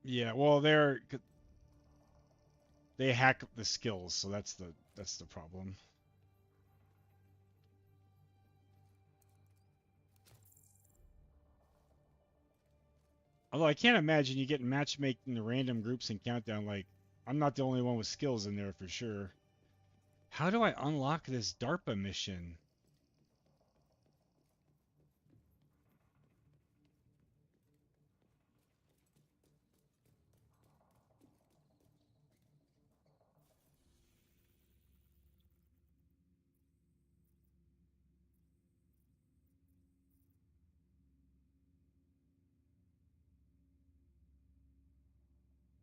Yeah, well they hack the skills, so that's the problem. Although I can't imagine you getting matchmaking the random groups in countdown. Like, I'm not the only one with skills in there for sure. How do I unlock this DARPA mission?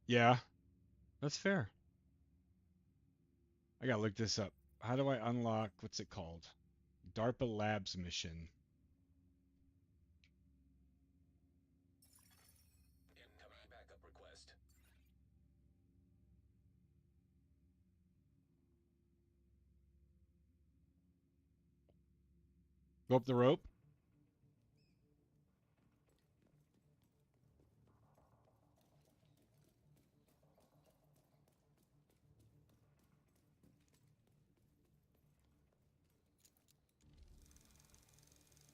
Yeah, that's fair. I gotta look this up. How do I unlock, what's it called? DARPA Labs mission. Incoming backup request. Go up the rope.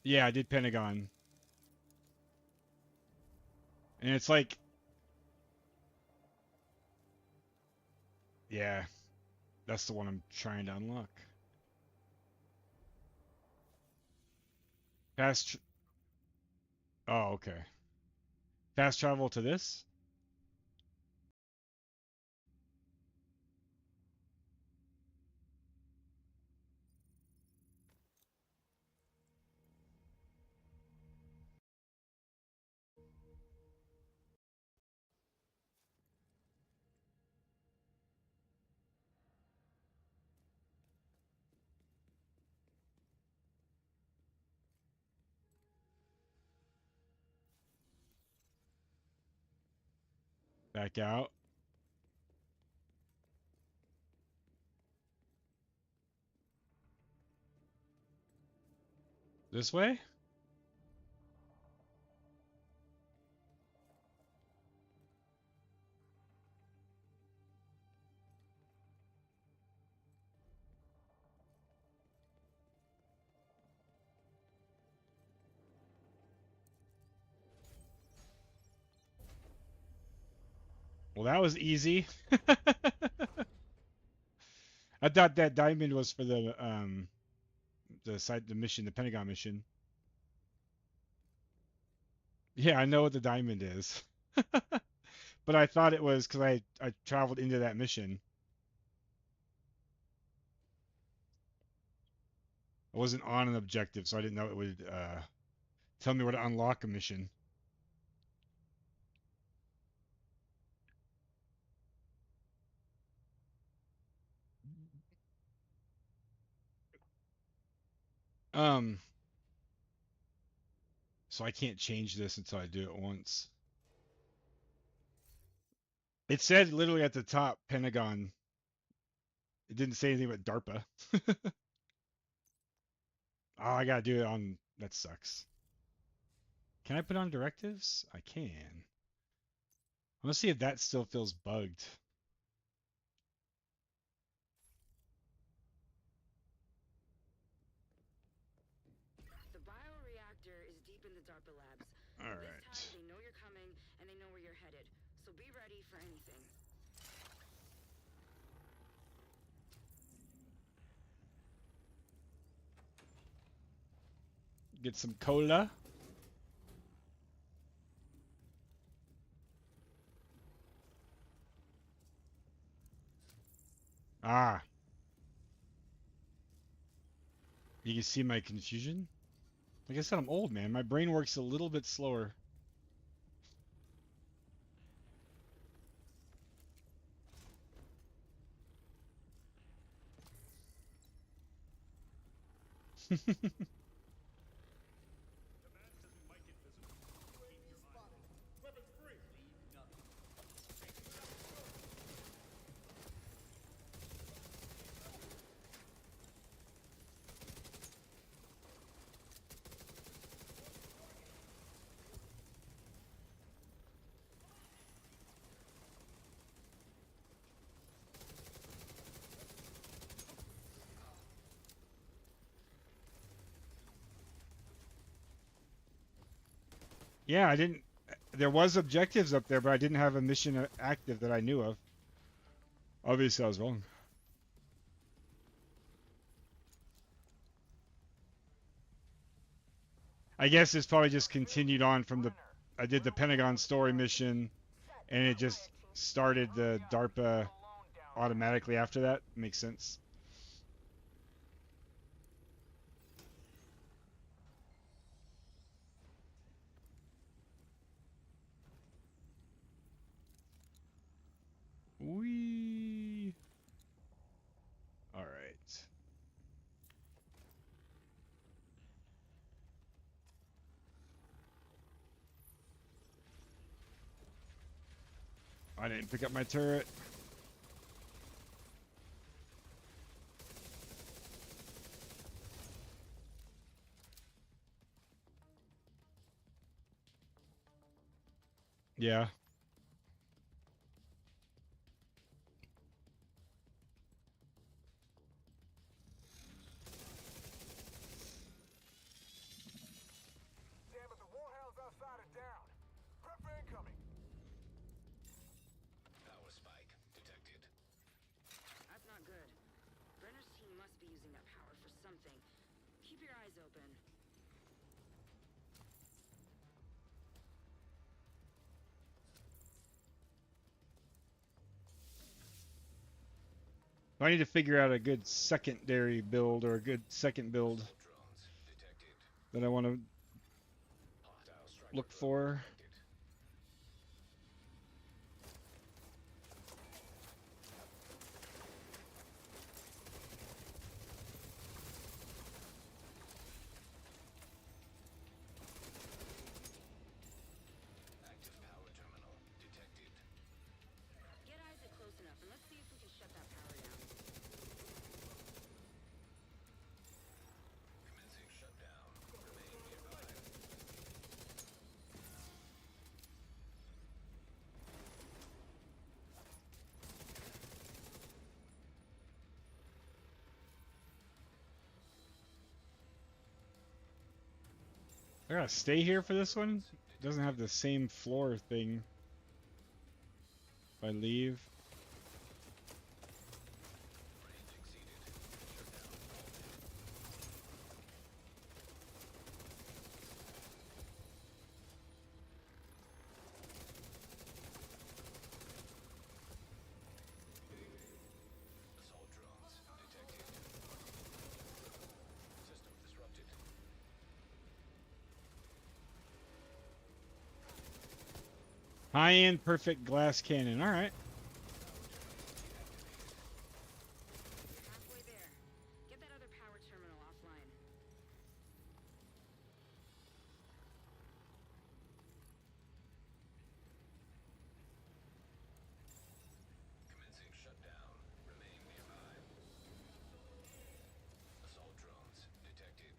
Yeah, I did Pentagon. And it's like, yeah, that's the one I'm trying to unlock. Fast, oh, okay. Fast travel to this? Back out. This way? Well, that was easy. I thought that diamond was for the mission, the Pentagon mission. Yeah, I know what the diamond is. But I thought it was because I traveled into that mission. I wasn't on an objective, so I didn't know it would tell me where to unlock a mission. Um, so I can't change this until I do it once. It said literally at the top, Pentagon. It didn't say anything about DARPA. Oh, I gotta do it on. That sucks. Can I put on directives? I can. Let's see if that still feels bugged. The bioreactor is deep in the DARPA labs. All This right. time they know you're coming and they know where you're headed. So be ready for anything. Get some cola. Ah, you can see my confusion. Like I said, I'm old, man. My brain works a little bit slower. Yeah, I didn't. There was objectives up there, but I didn't have a mission active that I knew of. Obviously, I was wrong. I guess it's probably just continued on from the. I did the Pentagon story mission, and it just started the DARPA automatically after that. Makes sense. We. All right. I didn't pick up my turret. Yeah. Damn it, the Warhound's outside of down. Prep for incoming. Power spike detected. That's not good. Brenner's team must be using that power for something. Keep your eyes open. I need to figure out a good secondary build or a good second build Drones detected. that I want to Hostile striker look drone for. detected. Active power terminal detected. Get Isaac close enough and let's see if we can shut that power down. Commencing shutdown. Remain nearby. I gotta stay here for this one. It doesn't have the same floor thing. If I leave. Range exceeded. Shutdown halted. Assault drones detected. System disrupted. High-end perfect glass cannon. All right. You're halfway there. Get that other power terminal offline. Commencing shutdown. Remain nearby. Assault drones detected.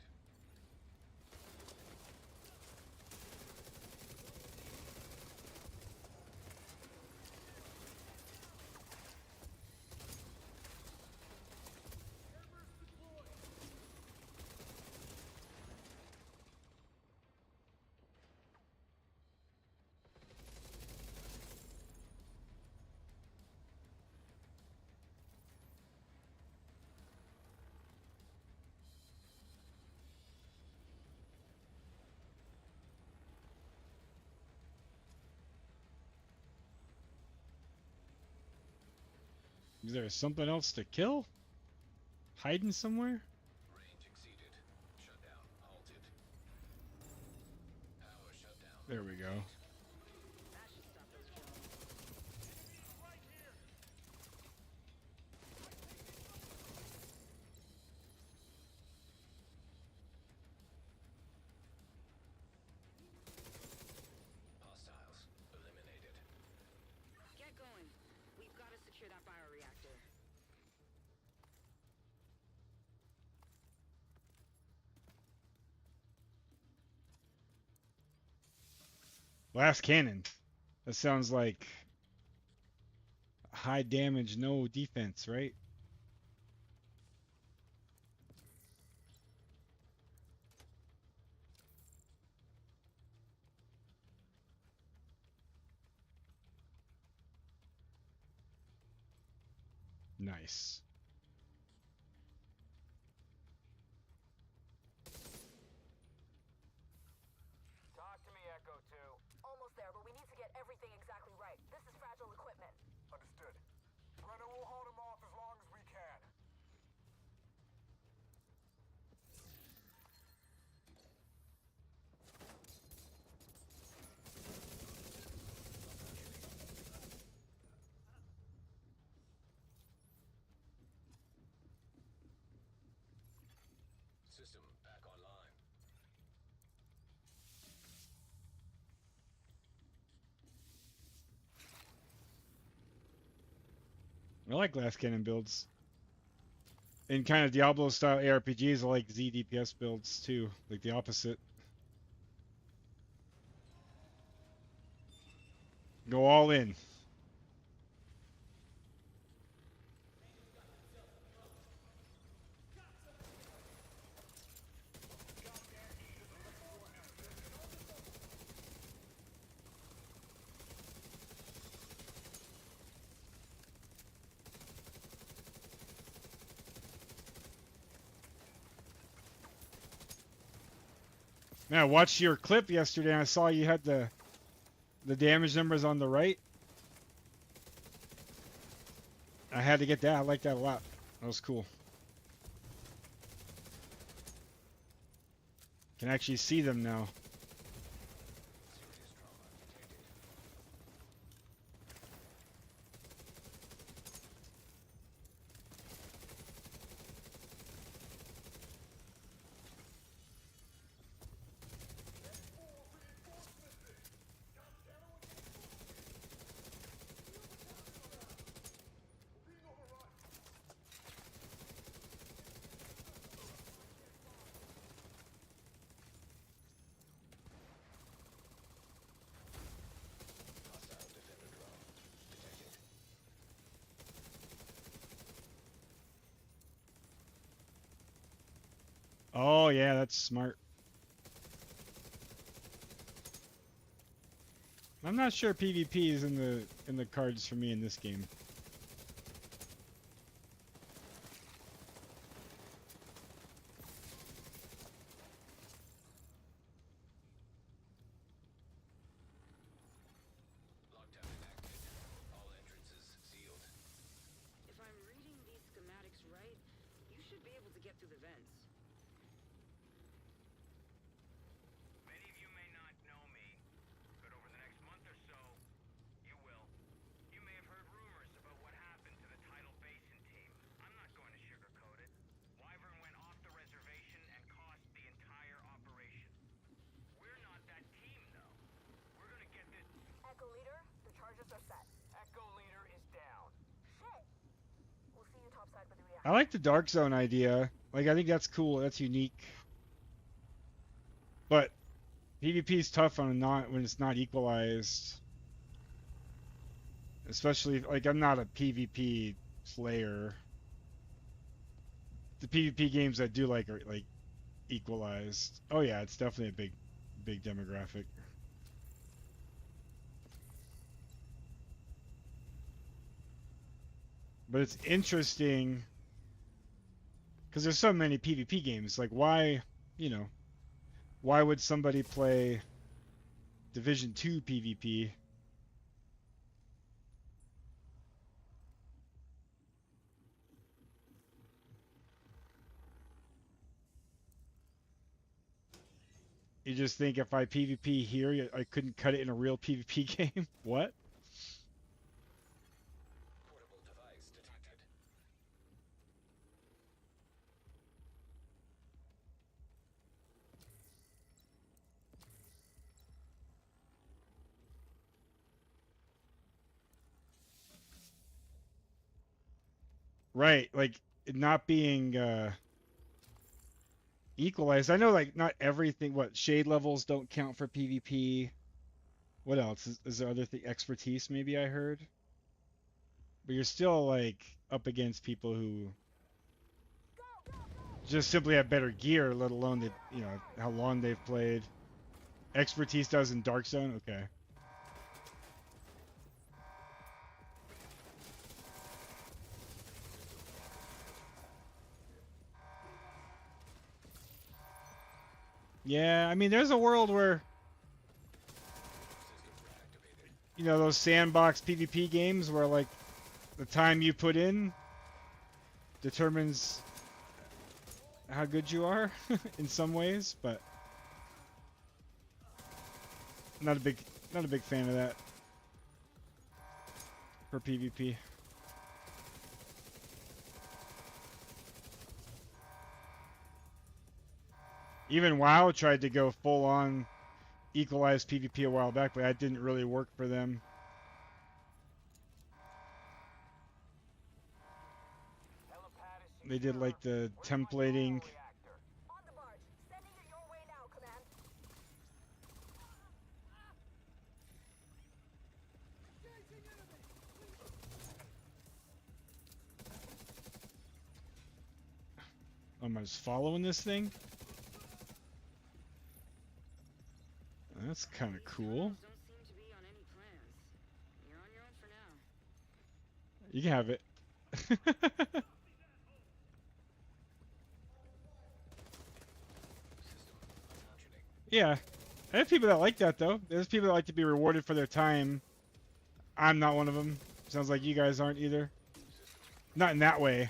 Is there something else to kill? Hiding somewhere? Range exceeded. Shutdown halted. There we go. That should stop those drones. Hostiles eliminated. Get going. We've got to secure that bioreactor. Blast cannon. That sounds like high damage, no defense, right? Nice. Talk to me, Echo 2. Almost there, but we need to get everything exactly right. This is fragile equipment. Understood. Brenner will hold him off as long as we can. System back online. I like glass cannon builds. In kind of Diablo style ARPGs, I like ZDPS builds too, like the opposite. Go all in. Man, I watched your clip yesterday and I saw you had the damage numbers on the right. I had to get that. I like that a lot. That was cool. Can actually see them now. Serious trauma detected. Hostile defender drone detected. Oh yeah, that's smart. I'm not sure PvP is in the cards for me in this game. Lockdown enacted. All entrances sealed. If I'm reading these schematics right, you should be able to get through the vents. Many of you may not know me, but over the next month or so, you will. You may have heard rumors about what happened to the Tidal Basin team. I'm not going to sugarcoat it. Wyvern went off the reservation and cost the entire operation. We're not that team, though. We're gonna get this. Echo Leader, the charges are set. Echo Leader is down. Shit! We'll see you topside with the reactor. I like the Dark Zone idea. Like, I think that's cool. That's unique. But PvP is tough on when it's not equalized. Especially like I'm not a PvP player. The PvP games I do like are like equalized. Oh yeah, it's definitely a big demographic. But it's interesting because there's so many PvP games. Like why, you know, why would somebody play Division 2 PvP? You just think if I PvP here, I couldn't cut it in a real PvP game? What? Portable device detected. Right, like it not being equalized. I know like not everything. What shade levels don't count for PvP. What else? Is there other thing? Expertise maybe I heard. But you're still like up against people who just simply have better gear, let alone that how long they've played. Expertise does in Dark Zone. Okay. Yeah, I mean, there's a world where those sandbox PvP games where like the time you put in determines how good you are in some ways, but not a big fan of that for PvP. Even WoW tried to go full on equalized PvP a while back, but that didn't really work for them. They did like the templating. On the march. Sending it your way now, Command. Am I just following this thing? That's kind of cool. Don't seem to be on any plans. You're on your own for now. You can have it. Yeah. I have people that like that though. There's people that like to be rewarded for their time. I'm not one of them. Sounds like you guys aren't either. Not in that way.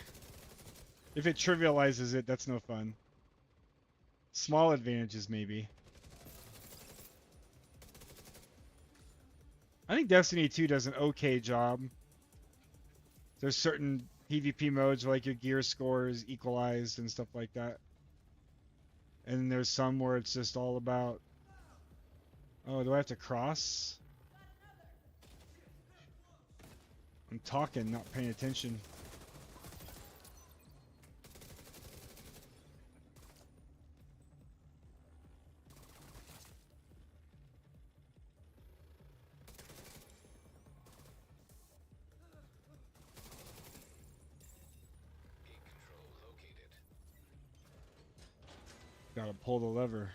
If it trivializes it, that's no fun. Small advantages, maybe. I think Destiny 2 does an okay job. There's certain PvP modes where like your gear score is equalized and stuff like that. And there's some where it's just all about... Oh, do I have to cross? I'm talking, not paying attention. Gate control located. Gotta pull the lever.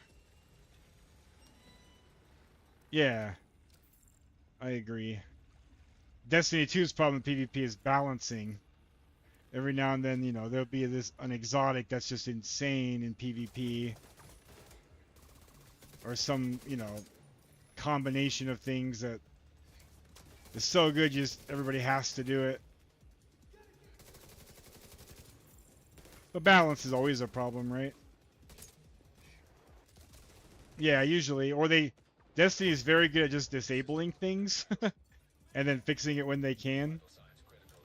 Yeah, I agree. Destiny 2's problem in PvP is balancing. Every now and then, there'll be an exotic that's just insane in PvP. Or some, combination of things that is so good everybody has to do it. But balance is always a problem, right? Yeah, usually. Or Destiny is very good at just disabling things and then fixing it when they can. Signs critical.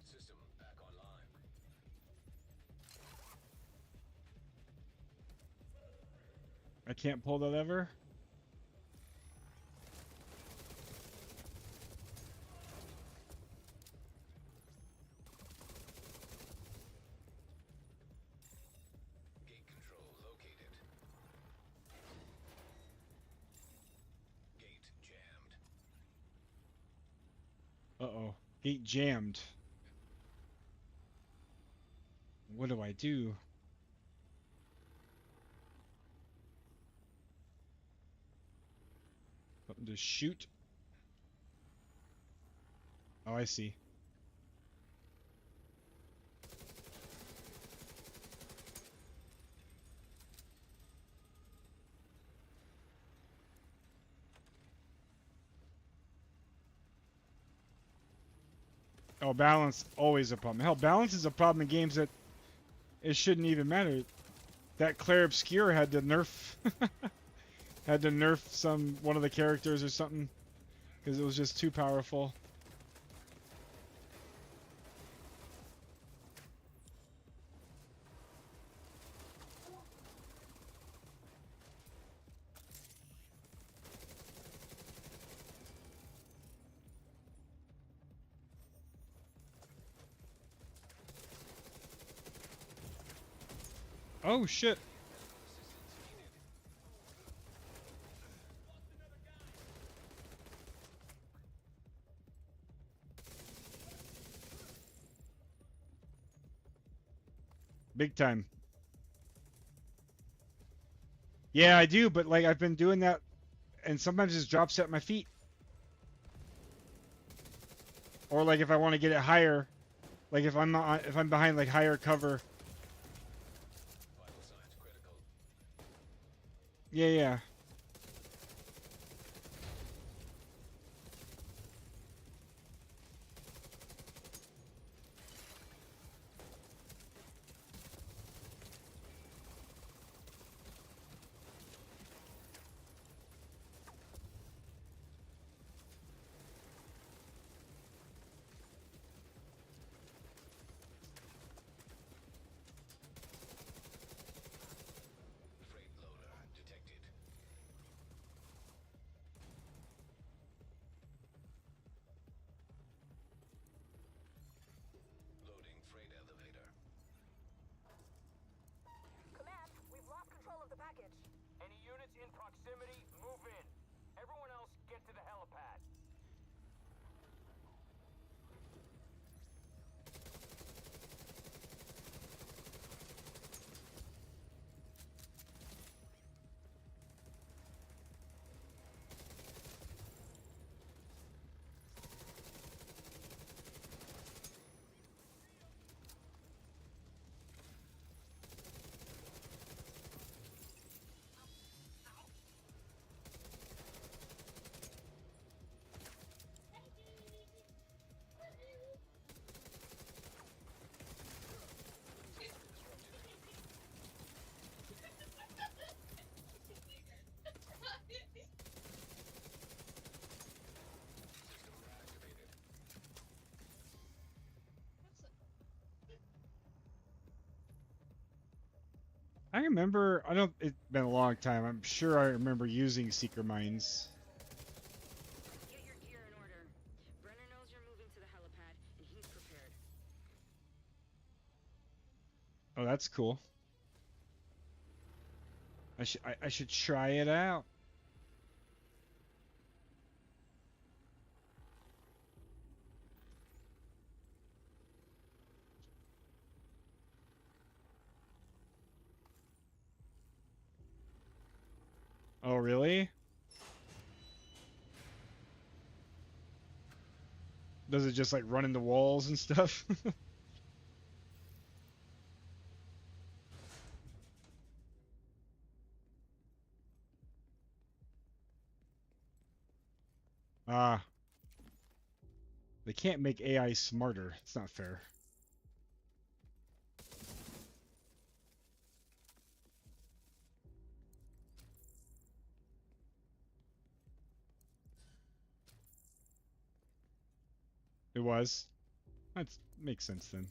System back online. I can't pull the lever. Gate control located. Gate jammed. Uh-oh. Gate jammed. What do I do? Something to shoot? Oh, I see. Oh, balance always a problem. Hell, balance is a problem in games that it shouldn't even matter. That Claire Obscure had to nerf had to nerf one of the characters or something because it was just too powerful. Oh shit. Big time. Yeah, I do, but like I've been doing that and sometimes it just drops at my feet. Or like if I want to get it higher, like if I'm behind like higher cover. Vital signs critical. Yeah, yeah. Freight loader detected. Loading freight elevator. Command, we've lost control of the package. Any units in proximity, move in. Everyone else, get to the helipad. I remember, I don't, it's been a long time. I'm sure I remember using Seeker Mines. Get your gear in order. Brenner knows you're moving to the helipad, and he's prepared. Oh, that's cool. I should try it out. Oh, really? Does it just like run into walls and stuff? Ah, they can't make AI smarter. It's not fair. It was. That makes sense then.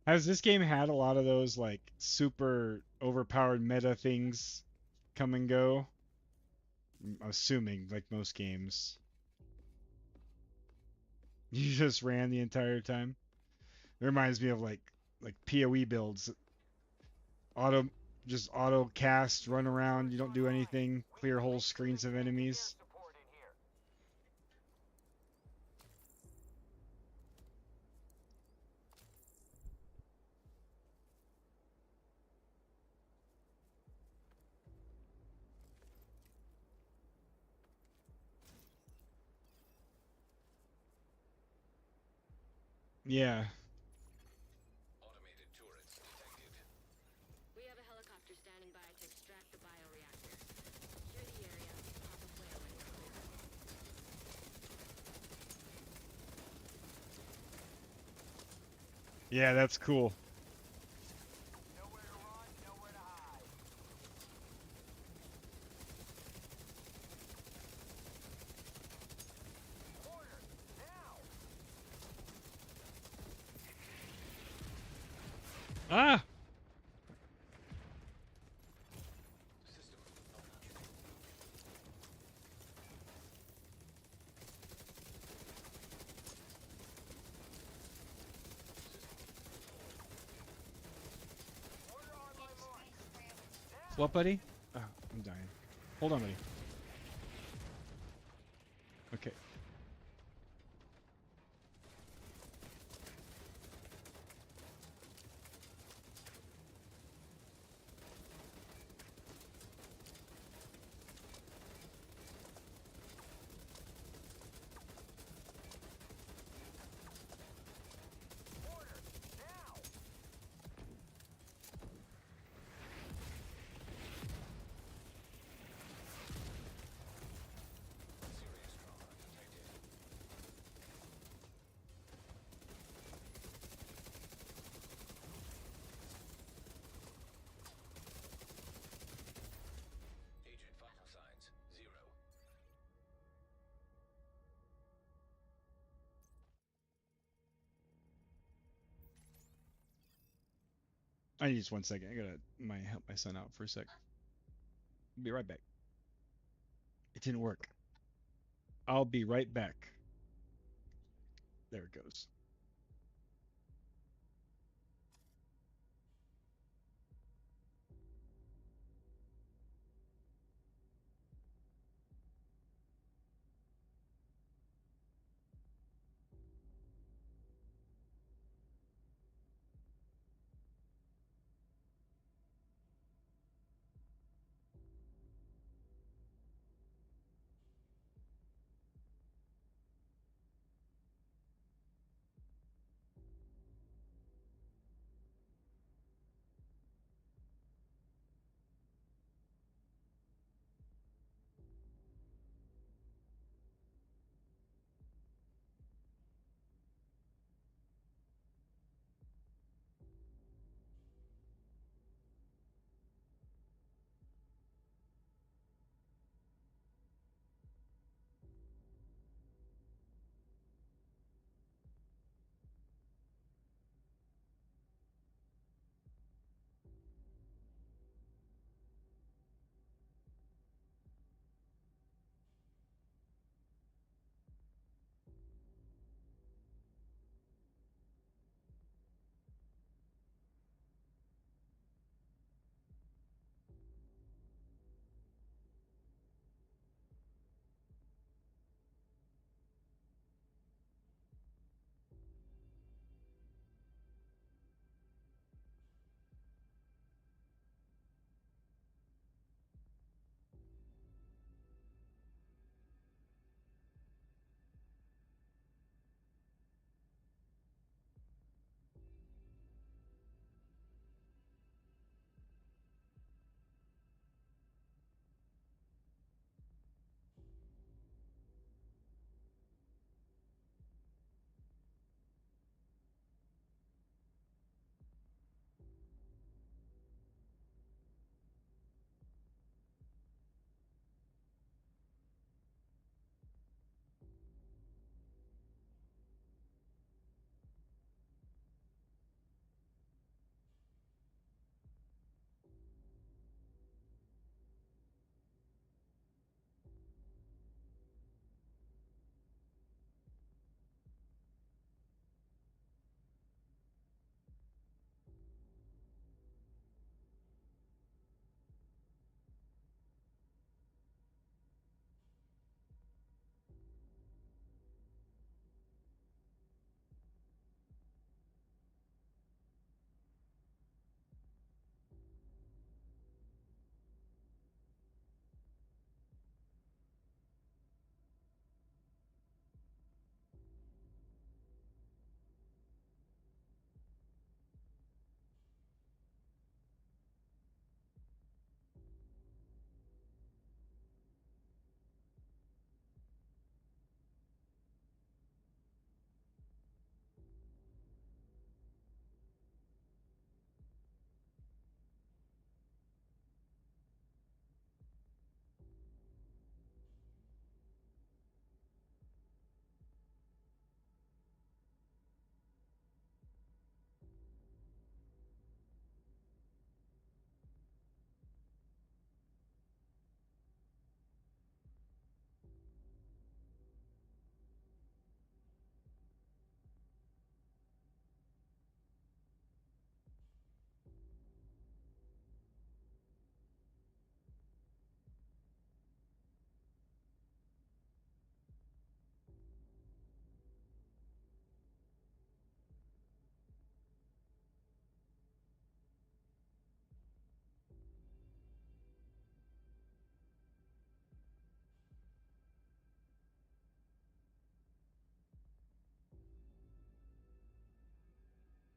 Has this game had a lot of those like super overpowered meta things come and go? I'm assuming like most games. You just ran the entire time. It reminds me of like PoE builds. Auto just auto cast, run around, you don't do anything, clear whole screens of enemies. Support in here. Yeah. Automated turrets detected. We have a helicopter standing by to extract the bioreactor. Secure the area, pop a flare when it's clear. Yeah, that's cool. Nowhere to run, nowhere to hide. Order, now! Ah! System malfunction. Order on my mark. What, buddy? Oh, I'm dying. Hold on, buddy. Okay. Order, now! Serious trauma detected. Agent vital signs 0. I need just 1 second. I gotta help my son out for a sec. Be right back. It didn't work. I'll be right back. There it goes.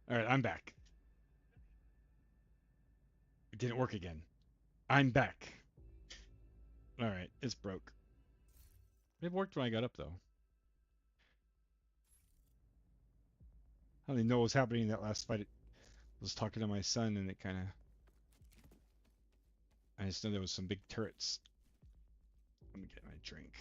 All right, I'm back. It didn't work again. I'm back. All right, it's broke. It worked when I got up though. I don't even know what was happening in that last fight. I was talking to my son and it kind of. I just know there was some big turrets. Let me get my drink.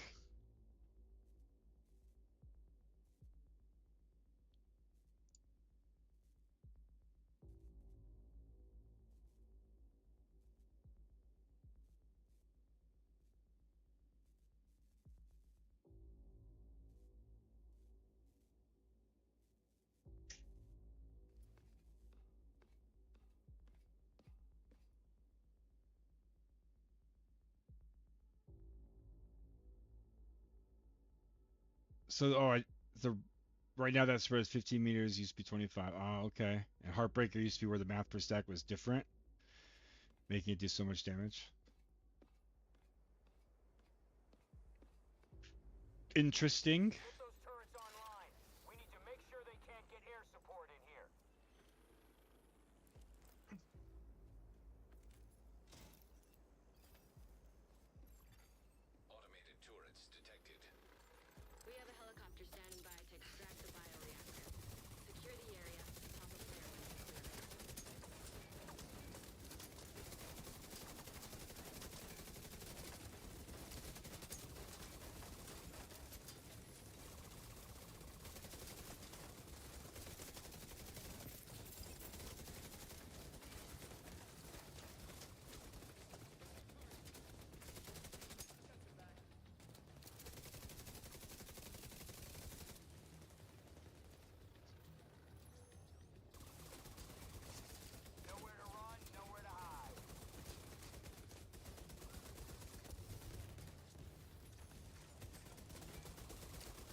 So, the right now that spread is 15 meters. Used to be 25. Oh, okay. And Heartbreaker used to be where the math per stack was different, making it do so much damage. Interesting. Get those turrets online. We need to make sure they can't get air support in here. Automated turrets detected. We have a helicopter standing by to extract the bioreactor. Secure the area and pop a flare when it's clear. Nowhere to run, nowhere to hide.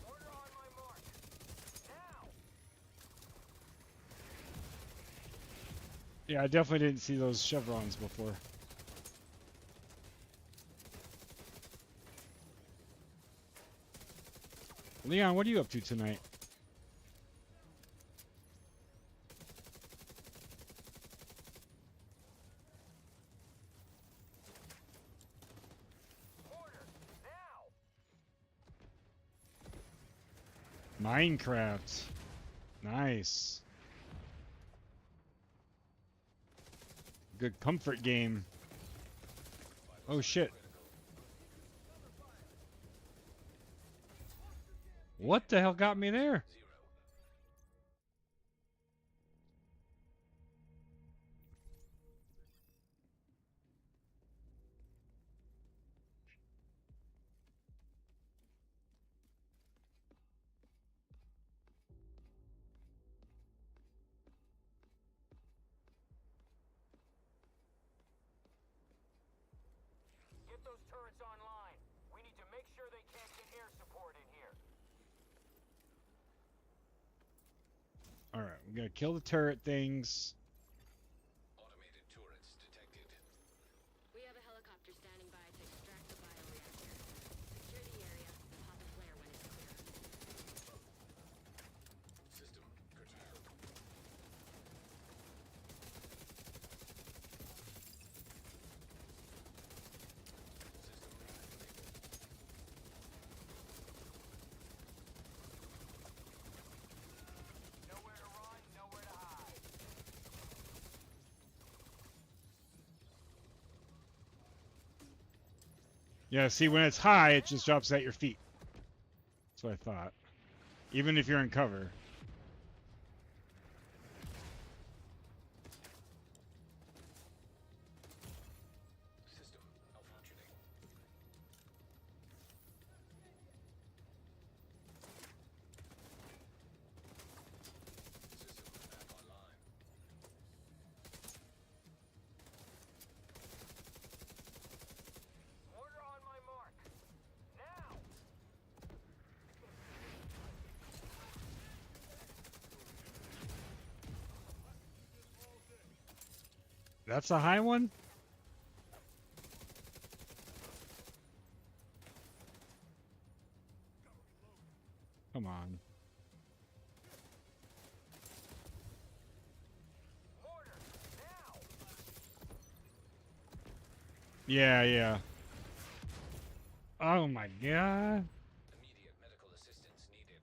Order on my mark. Now! Yeah, I definitely didn't see those chevrons before. Leon, what are you up to tonight? Order! Now! Minecraft. Nice. Good comfort game. Oh shit. What the hell got me there? Get those turrets online. We need to make sure they can't get air support in here. Alright, we gotta kill the turret things. Automated turrets detected. We have a helicopter standing by to extract the bioreactor. Secure the area and pop a flare when it's clear. System curtailed. System activated. Nowhere to run, nowhere to hide. Yeah, see, when it's high, it just drops at your feet. That's what I thought. Even if you're in cover. System malfunctioning. System back online. Order on my mark. Now! That's a high one? Come on. Yeah, yeah. Oh my god. Immediate medical assistance needed.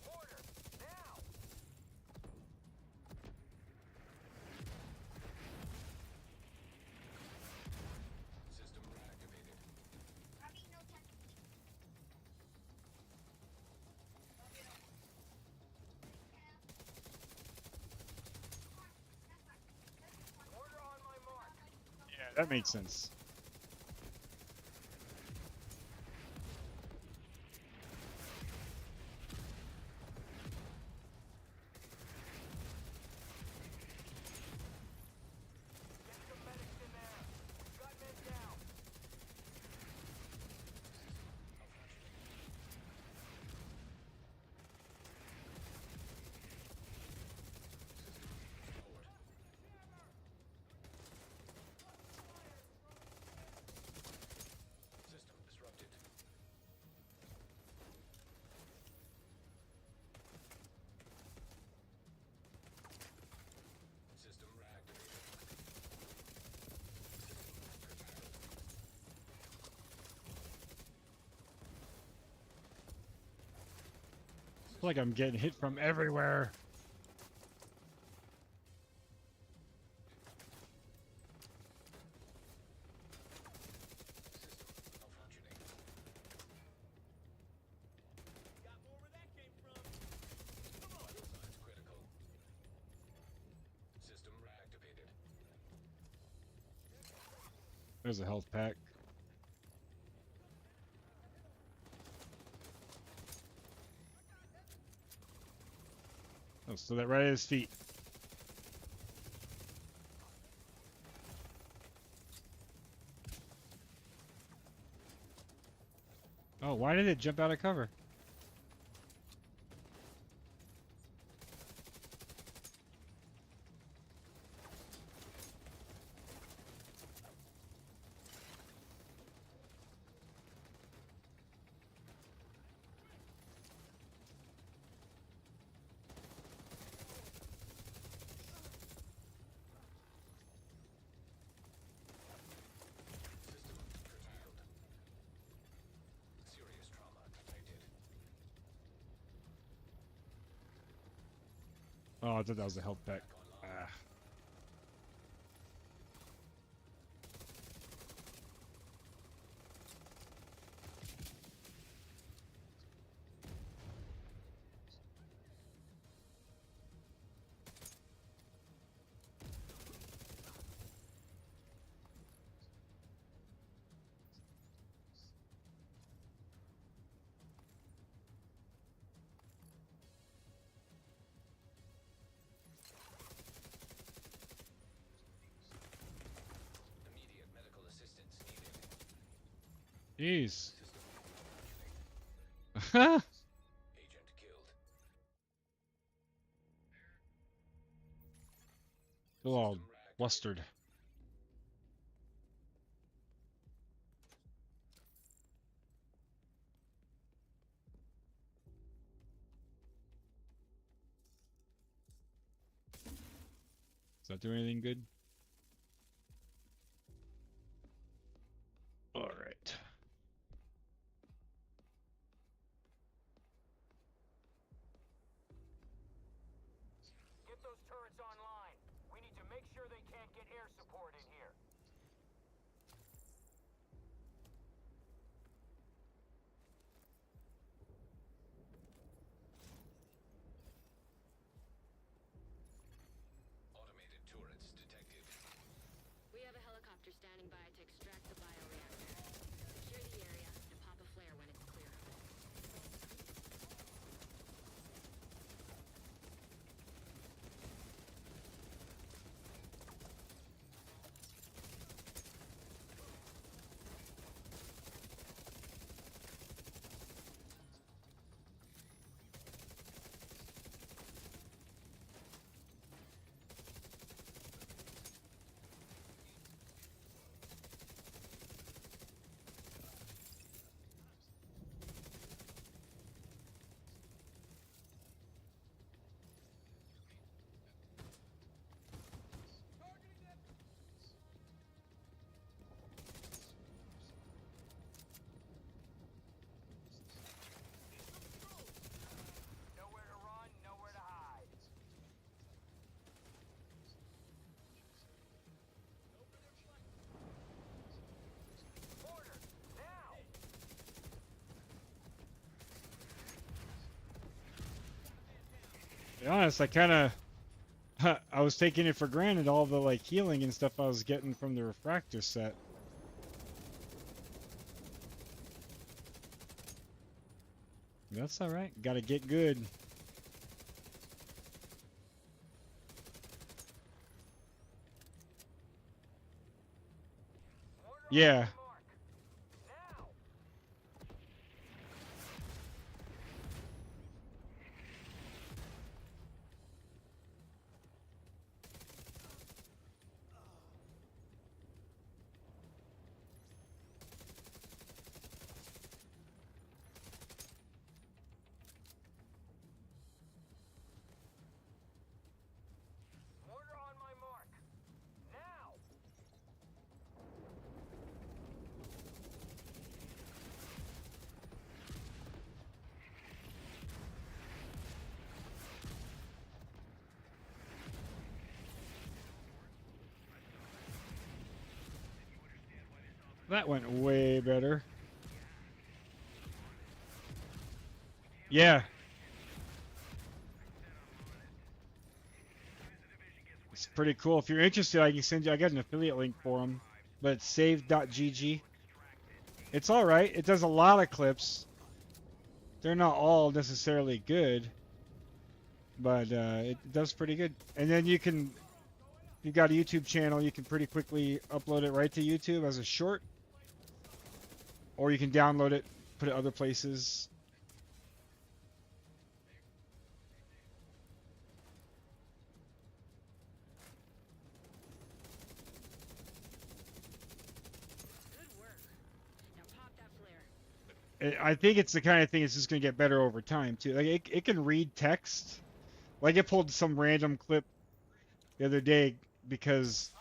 Order! Now! System reactivated. Order on my mark. Yeah, that makes sense. Get some medics in there. We've got men down. System disrupted. System reactivated. I feel like I'm getting hit from everywhere. Malfunctioning. Got more where that came from. Vital signs critical. System reactivated. There's a health pack. Oh, so that right at his feet. Oh, why did it jump out of cover? System curtailed. Serious trauma detected. Oh, I thought that was a health pack. Back online. Ah. Immediate medical assistance needed. Jeez. System malfunctioning. Agent killed. Still all System reactivated. flustered. Does that do anything good? All right. Get those turrets online. We need to make sure they can't get air support in here. Automated turrets detected. We have a helicopter standing by to extract the bioreactor. Secure the area and pop a flare when it's clear. be honest, I kind of I was taking it for granted all the like healing and stuff I was getting from the refractor set. That's all right. Got to get good. Yeah. Mortar on my mark. Now! That went way better. Yeah. It's pretty cool. If you're interested, I can send you. I got an affiliate link for them, but it's save.gg. It's all right. It does a lot of clips. They're not all necessarily good, but it does pretty good. And then you can, if you've got a YouTube channel, you can pretty quickly upload it right to YouTube as a short, or you can download it, put it other places. Good work. Now pop that flare. I think it's the kind of thing that's just going to get better over time too. Like it can read text. Like it pulled some random clip the other day because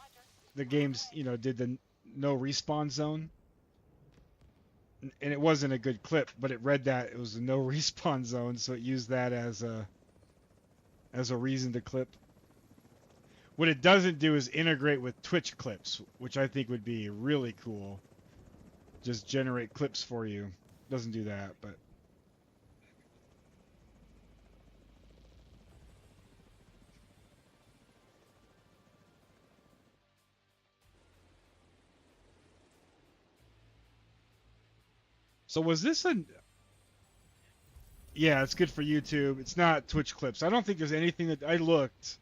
the game's, did the no respawn zone. And it wasn't a good clip, but it read that it was a no respawn zone, so it used that as a reason to clip. What it doesn't do is integrate with Twitch clips, which I think would be really cool. Just generate clips for you. Doesn't do that, but so was this a yeah, it's good for YouTube. It's not Twitch clips. I don't think there's anything that I looked.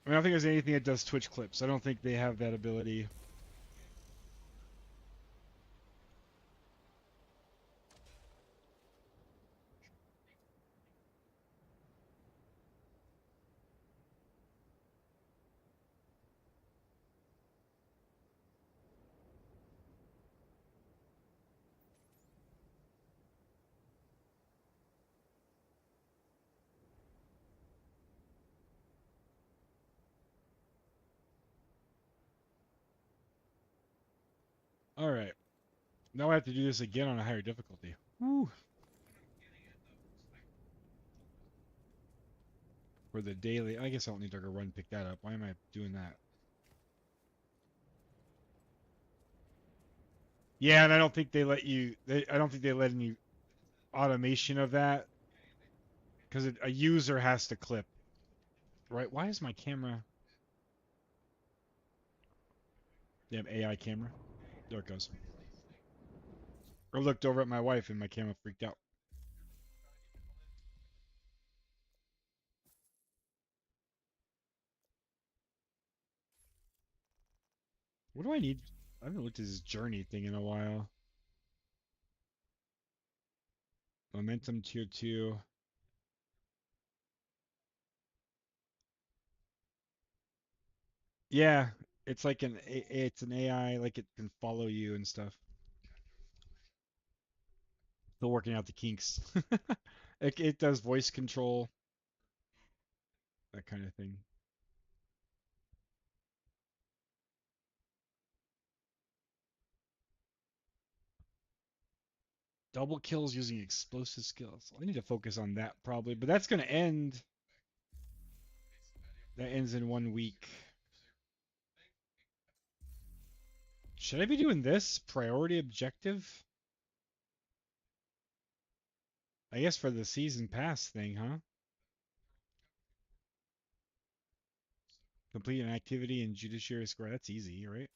I don't think there's anything that does Twitch clips. I don't think they have that ability. All right. Now I have to do this again on a higher difficulty. Woo. For the daily, I guess I don't need to go run and pick that up. Why am I doing that? Yeah, and I don't think they let you. I don't think they let any automation of that because a user has to clip. Right? Why is my camera? They have AI camera. There it goes. I looked over at my wife and my camera freaked out. What do I need? I haven't looked at this journey thing in a while. Momentum tier 2. Yeah, it's like it's an AI, like it can follow you and stuff. Still working out the kinks. It does voice control, that kind of thing. Double kills using explosive skills. I need to focus on that probably, but that's going to end. That ends in 1 week. Should I be doing this? Priority objective? I guess for the season pass thing, huh? Complete an activity in Judiciary Square. That's easy, right?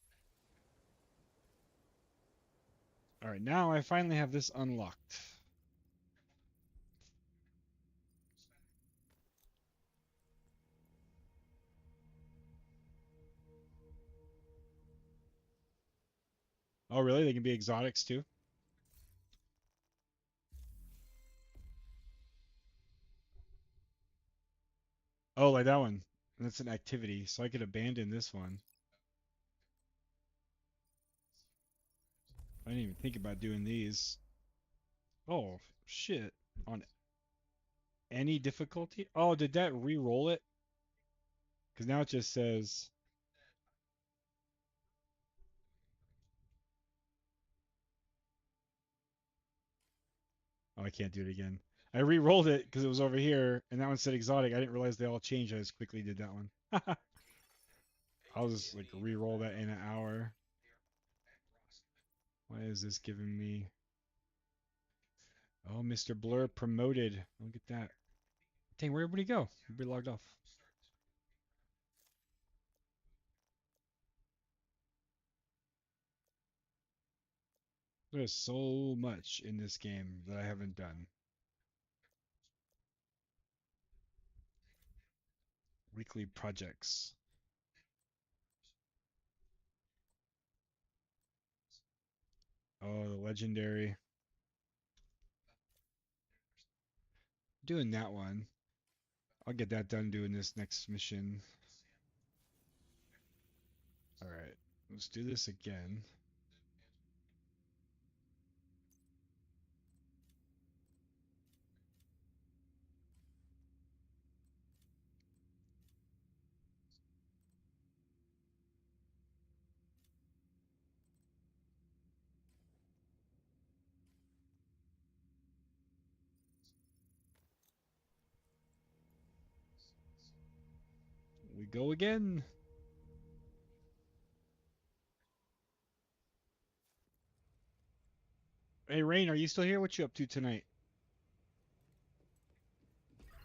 Alright, now I finally have this unlocked. Oh, really? They can be exotics too? Oh, like that one. That's an activity, so I could abandon this one. I didn't even think about doing these. Oh, shit. On any difficulty? Oh, did that re-roll it? Because now it just says... Oh, I can't do it again. I re-rolled it because it was over here, and that one said exotic. I didn't realize they all changed. I just quickly did that one. I'll just like re-roll that in an hour. Why is this giving me... Oh, Mr. Blur promoted. Look at that. Dang, where'd everybody go? Everybody logged off. There's so much in this game that I haven't done. Weekly projects. Oh, the legendary. Doing that one. I'll get that done doing this next mission. Alright, let's do this again. We go again. Hey, Rain, are you still here? What you up to tonight?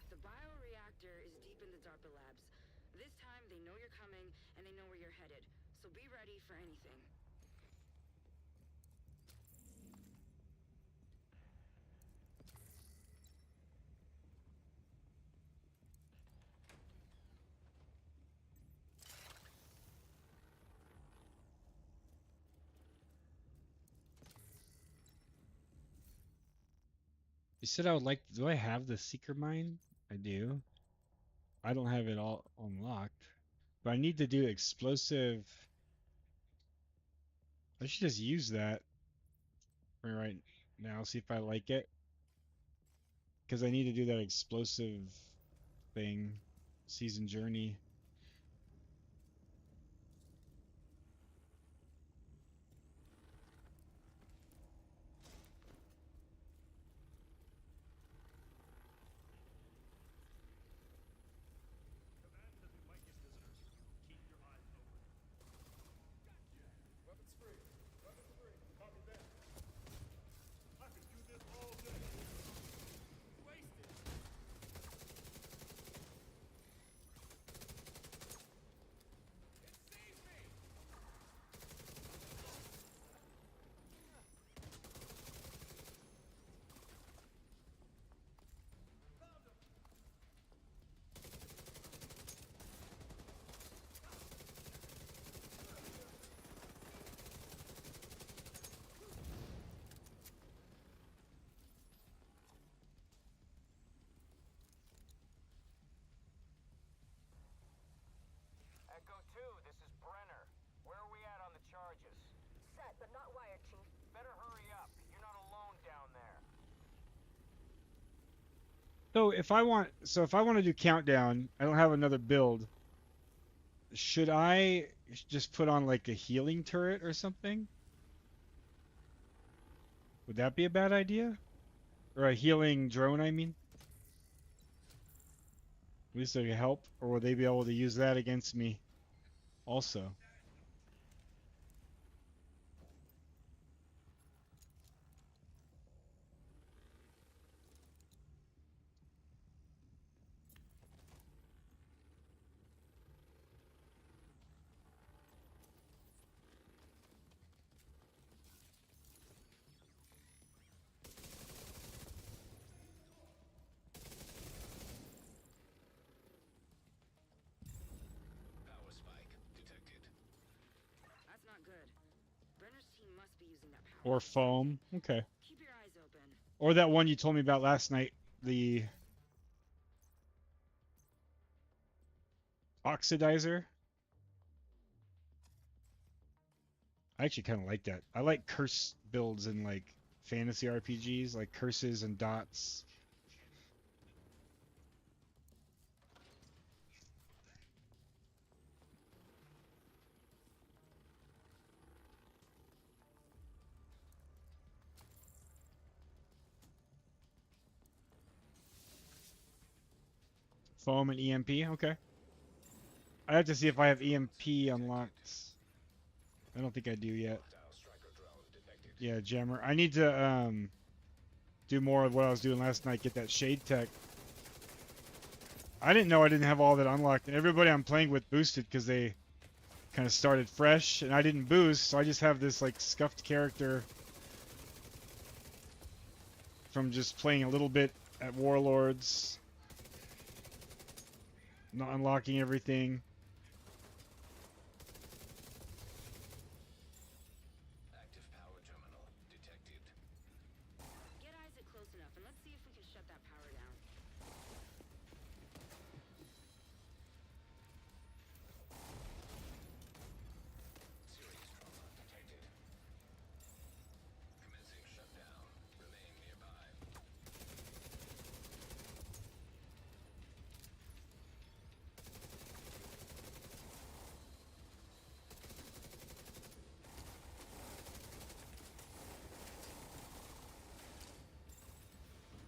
The bioreactor is deep in the DARPA labs. This time, they know you're coming, and they know where you're headed. So be ready for anything. You said I would like. Do I have the Seeker Mine? I do. I don't have it all unlocked. But I need to do explosive. I should just use that for right now, see if I like it. Because I need to do that explosive thing. Season Journey. Echo 2, this is Brenner. Where are we at on the charges? Set, but not wired, Chief. Better hurry up. You're not alone down there. So if I want to do countdown, I don't have another build. Should I just put on like a healing turret or something? Would that be a bad idea? Or a healing drone, I mean? At least they could help, or will they be able to use that against me also? good. Brenner's team must be using that power. Or foam. Okay. Keep your eyes open. Or that one you told me about last night, the oxidizer. I actually kind of like that. I like curse builds in like fantasy RPGs, like curses and dots. Foam and EMP, okay. I have to see if I have EMP unlocked. I don't think I do yet. Hostile striker drone detected. Yeah, jammer. I need to do more of what I was doing last night, get that shade tech. I didn't know I didn't have all that unlocked, and everybody I'm playing with boosted because they kind of started fresh, and I didn't boost, so I just have this like scuffed character from just playing a little bit at Warlords, not unlocking everything. Active power terminal detected. Get Isaac close enough and let's see if we can shut that power down. Serious trauma detected. Commencing shutdown. Remain nearby.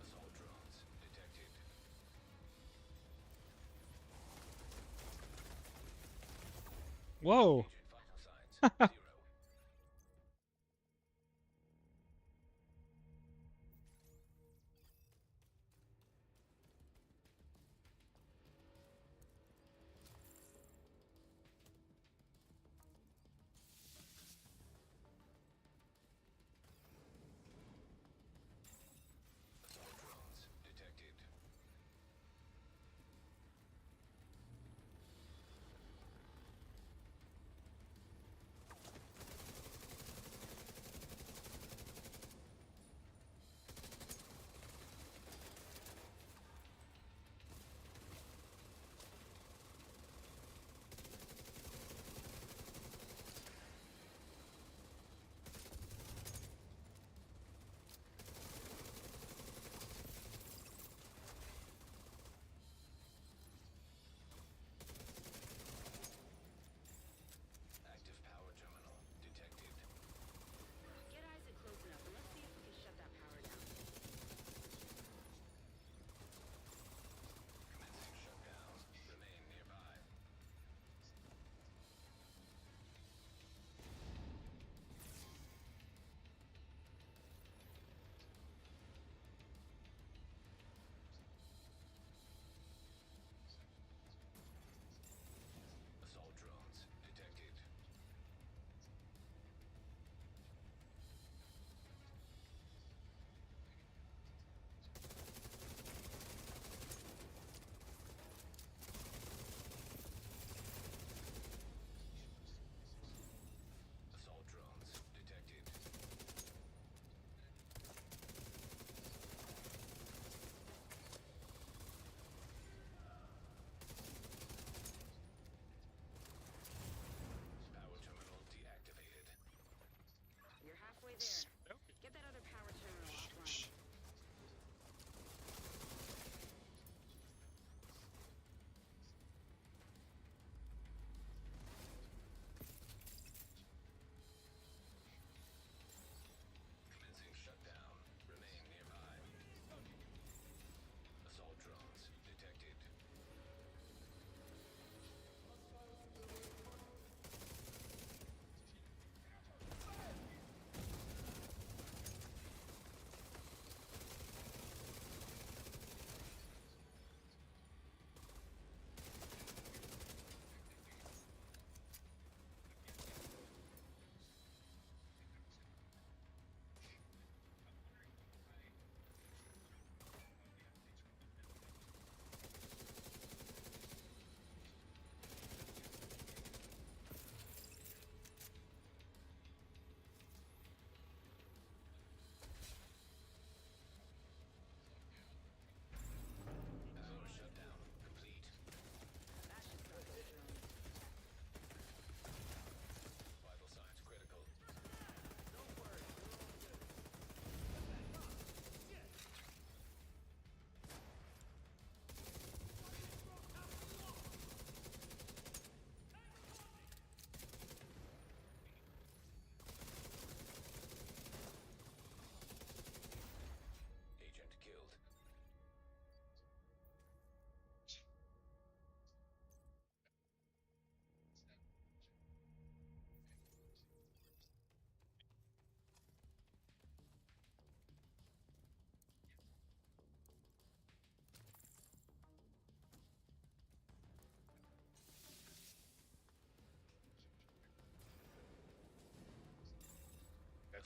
Assault drones detected. Whoa! Agent vital signs 0. Assault drones detected.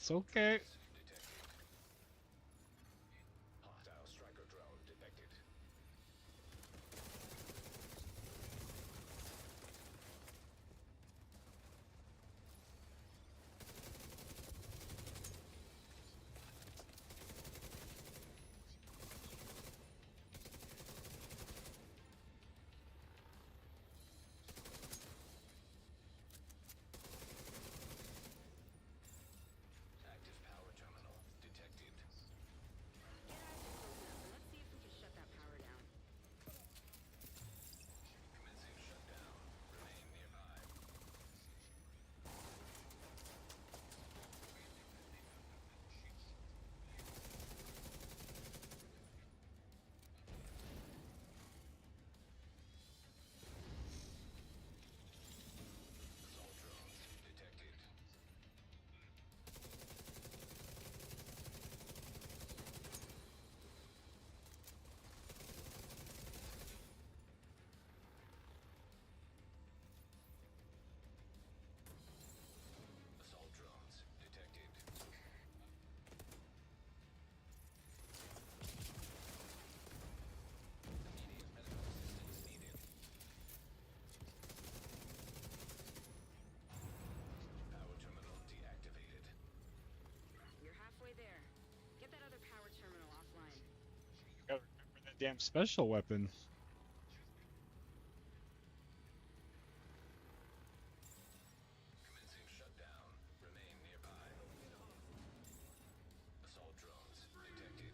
It's okay. Detected. Hostile striker drone detected. Active power terminal detected. Get out here close enough and let's see if we can shut that power down. Commencing shutdown. Remain nearby. Assault drones detected. Assault drones detected. Immediate medical assistance needed. Power terminal deactivated. You're halfway there. Get that other power terminal offline. Gotta remember that damn special weapon. Commencing shutdown. Remain nearby. Assault drones detected.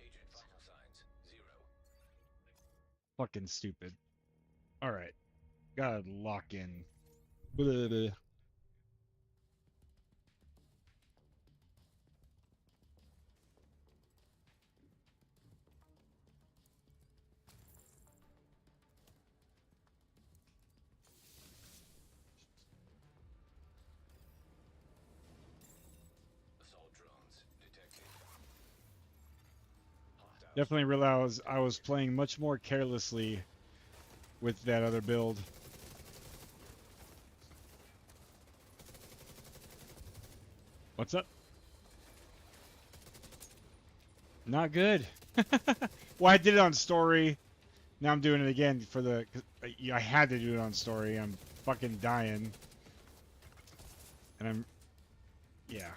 Agent vital signs 0. Fucking stupid. Alright. Gotta lock in. Blah, blah. Assault drones detected. Hostile Definitely realized I was playing much more carelessly with that other build. What's up? Not good. Well, I did it on story. Now I'm doing it again for the. 'Cause I had to do it on story. I'm fucking dying. And I'm. Yeah.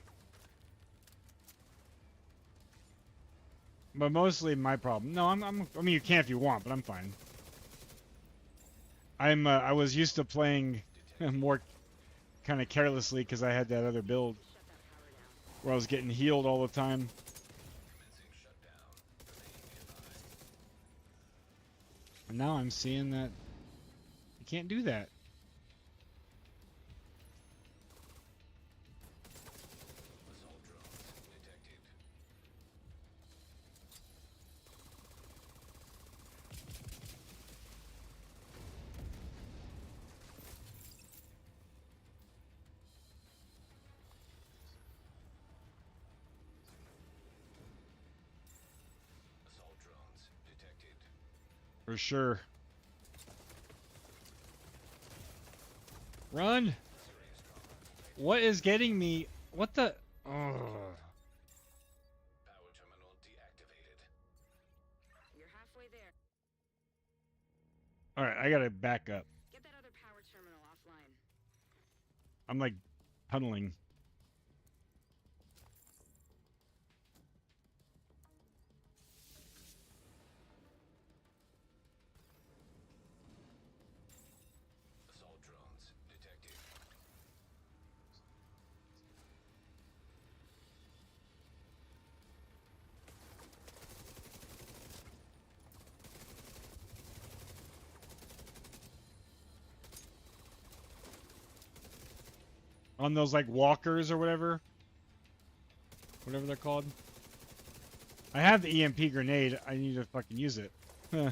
But mostly my problem. No, I mean, you can if you want, but I'm fine. I was used to playing more kind of carelessly because I had that other build To shut that power down. where I was getting healed all the time. commencing shutdown. Remain nearby. And now I'm seeing that you can't do that. Assault drones detected. Assault drones detected. For sure. Run! Serious trauma. What is getting me? What the? Oh. Power terminal deactivated. You're halfway there. Alright, I gotta back up. Get that other power terminal offline. I'm like tunneling. Assault drones detected. On those like walkers or whatever. Whatever they're called. I have the EMP grenade. I need to fucking use it. Huh.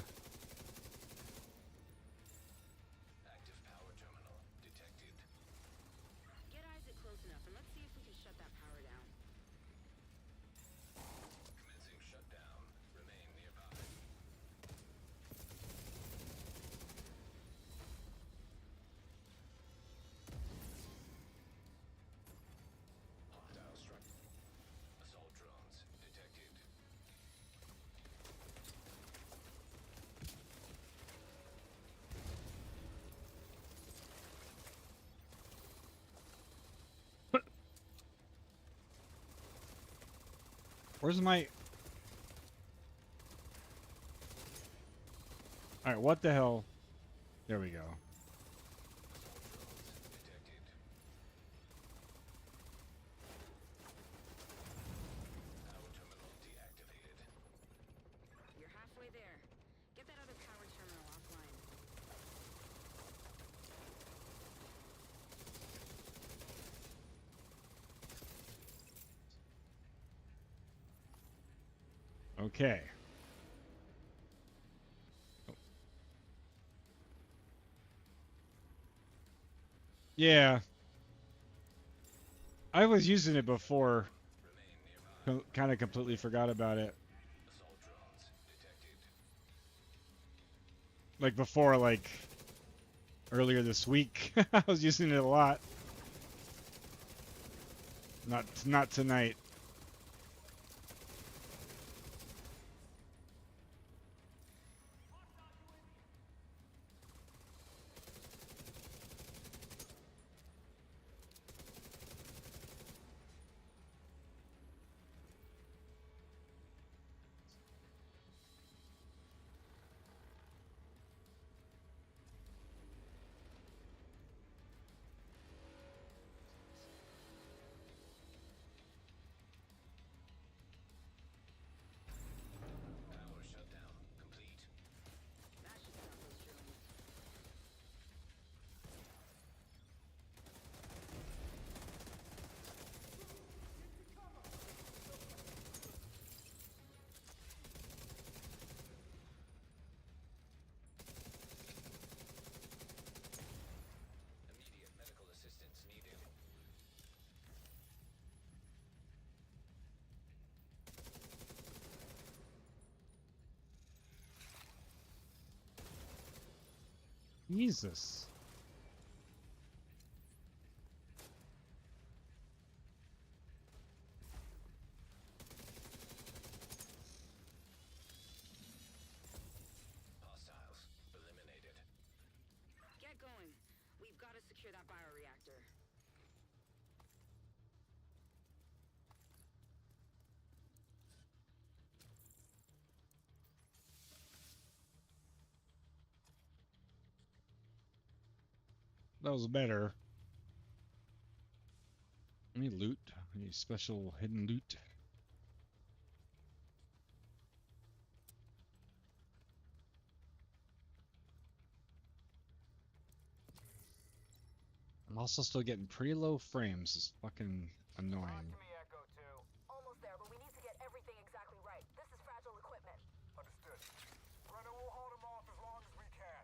Where's my... Alright, what the hell? There we go. Detected. Power terminal deactivated. You're halfway there. Get that other power terminal offline. Okay. Yeah. I was using it before. Remain nearby. Kind of completely forgot about it. Assault drones detected. Like before, like earlier this week. I was using it a lot. Not tonight. Power shutdown complete. That should stop those drones. Immediate medical assistance needed. Jesus. Hostiles eliminated. Get going. We've got to secure that bioreactor. That was better. Any loot? Any special hidden loot? I'm also still getting pretty low frames. It's fucking annoying. me, Echo 2. Almost there, but we need to get everything exactly right. This is fragile equipment. Understood. Brenner will hold him off as long as we can.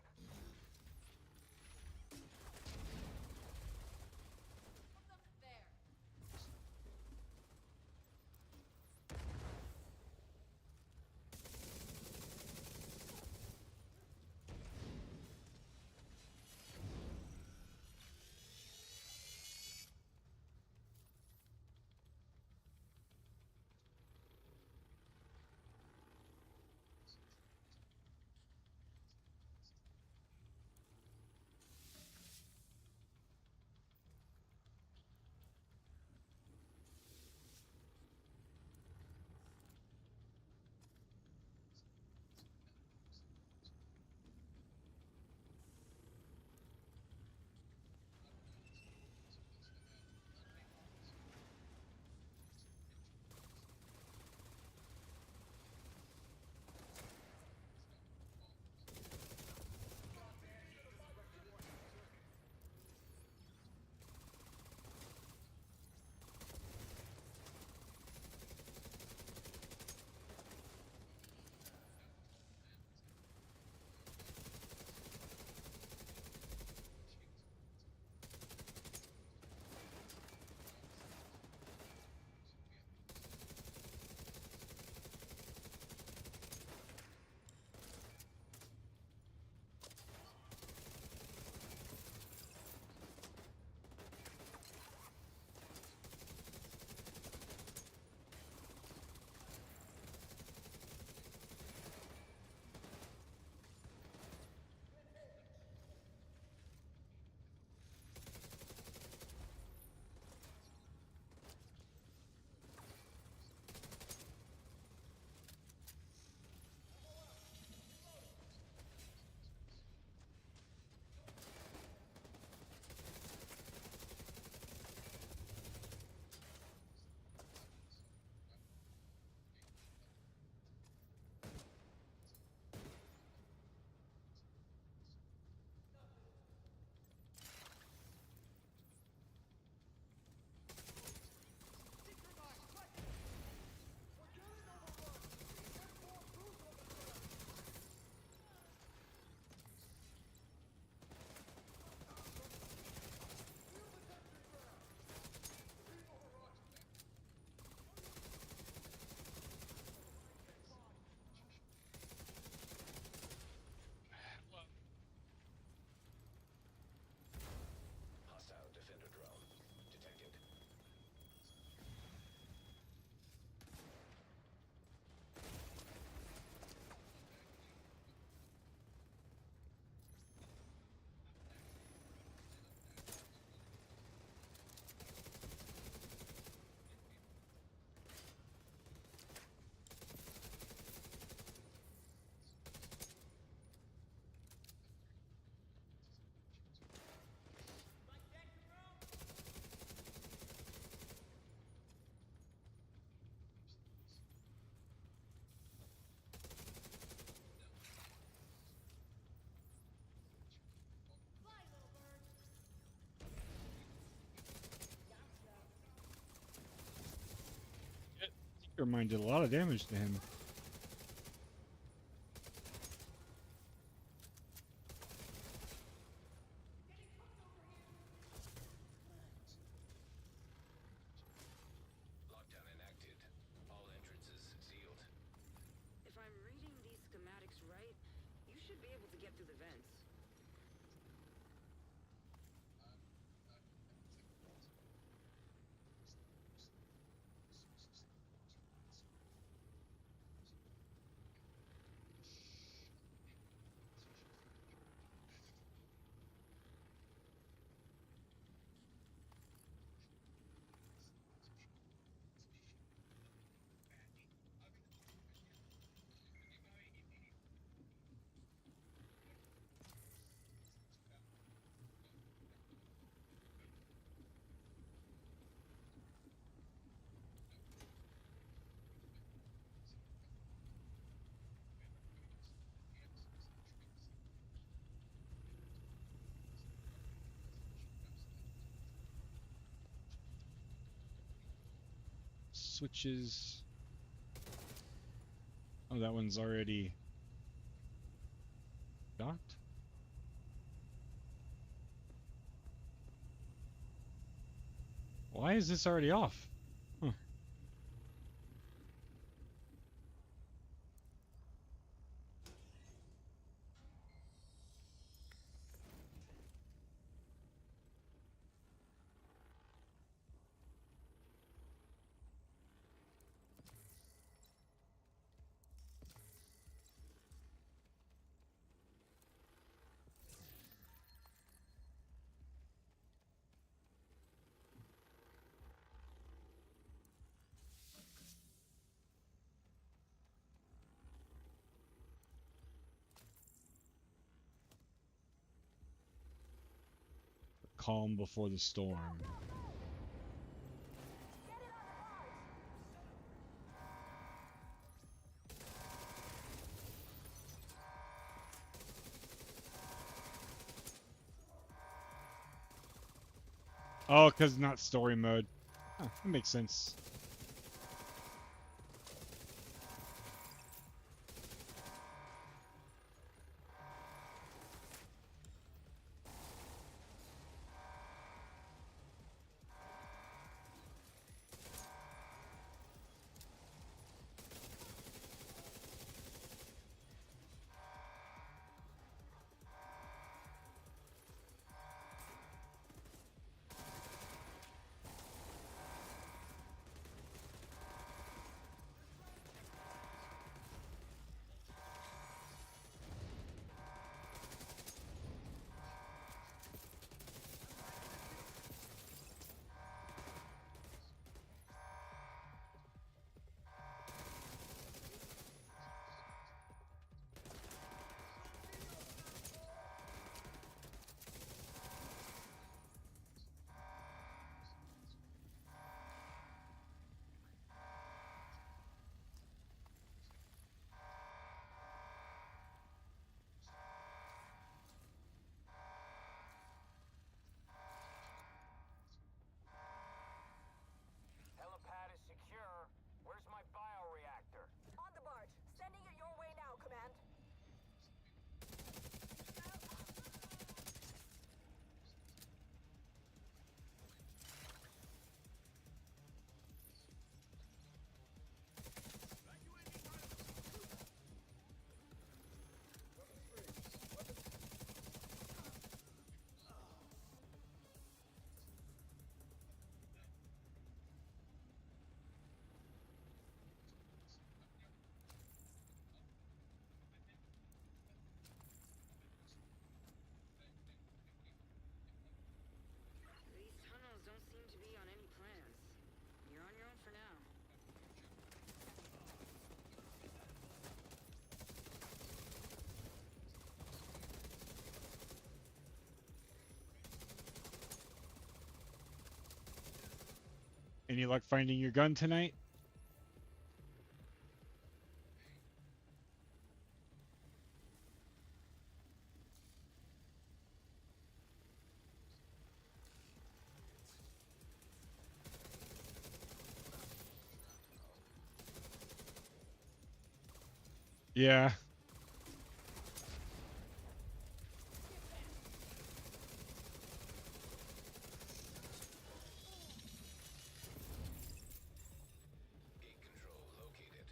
Your mine did a lot of damage to him. Lockdown enacted. All entrances sealed. If I'm reading these schematics right, you should be able to get through the vents. Switches. Oh, that one's already docked. Why is this already off? Huh. Calm before the storm. Oh, because not story mode. Huh, that makes sense. Helipad is secure. Where's my bioreactor? On the barge. Sending it your way now, Command. These tunnels don't seem to be on any plans. You're on your own for now. Any luck finding your gun tonight? Yeah. Gate control located.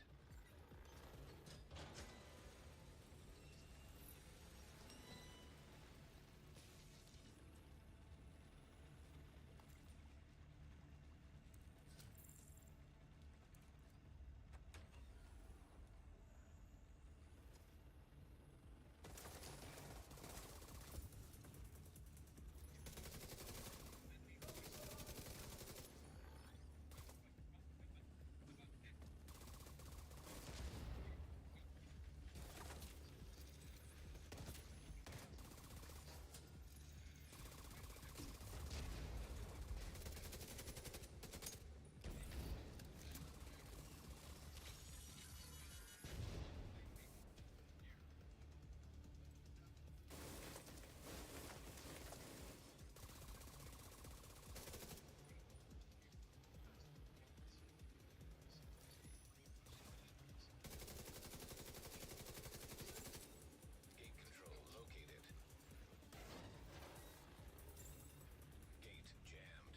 Gate control located. Gate jammed.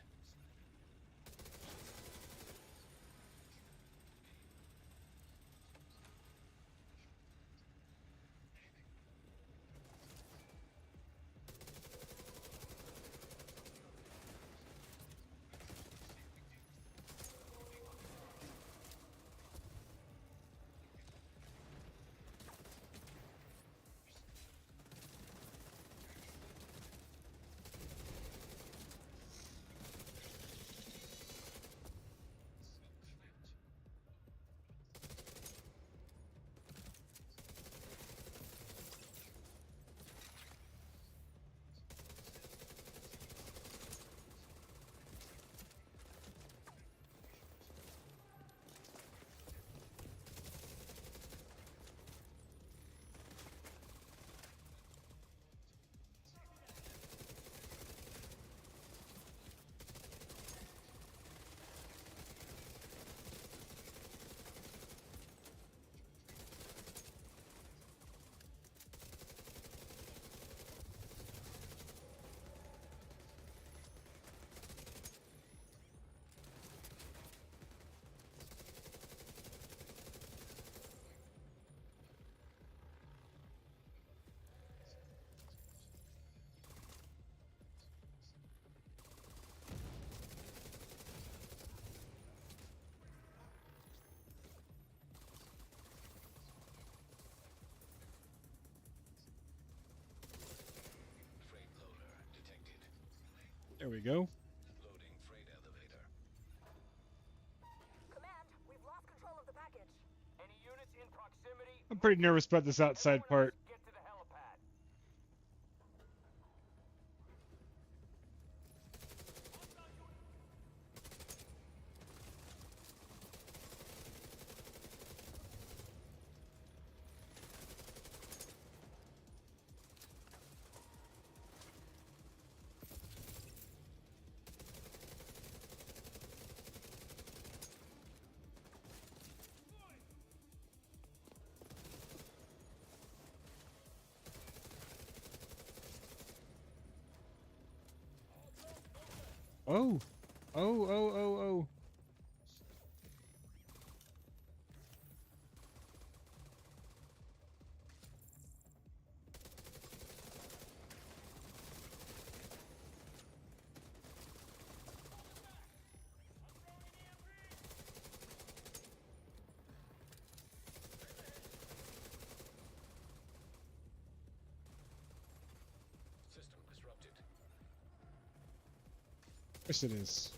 Freight loader detected. There we go. Loading freight elevator. Command, we've lost control of the package. Any units in proximity? I'm pretty nervous about this outside part. Get to the helipad. Oh. Oh, oh, oh, oh. System disrupted. Yes, it is.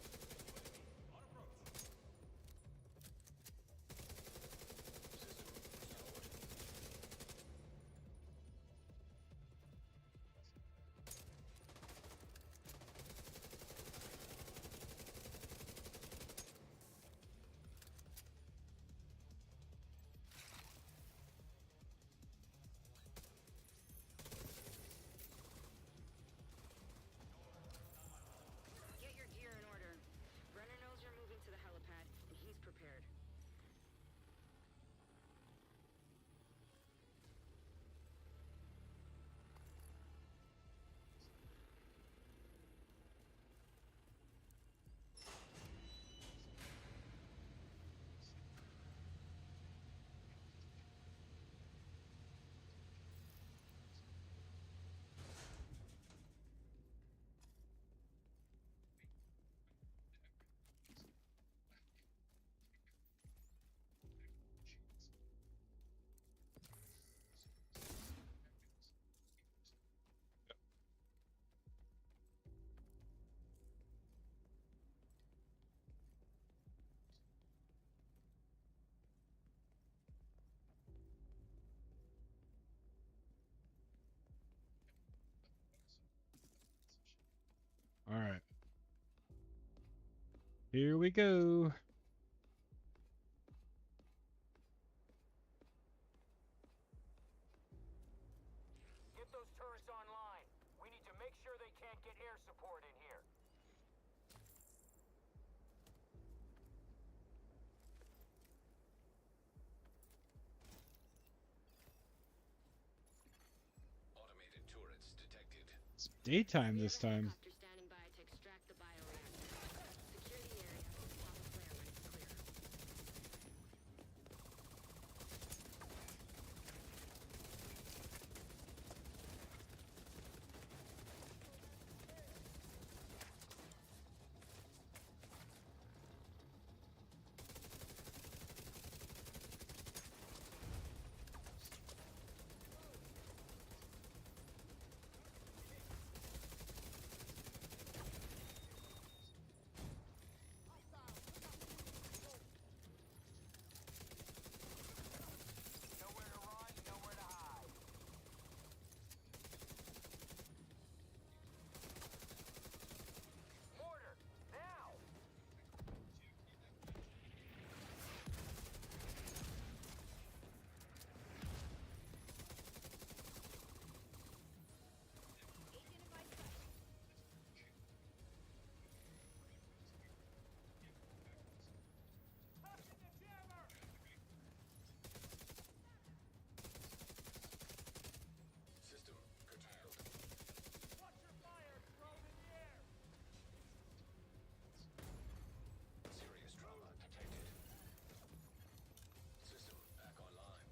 Get your gear in order. Here we go. Get those turrets online. We need to make sure they can't get air support in here. Automated turrets detected. It's daytime We have this a time. helicopter standing by to extract the bioreactor. Secure the area. Pop a flare when it's clear. Nowhere to run, nowhere to hide. Mortar, now! System curtailed. Watch your fire, drone in the air! Serious trauma detected. System back online.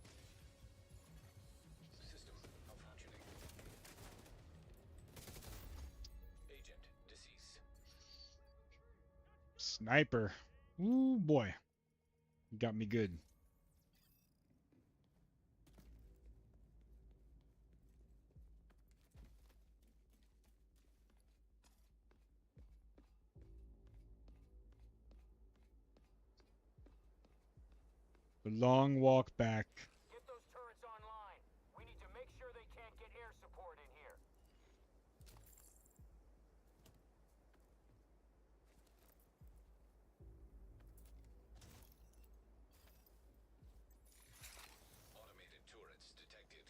System malfunctioning. Agent deceased. Sniper. Ooh boy. Got me good. The long walk back. Get those turrets online. We need to make sure they can't get air support in here. Automated turrets detected.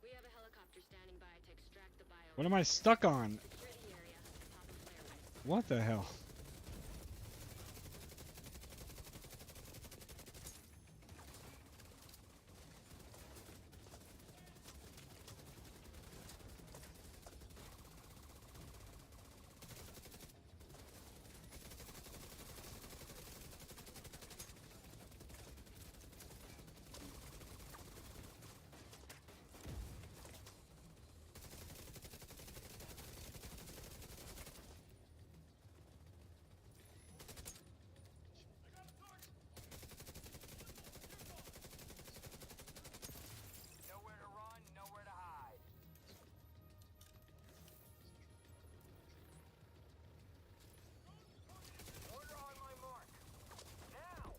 We have a helicopter standing by to extract the bioreactor. What am I stuck on? Secure the area. Pop a flare when it's clear. What the hell? Nowhere to run, nowhere to hide. Order on my mark. Now!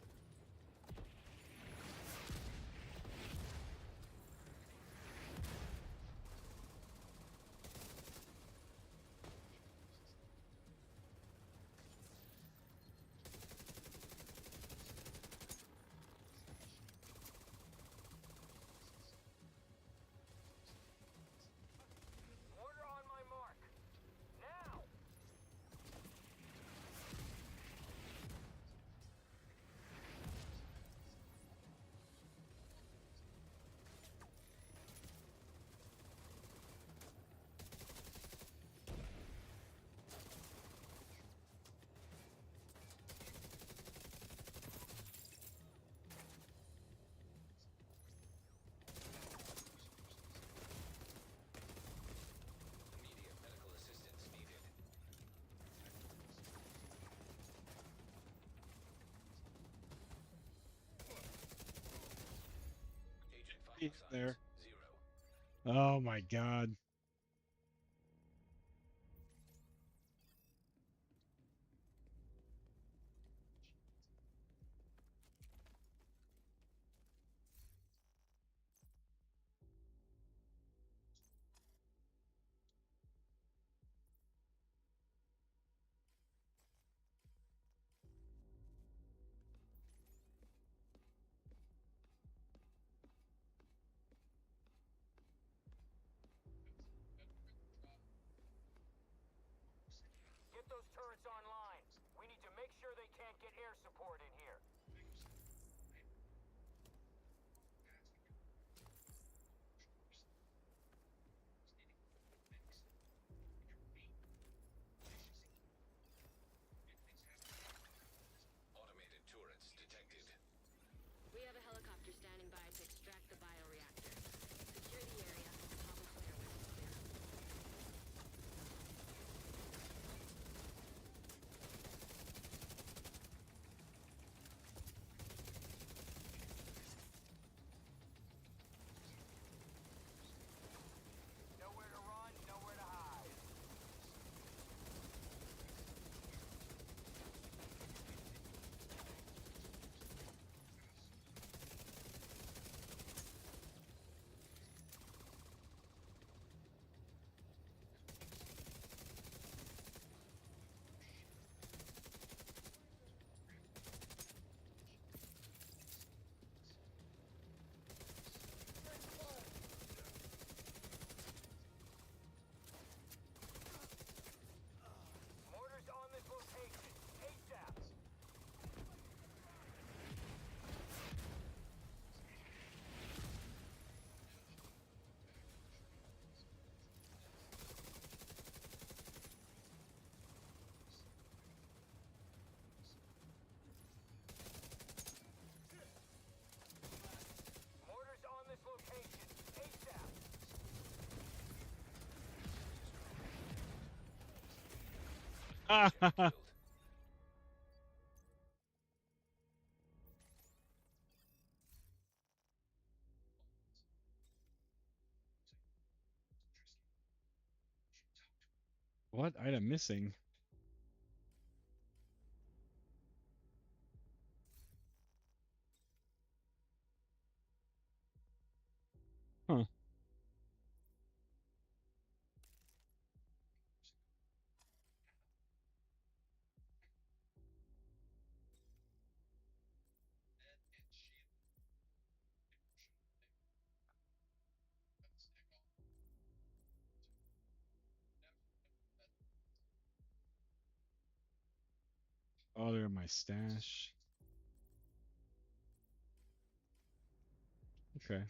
Order on my mark. Now! Immediate medical assistance needed. Agent vital signs There. 0. Oh my god. Objective killed. What item missing? Huh. Oh, they're in my stash. Okay.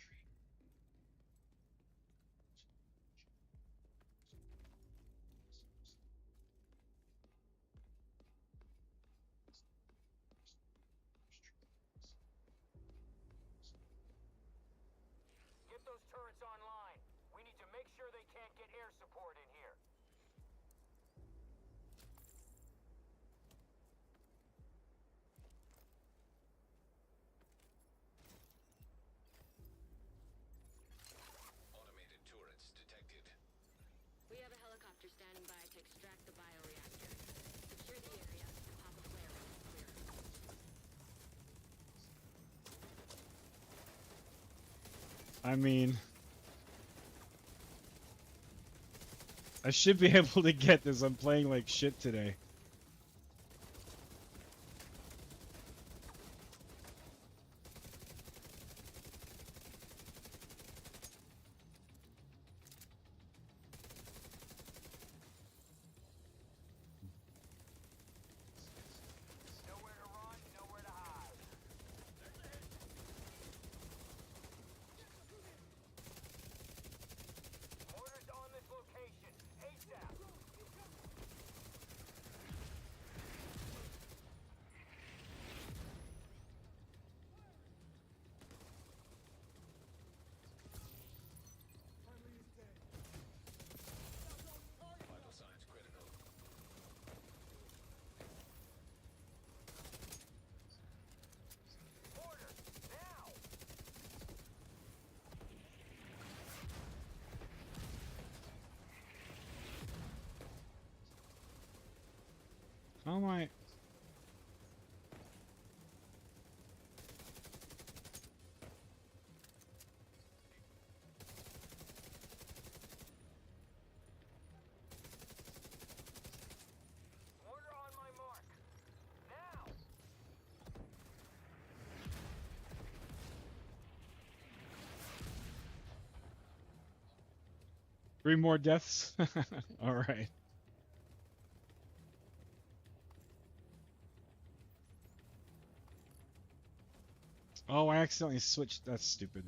Get those turrets online. We need to make sure they can't get air support in here. Automated turrets detected. We have a helicopter standing by to extract the bioreactor. Secure the area and pop a flare when it's clear. I mean, I should be able to get this. I'm playing like shit today. Nowhere to run, nowhere to hide. Mortars on this location. ASAP. Vital signs critical. Mortar, now! How am I? Mortar on my mark. Now! 3 more deaths? Alright. Oh, I accidentally switched. That's stupid.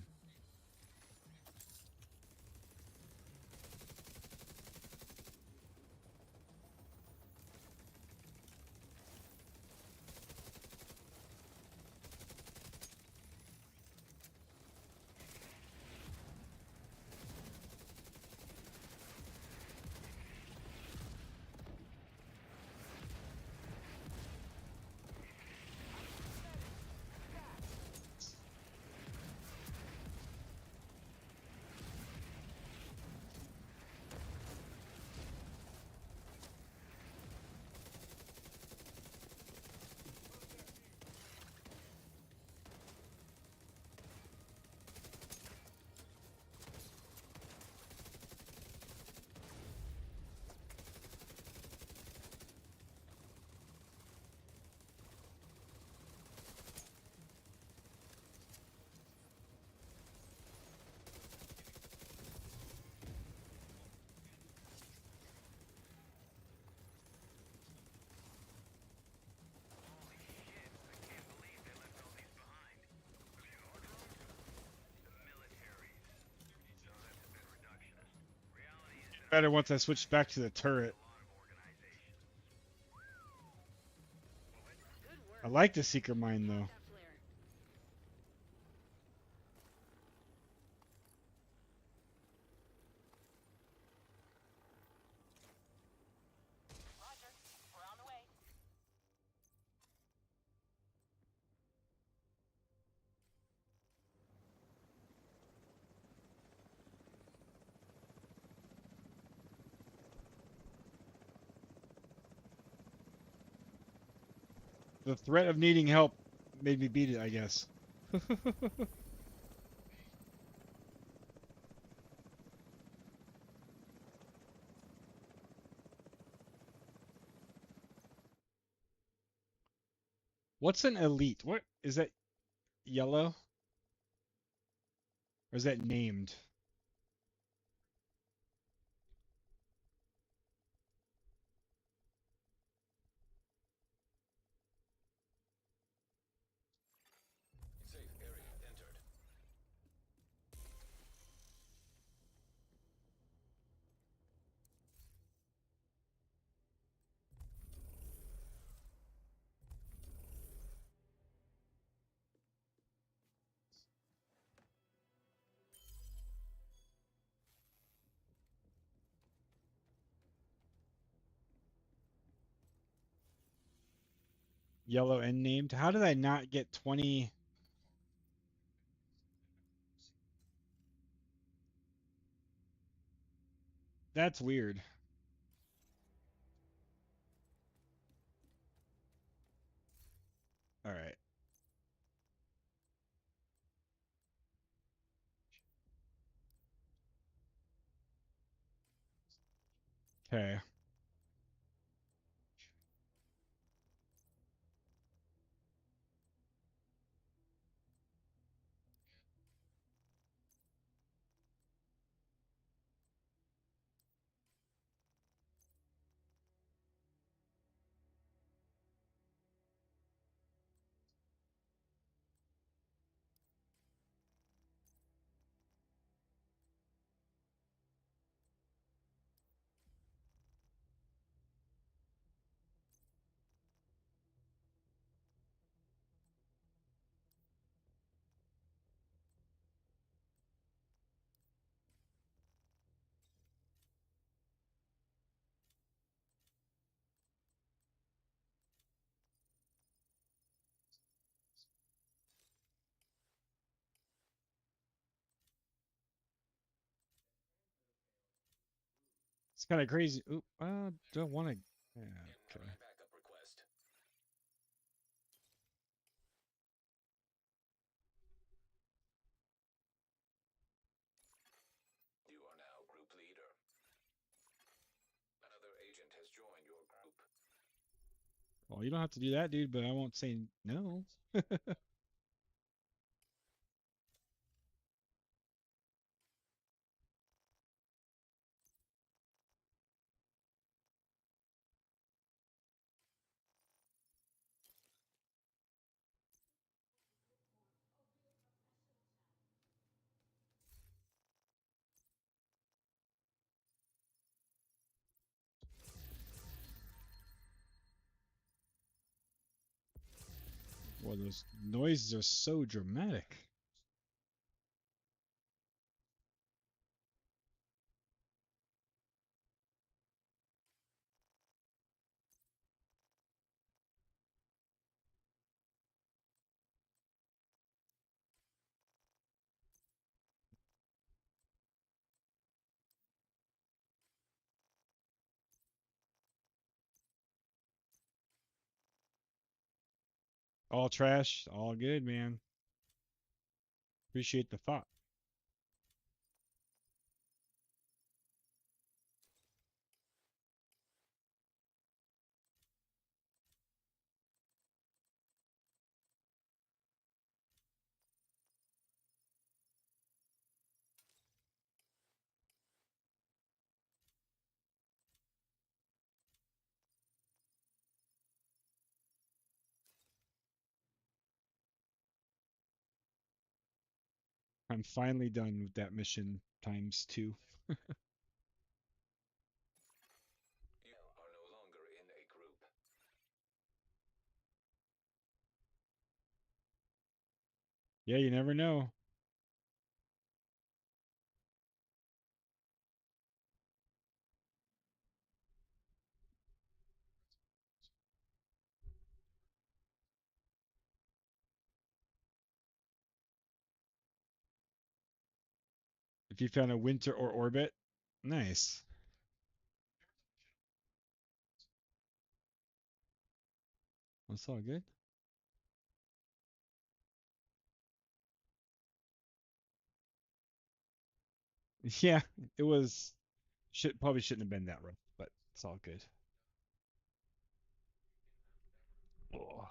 Better once I switch back to the turret. Good work. I like the Seeker Mine though. That flare. Roger. We're The threat of needing help made me beat it, I guess. What's an elite? What is that? Yellow? Or is that named? Safe area entered. Yellow and named? How did I not get 20? That's weird. All right. Okay. It's kind of crazy. Oop, don't want to. Yeah, okay. Incoming backup request. You are now group leader. Another agent has joined your group. Well, you don't have to do that, dude, but I won't say no. Well, those noises are so dramatic. All trash, all good, man. Appreciate the thought. I'm finally done with that mission times 2. You are no longer in a group. Yeah, you never know. If you found a winter or orbit, nice. That's all good. Yeah, it was. Probably shouldn't have been that rough, but it's all good. Oh.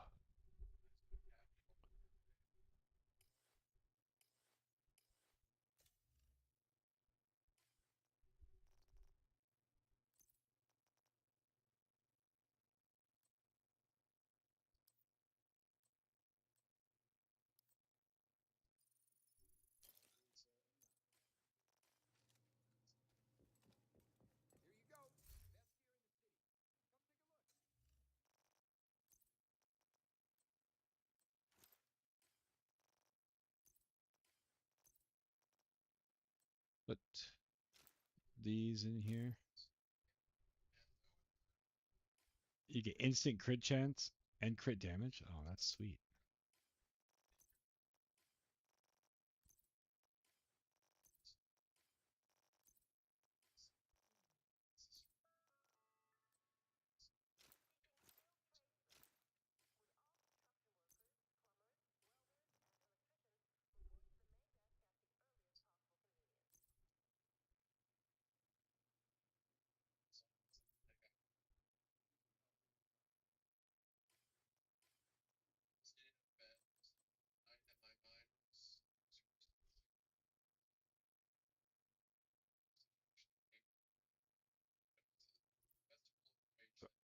Put these in here. You get instant crit chance and crit damage. Oh, that's sweet.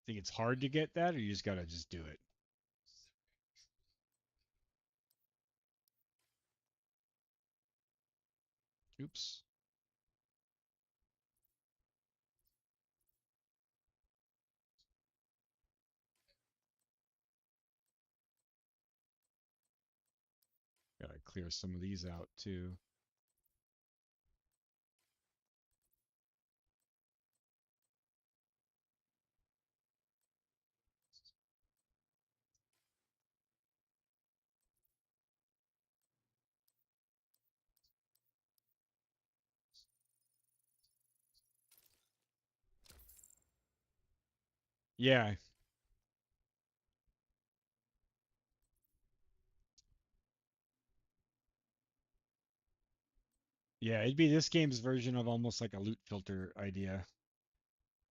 Think it's hard to get that, or you just gotta just do it? Oops. Gotta clear some of these out too. Yeah, yeah. It'd be this game's version of almost like a loot filter idea.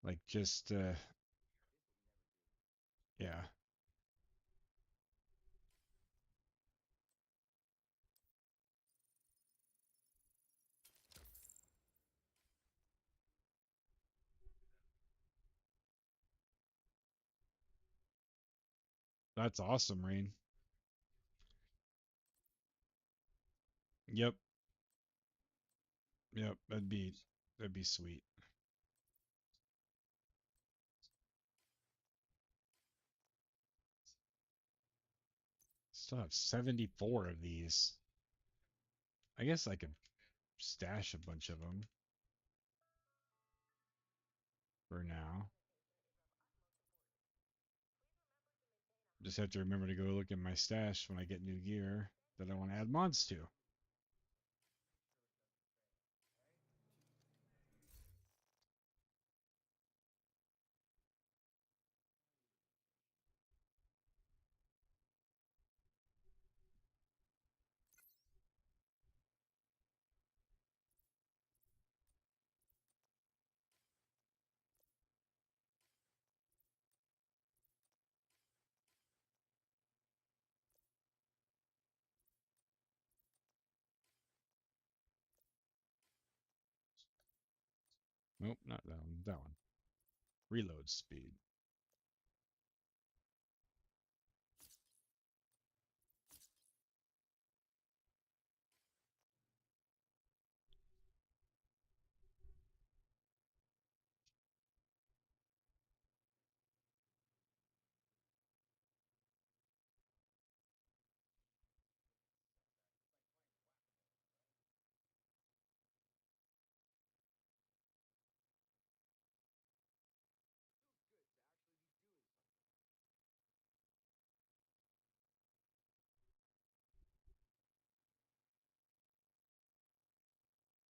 Like just, yeah. That's awesome, Rain. Yep, yep. That'd be sweet. Still have 74 of these. I guess I could stash a bunch of them for now. Just have to remember to go look at my stash when I get new gear that I want to add mods to. Nope, not that one. That one. Reload speed.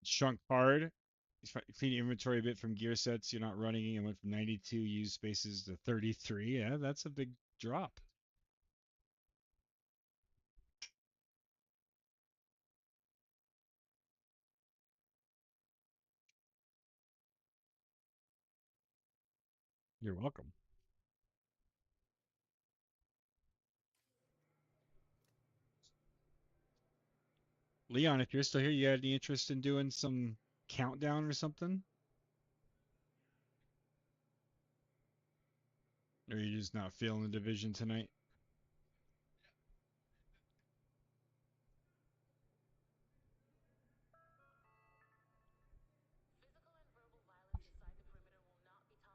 Shrunk hard. Clean inventory a bit from gear sets you're not running and went from 92 used spaces to 33. Yeah, that's a big drop. You're welcome. Leon, if you're still here, you had any interest in doing some countdown or something? Or are you just not feeling the division tonight?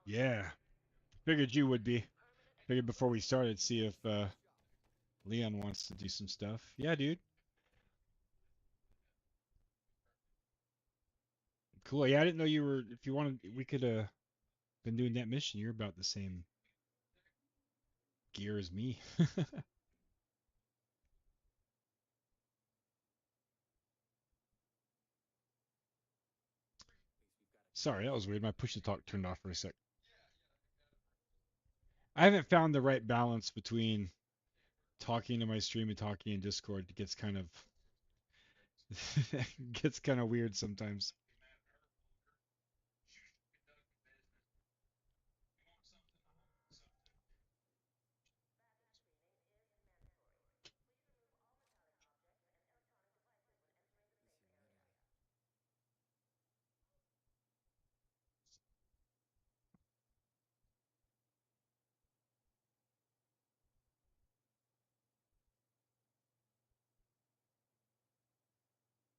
Yeah, figured you would be. Figured before we started, see if Leon wants to do some stuff. Yeah, dude. Cool. Yeah, I didn't know you were. If you wanted, we could been doing that mission. You're about the same gear as me. Sorry, that was weird. My push to talk turned off for a sec. I haven't found the right balance between talking to my stream and talking in Discord. It gets kind of gets kind of weird sometimes.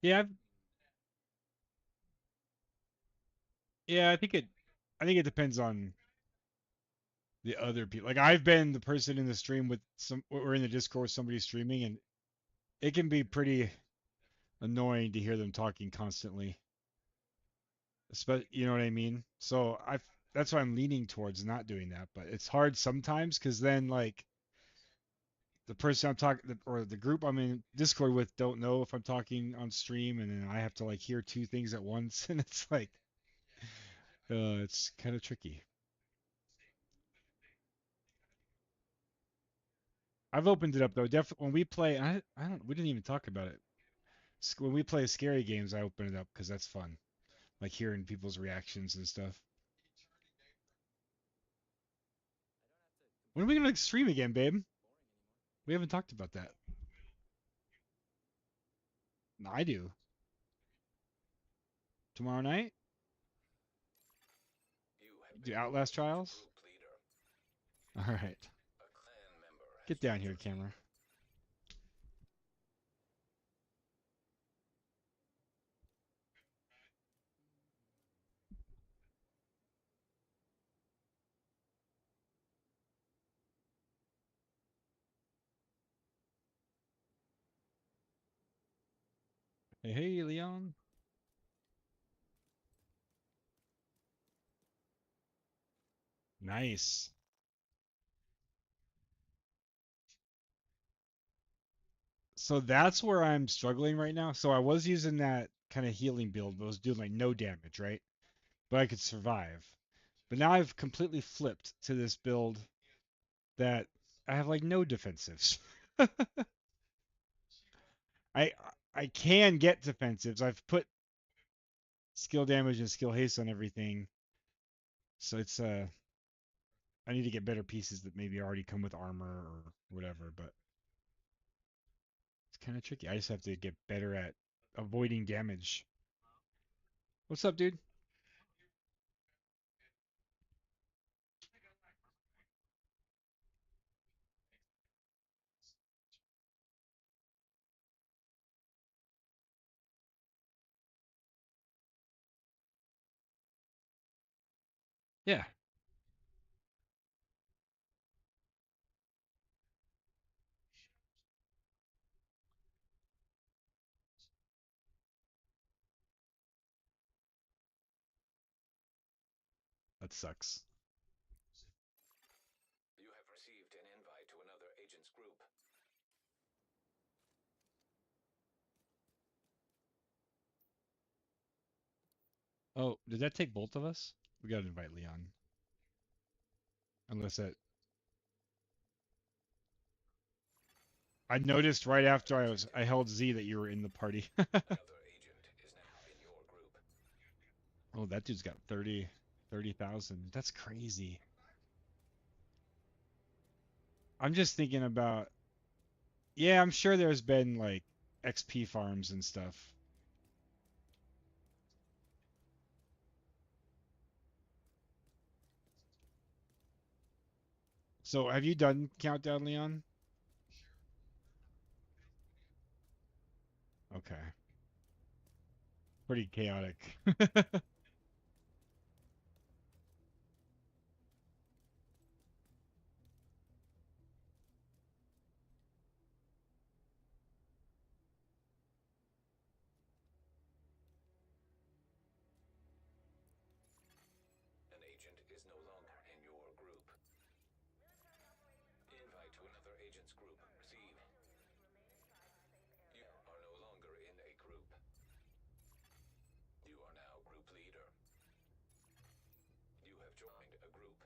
Yeah, yeah. I think it depends on the other people. Like I've been the person in the stream with some, or in the Discord with somebody streaming, and it can be pretty annoying to hear them talking constantly. You know what I mean? So that's why I'm leaning towards not doing that. But it's hard sometimes because then like the person I'm talking or the group I'm in Discord with don't know if I'm talking on stream, and then I have to like hear two things at once, and it's like it's kind of tricky. I've opened it up though. Definitely when we play, I don't we didn't even talk about it. When we play scary games, I open it up because that's fun, like hearing people's reactions and stuff. When are we gonna stream again, babe? We haven't talked about that. No, I do. Tomorrow night? You have Do been Outlast promoted to Trials? group leader. All right. A clan member has Get down joined here, your team. camera. Hey, hey, Leon. Nice. So that's where I'm struggling right now. So I was using that kind of healing build, but I was doing like no damage, right? But I could survive. But now I've completely flipped to this build that I have like no defensives. I I can get defensives. I've put skill damage and skill haste on everything. So it's I need to get better pieces that maybe already come with armor or whatever, but it's kind of tricky. I just have to get better at avoiding damage. What's up, dude? Yeah, that sucks. You have received an invite to another agent's group. Oh, did that take both of us? We gotta invite Leon. Unless that I noticed right after I held Z that you were in the party. Another agent is now in your group. Oh, that dude's got 30,000. That's crazy. I'm just thinking about. Yeah, I'm sure there's been like XP farms and stuff. So have you done Countdown, Leon? Okay. Pretty chaotic. An agent is no longer in your group. Invite to another agent's group. Receive. You are no longer in a group. You are now group leader. You have joined a group.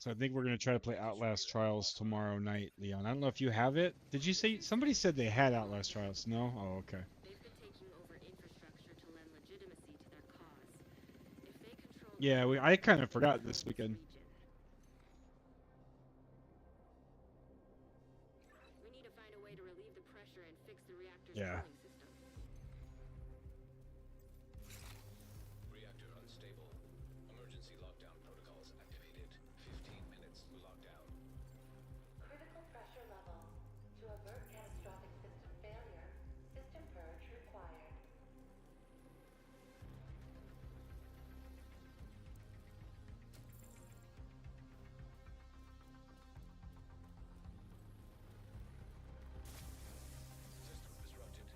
So I think we're gonna try to play Outlast Trials tomorrow night, Leon. I don't know if you have it. Did you say somebody said they had Outlast Trials? No? Oh, okay. They've been taking over infrastructure to lend legitimacy to their cause. If they control Yeah, I kind of forgot this weekend. we need to find a way to relieve the pressure and fix the reactor's Yeah. cooling system. Reactor unstable. Emergency lockdown protocols activated. 15 minutes lockdown. Critical pressure levels. To avert catastrophic system failure, system purge required. System disrupted.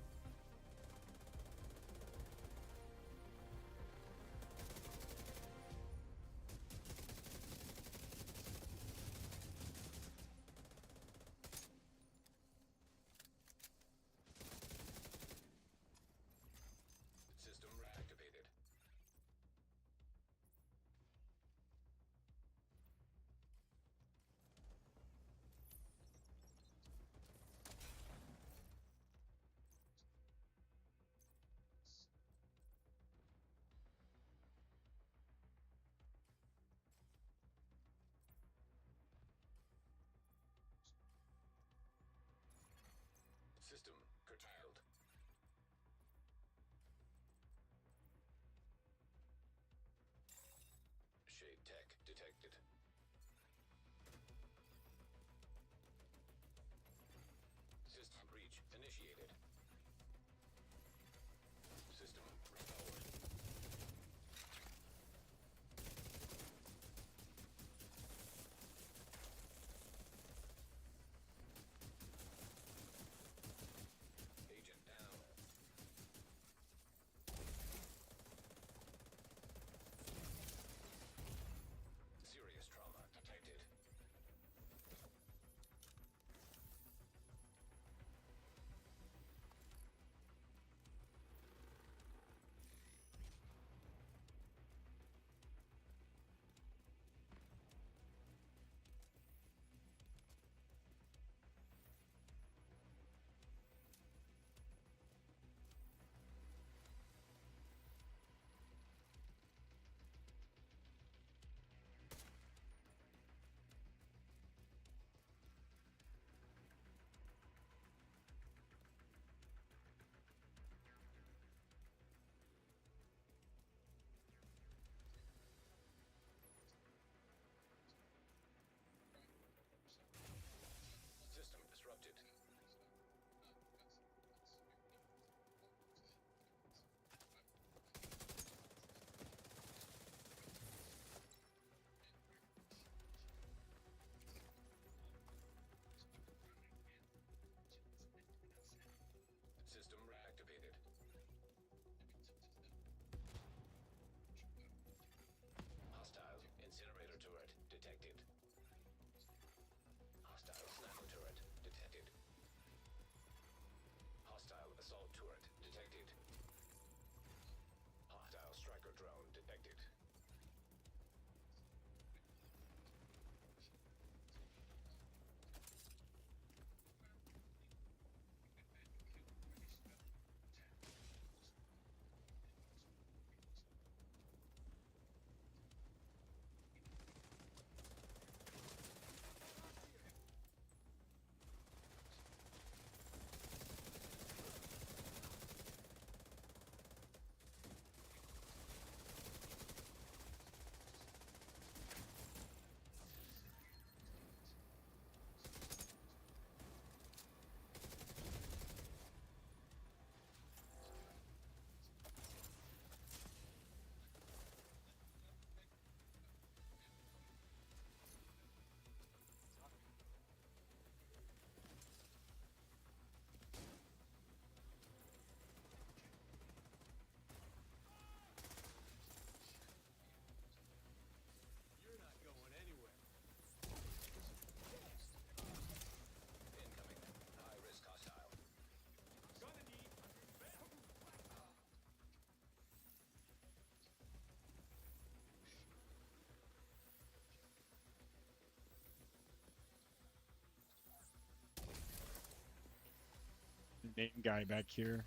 name guy back here.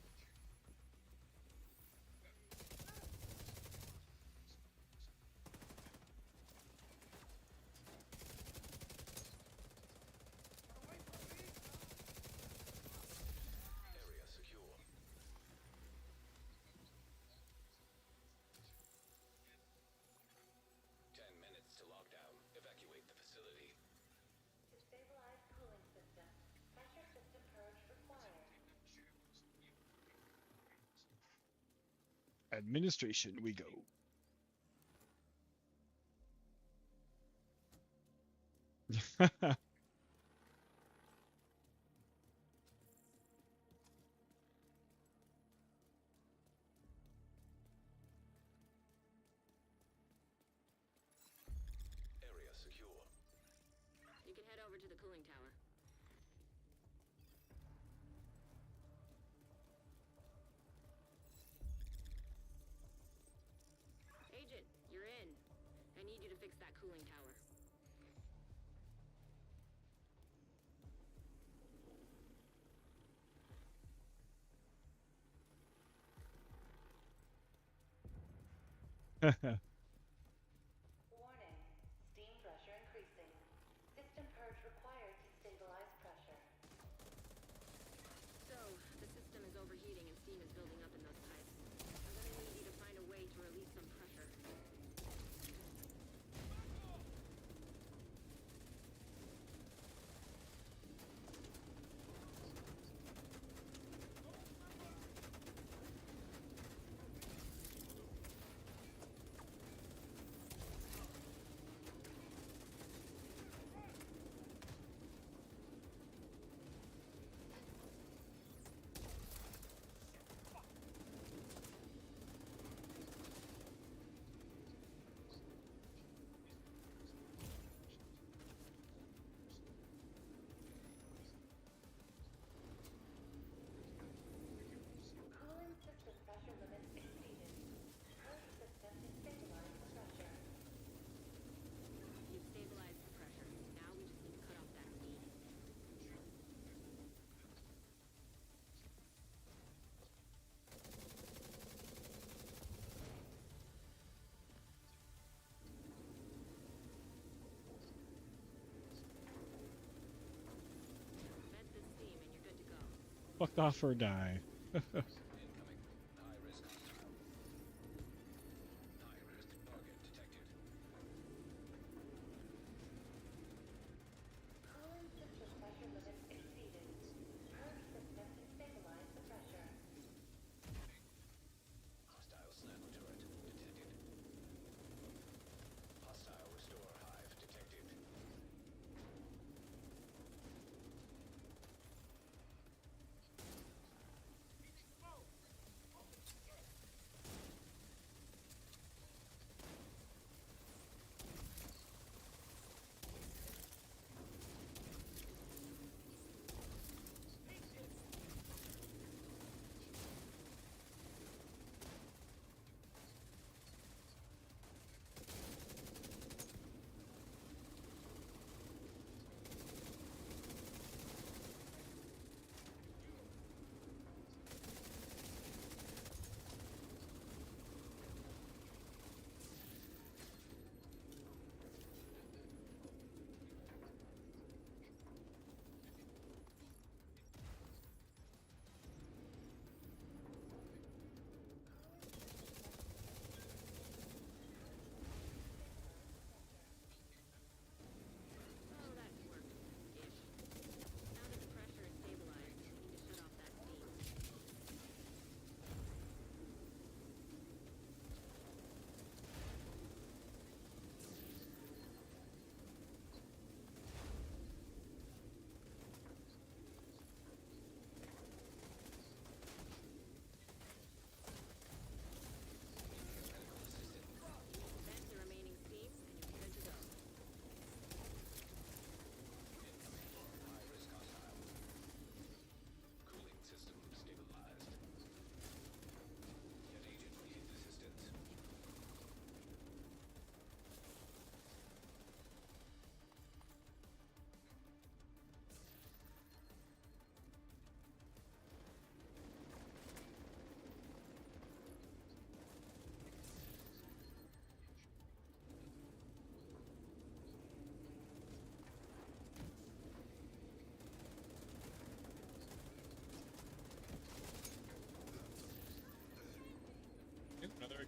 Area secure. 10 minutes to lockdown. Evacuate the facility. To stabilize cooling system, pressure system purge required. Administration we go. Area secure. You can head over to the cooling tower. Agent, you're in. I need you to fix that cooling tower. Warning. Steam pressure increasing. System purge required to stabilize pressure. So, the system is overheating and steam is building up in those pipes. I'm gonna need you to find a way to release some pressure. Cooling system pressure limits exceeded. Purge system to stabilize the pressure. You've stabilized the pressure. Now we just need to cut off that steam. Vent the steam and you're good to go. Fuck off or die. Incoming. High risk hostile. High risk target detected. Cooling system pressure limits exceeded. Purge system to stabilize the pressure. Hostile sniper turret detected. Hostile restore hive detected.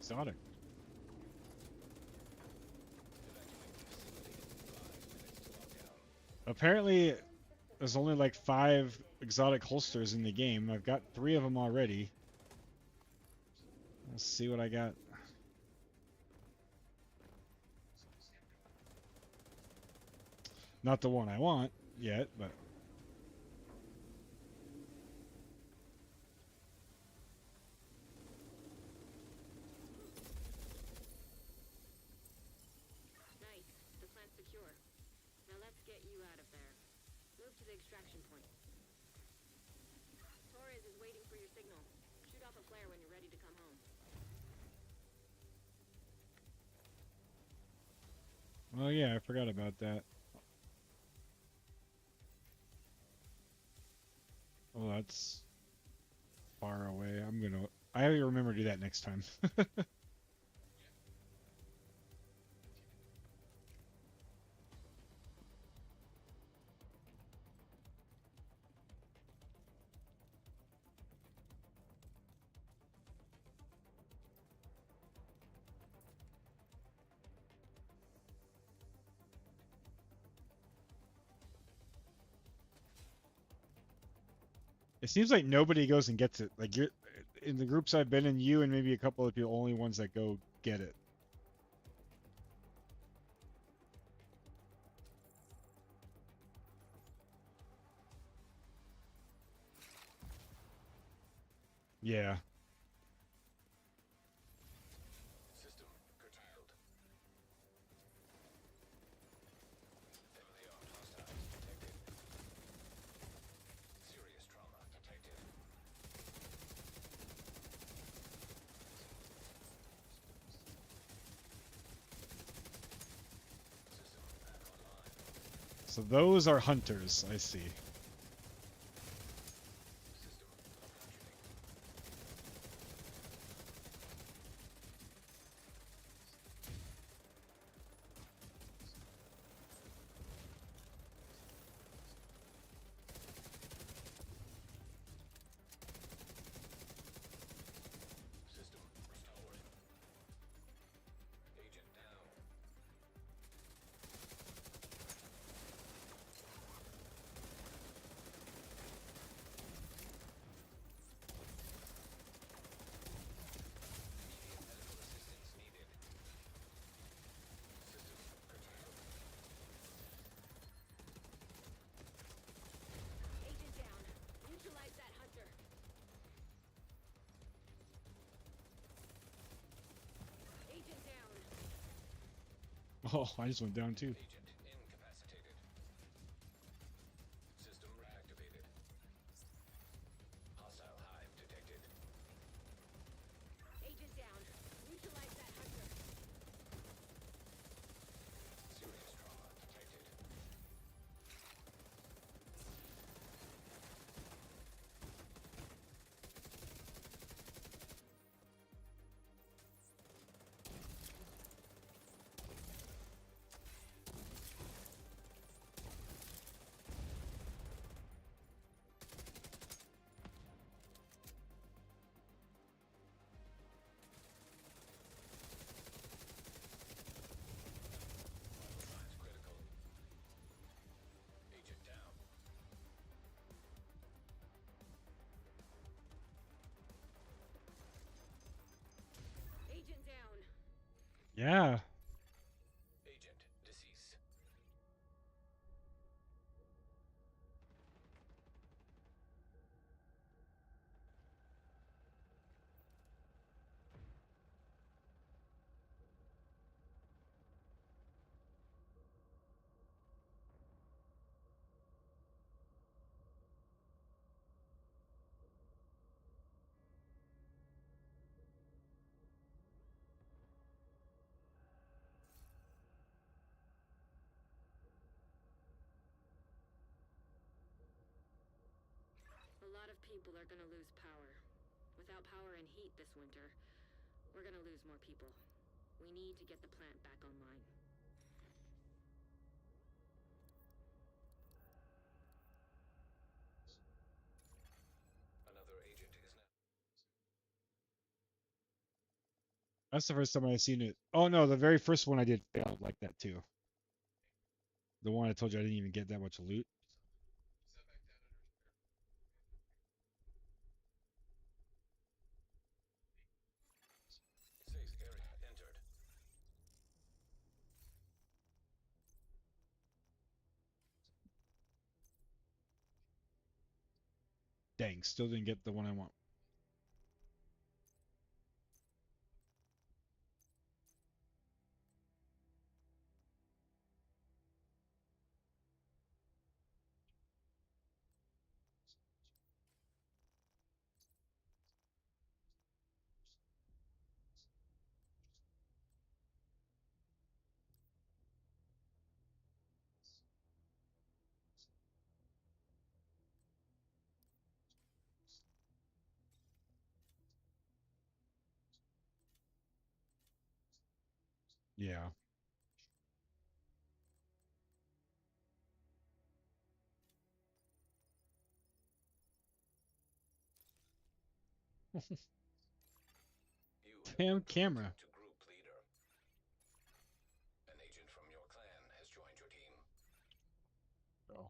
exotic. Apparently, there's only like 5 exotic holsters in the game. I've got 3 of them already. Let's see what I got. Not the one I want yet, but Nice. The plant's secure. Now let's get you out of there. Move to the extraction point. Torres is waiting for your signal. Shoot off a flare when you're ready to come home. oh yeah, I forgot about that. Oh, that's far away. I remember to do that next time. It seems like nobody goes and gets it. Like you're in the groups I've been in, you and maybe a couple of people only ones that go get it. Yeah. System curtailed. Heavily armed hostiles detected. Serious trauma detected. System back online. So those are hunters, I see. System malfunctioning. System restored. Agent down. Immediate medical assistance needed. System curtailed. Agent down. Neutralize that hunter. Agent down. Oh, I just went down too. Agent incapacitated. System reactivated. Hostile hive detected. Agent down. Neutralize that hunter. Serious trauma detected. Vital signs critical. Agent down. Agent down. Yeah. Agent deceased. A lot of people are gonna lose power. Without power and heat this winter, we're gonna lose more people. We need to get the plant back online. Another agent is now. That's the first time I've seen it. Oh no, the very first one I did failed like that too. The one I told you I didn't even get that much loot. Safe area entered. Dang, still didn't get the one I want. Yeah. You have Damn been promoted camera. to group leader. An agent from your clan has joined your team. Oh.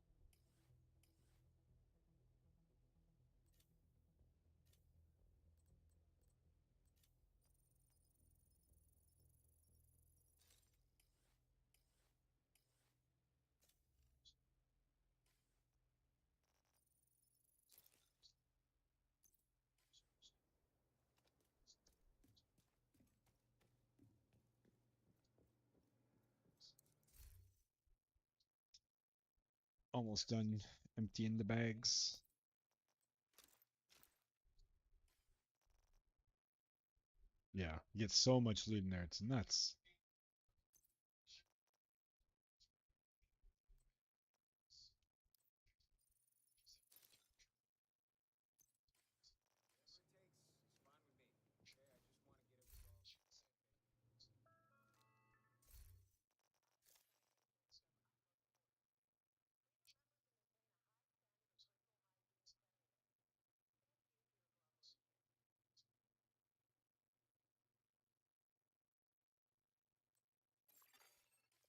Almost done emptying the bags. Yeah, you get so much loot in there. It's nuts.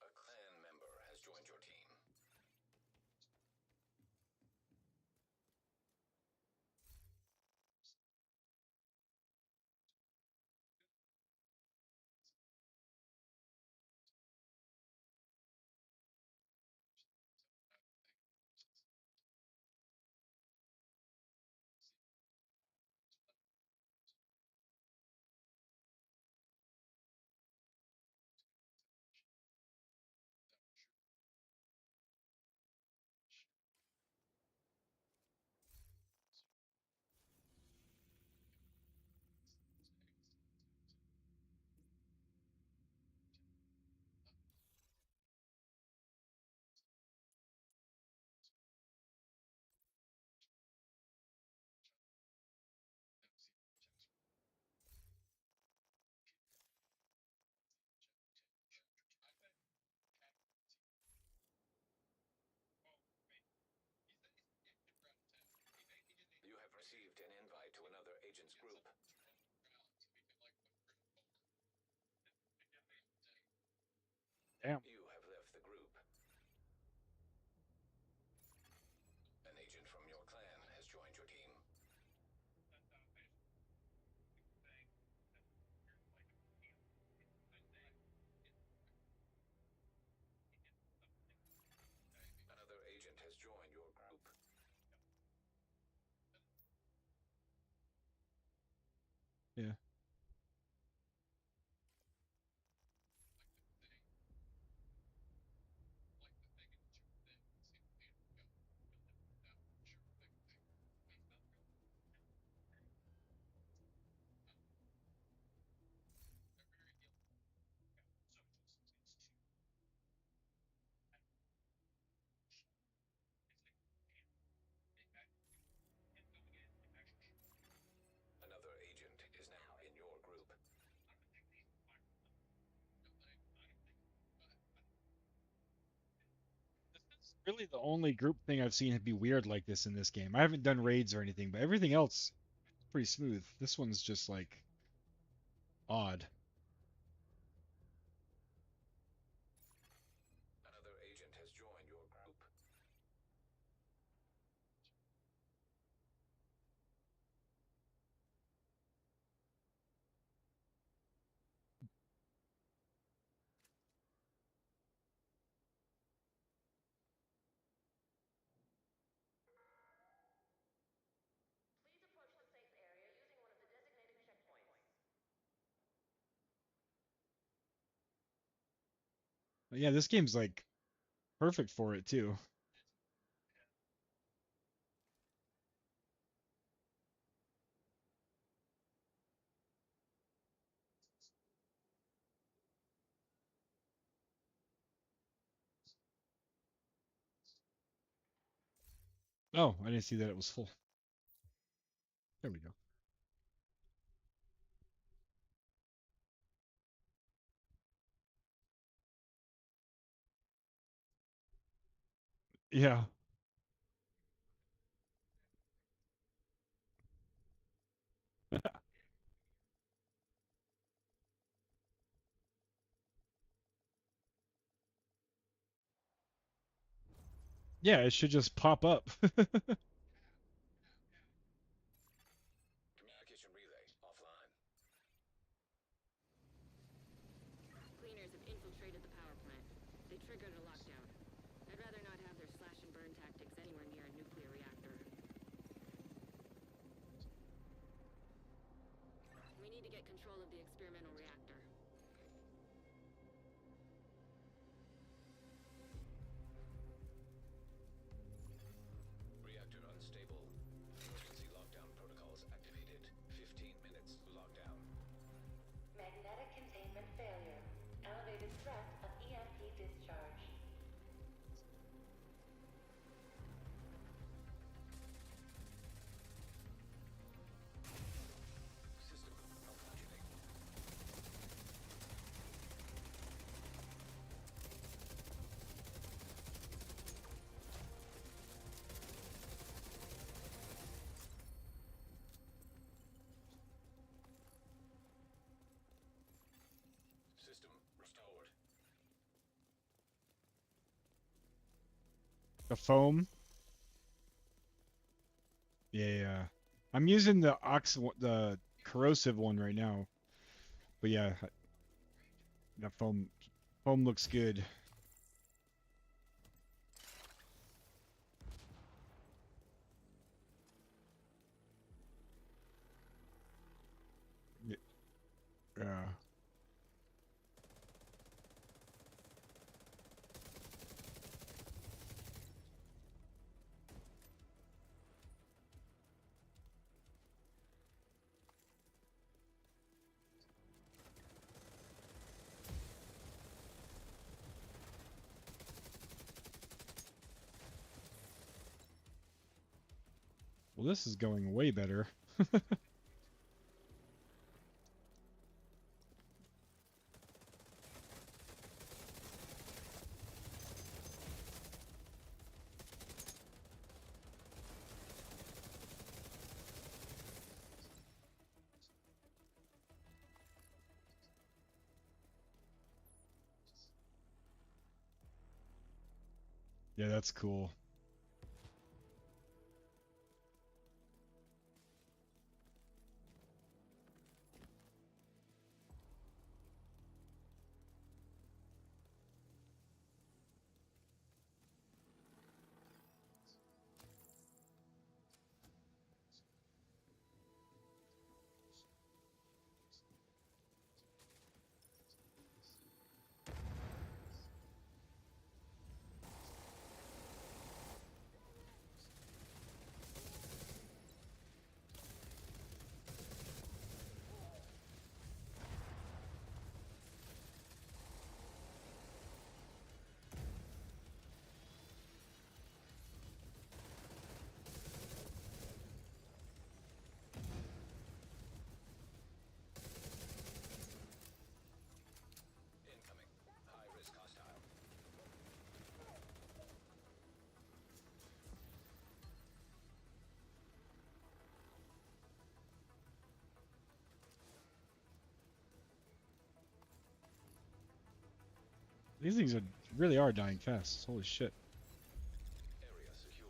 A clan member has joined your team. You have received an invite to another agent's group. Damn. You have left the group. An agent from your clan has joined your team. Another agent has joined your group. Yeah. Another agent is now in your group. Really the only group thing I've seen be weird like this in this game. I haven't done raids or anything, but everything else is pretty smooth. This one's just like odd. Yeah, this game's like perfect for it too. Oh, I didn't see that it was full. There we go. Yeah. Yeah, it should just pop up. Communication relay offline. Cleaners have infiltrated the power plant. They triggered a lockdown. I'd rather not have their slash and burn tactics anywhere near a nuclear reactor. We need to get control of the experimental reactor. Reactor unstable. Emergency lockdown protocols activated. 15 minutes lockdown. Magnetic containment failure. Elevated threat of EMP discharge. System malfunctioning. System restored. The foam. Yeah, yeah. I'm using the the corrosive one right now. But yeah, that foam looks good. Yeah. Well, this is going way better. Yeah, that's cool. Incoming. High risk hostile. These things really are dying fast. Holy shit. Area secure.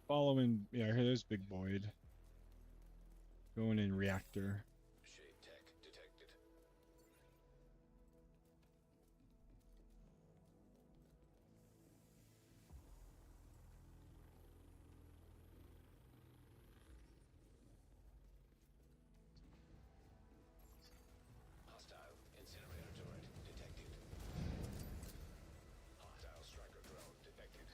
Following, yeah, here there's Big Boyd. Going in reactor. Shade tech detected. Hostile incinerator turret detected. Hostile striker drone detected.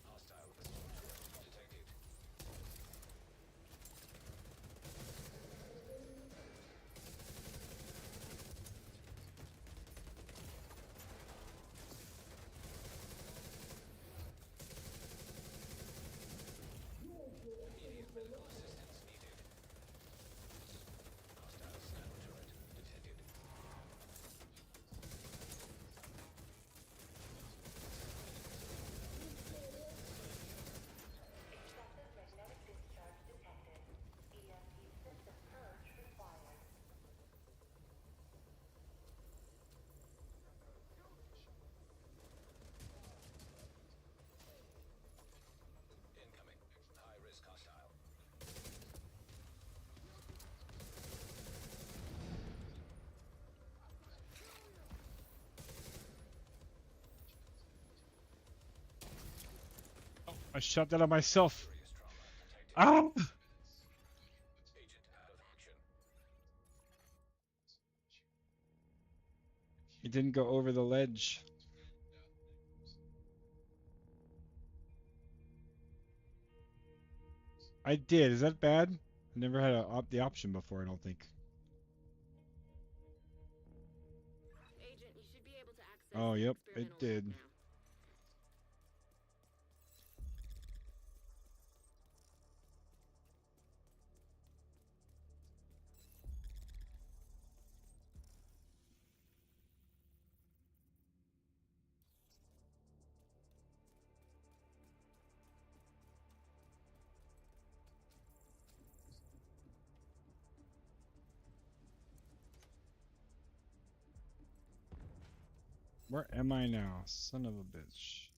Hostile assault drone detected. Immediate medical assistance needed. Hostile sniper turret detected. Excessive magnetic discharge detected. EMP system purge required. Incoming. High risk hostile. I shot that at myself. Serious trauma detected. Ah! Agent out of action. It didn't go over the ledge. I did. Is that bad? I never had the option before, I don't think. Agent, you should be able to access Oh, the yep, experimental it did. lab now. Where am I now? Son of a bitch.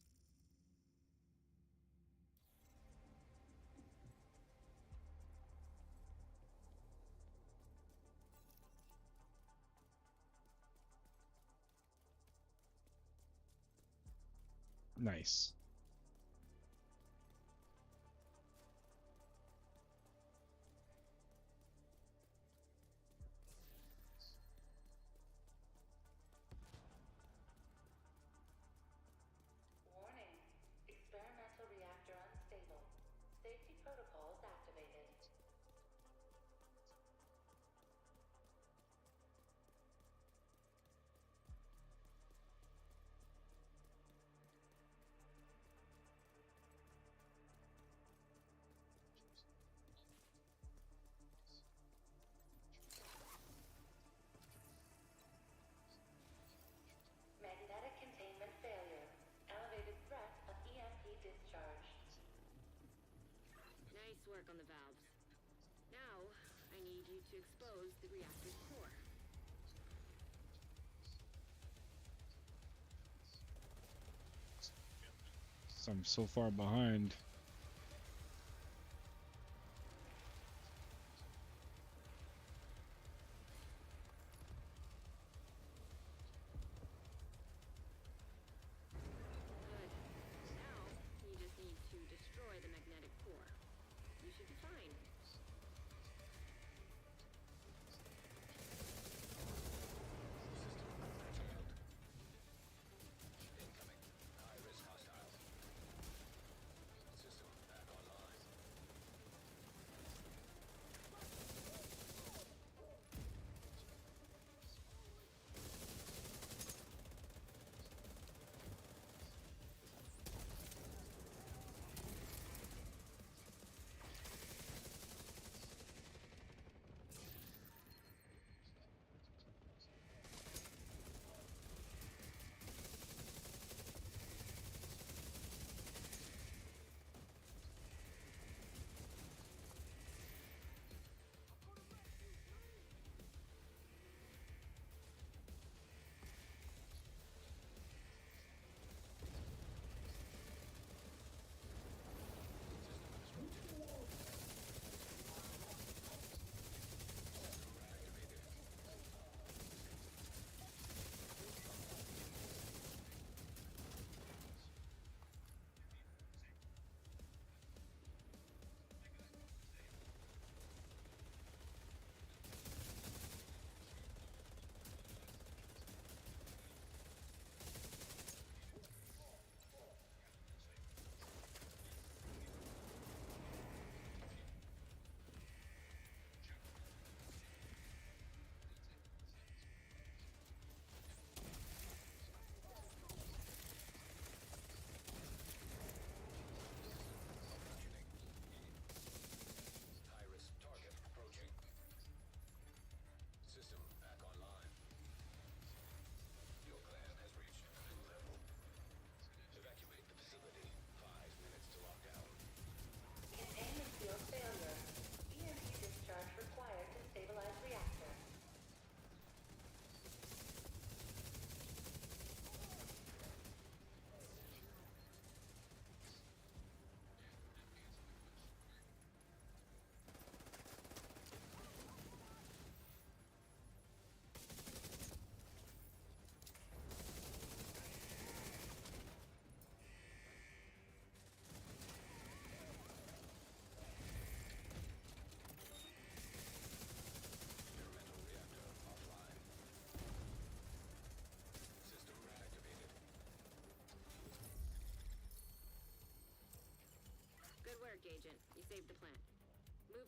Nice. Warning. Experimental reactor unstable. Safety protocols activated. Magnetic containment failure. Elevated threat of EMP discharge. Nice work on the valves. Now, I need you to expose the reactor's core. I'm so far behind. Good. Now, you just need to destroy the magnetic core. You should be fine. Incoming. High risk hostile. System back online.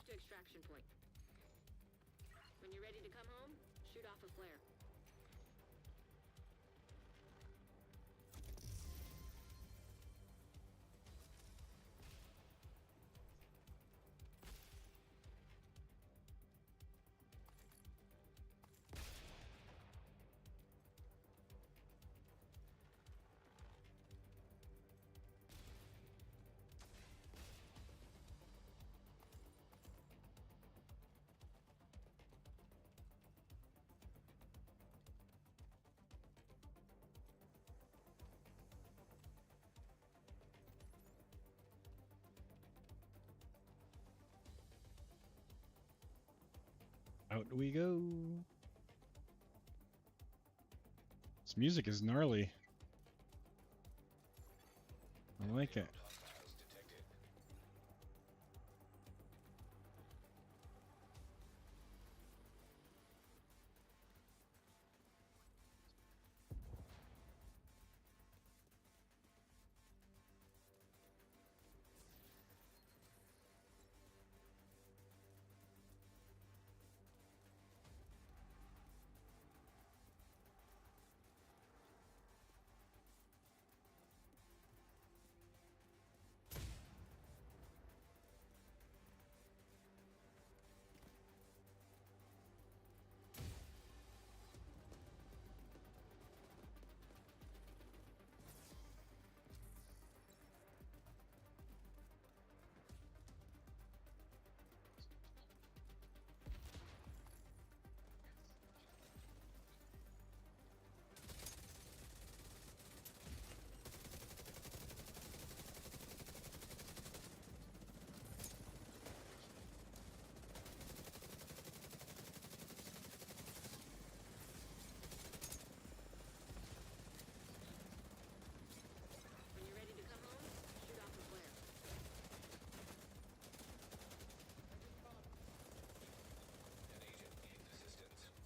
to extraction point. When you're ready to come home, shoot off a flare. Out we go. This music is gnarly. I like it. Hostiles detected. When you're ready to come home, shoot off a flare. An agent needs assistance.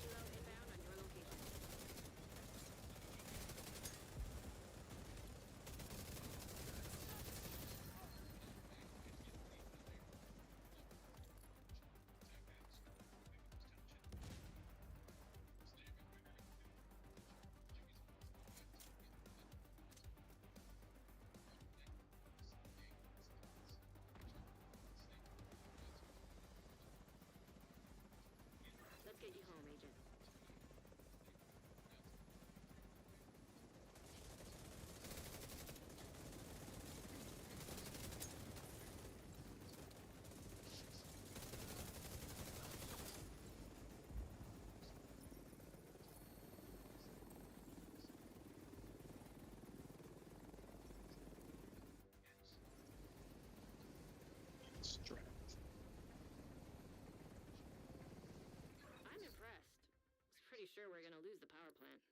Helo inbound on your location. Let's get you home, Agent. Extract. I'm impressed. Was pretty sure we're gonna lose the power plant.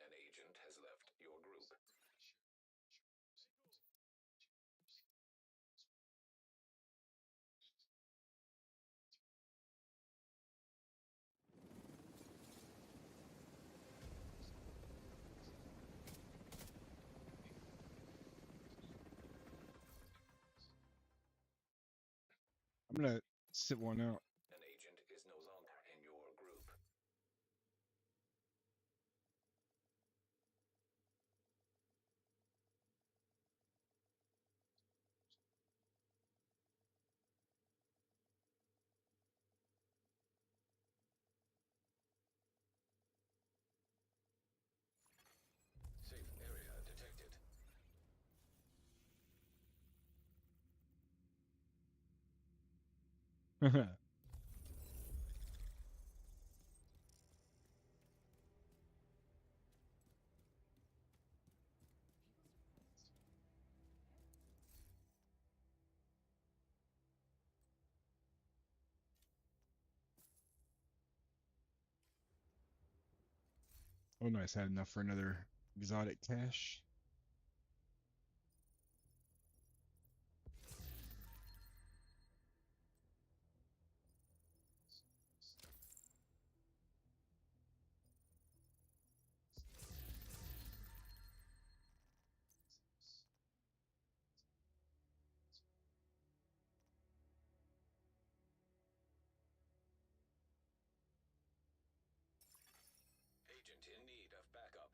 An agent has left your group. I'm gonna sit one out. An agent is no longer in your group. Oh, nice. Had enough for another exotic cache. Agent in need of backup.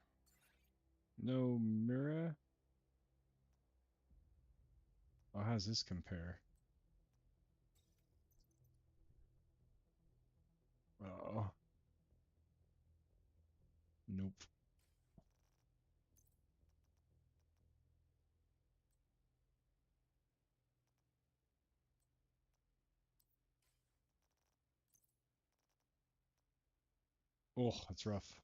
No Mira. Oh, how's this compare? Oh, nope. Oh, that's rough.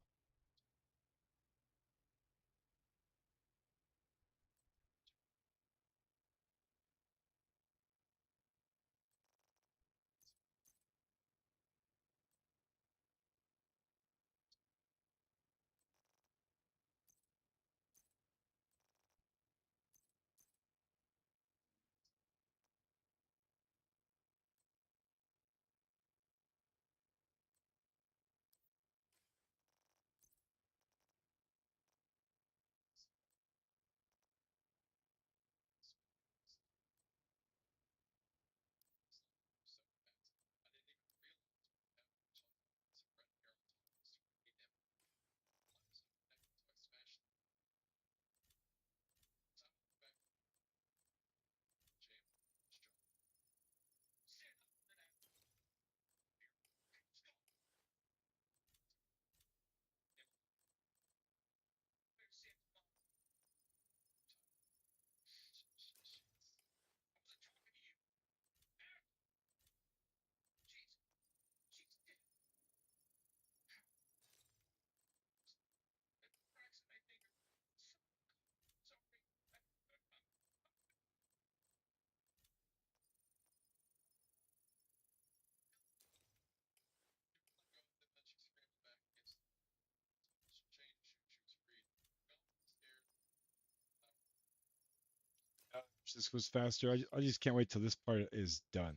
This was faster. I just can't wait till this part is done.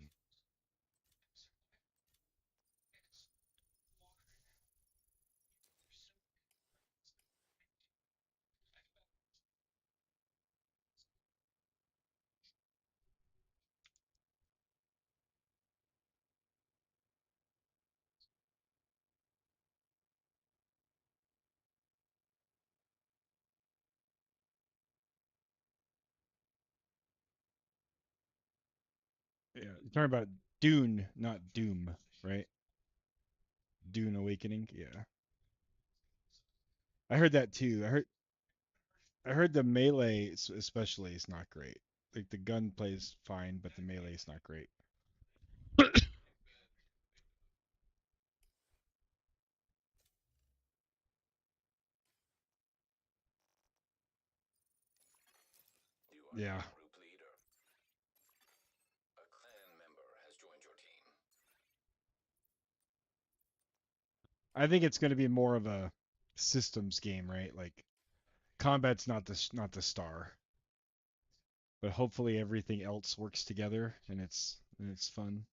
Yeah, you're talking about Dune, not Doom, right? Dune Awakening. Yeah, I heard that too. I heard the melee especially is not great. Like the gunplay is fine, but the melee is not great. You are Yeah, now group leader. A clan member has joined your team. I think it's going to be more of a systems game, right? Like combat's not the star, but hopefully everything else works together and it's fun.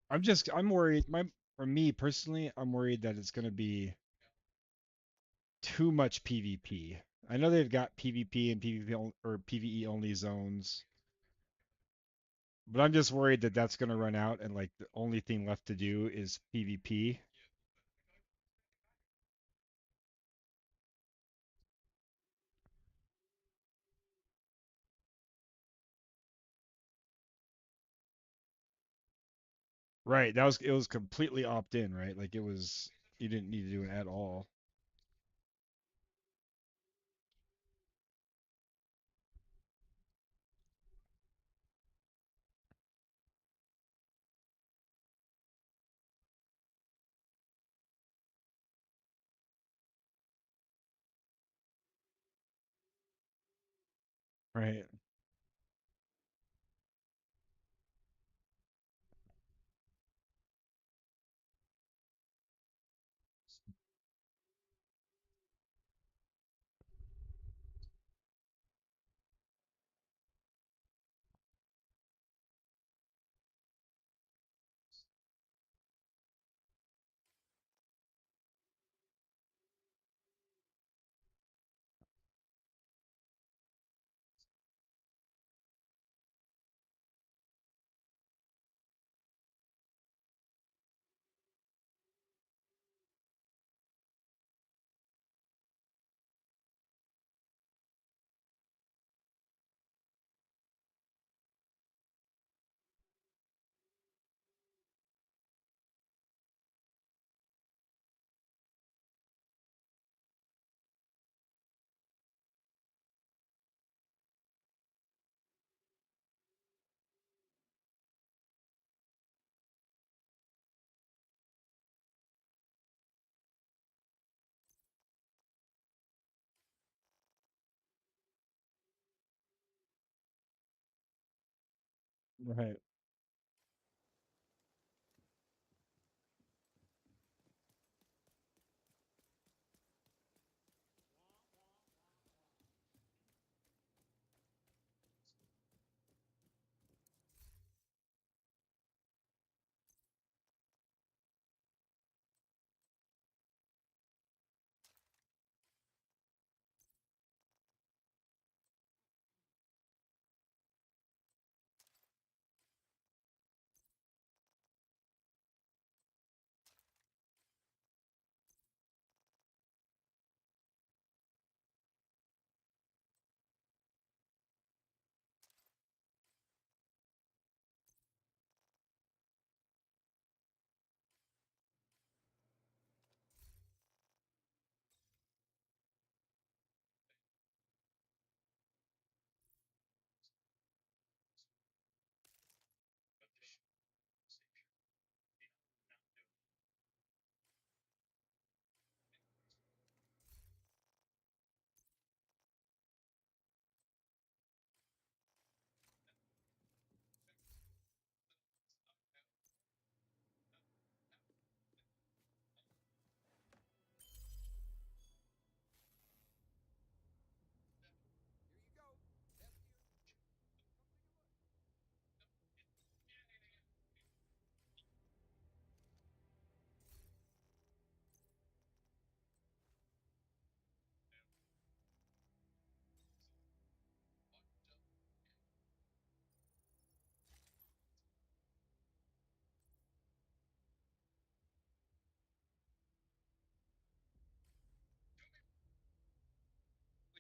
I'm worried. For me personally, I'm worried that it's going to be too much PvP. I know they've got PvP and or PvE only zones, but I'm just worried that that's going to run out and like the only thing left to do is PvP. Right, it was completely opt in, right? Like it was you didn't need to do it at all. Right. Right.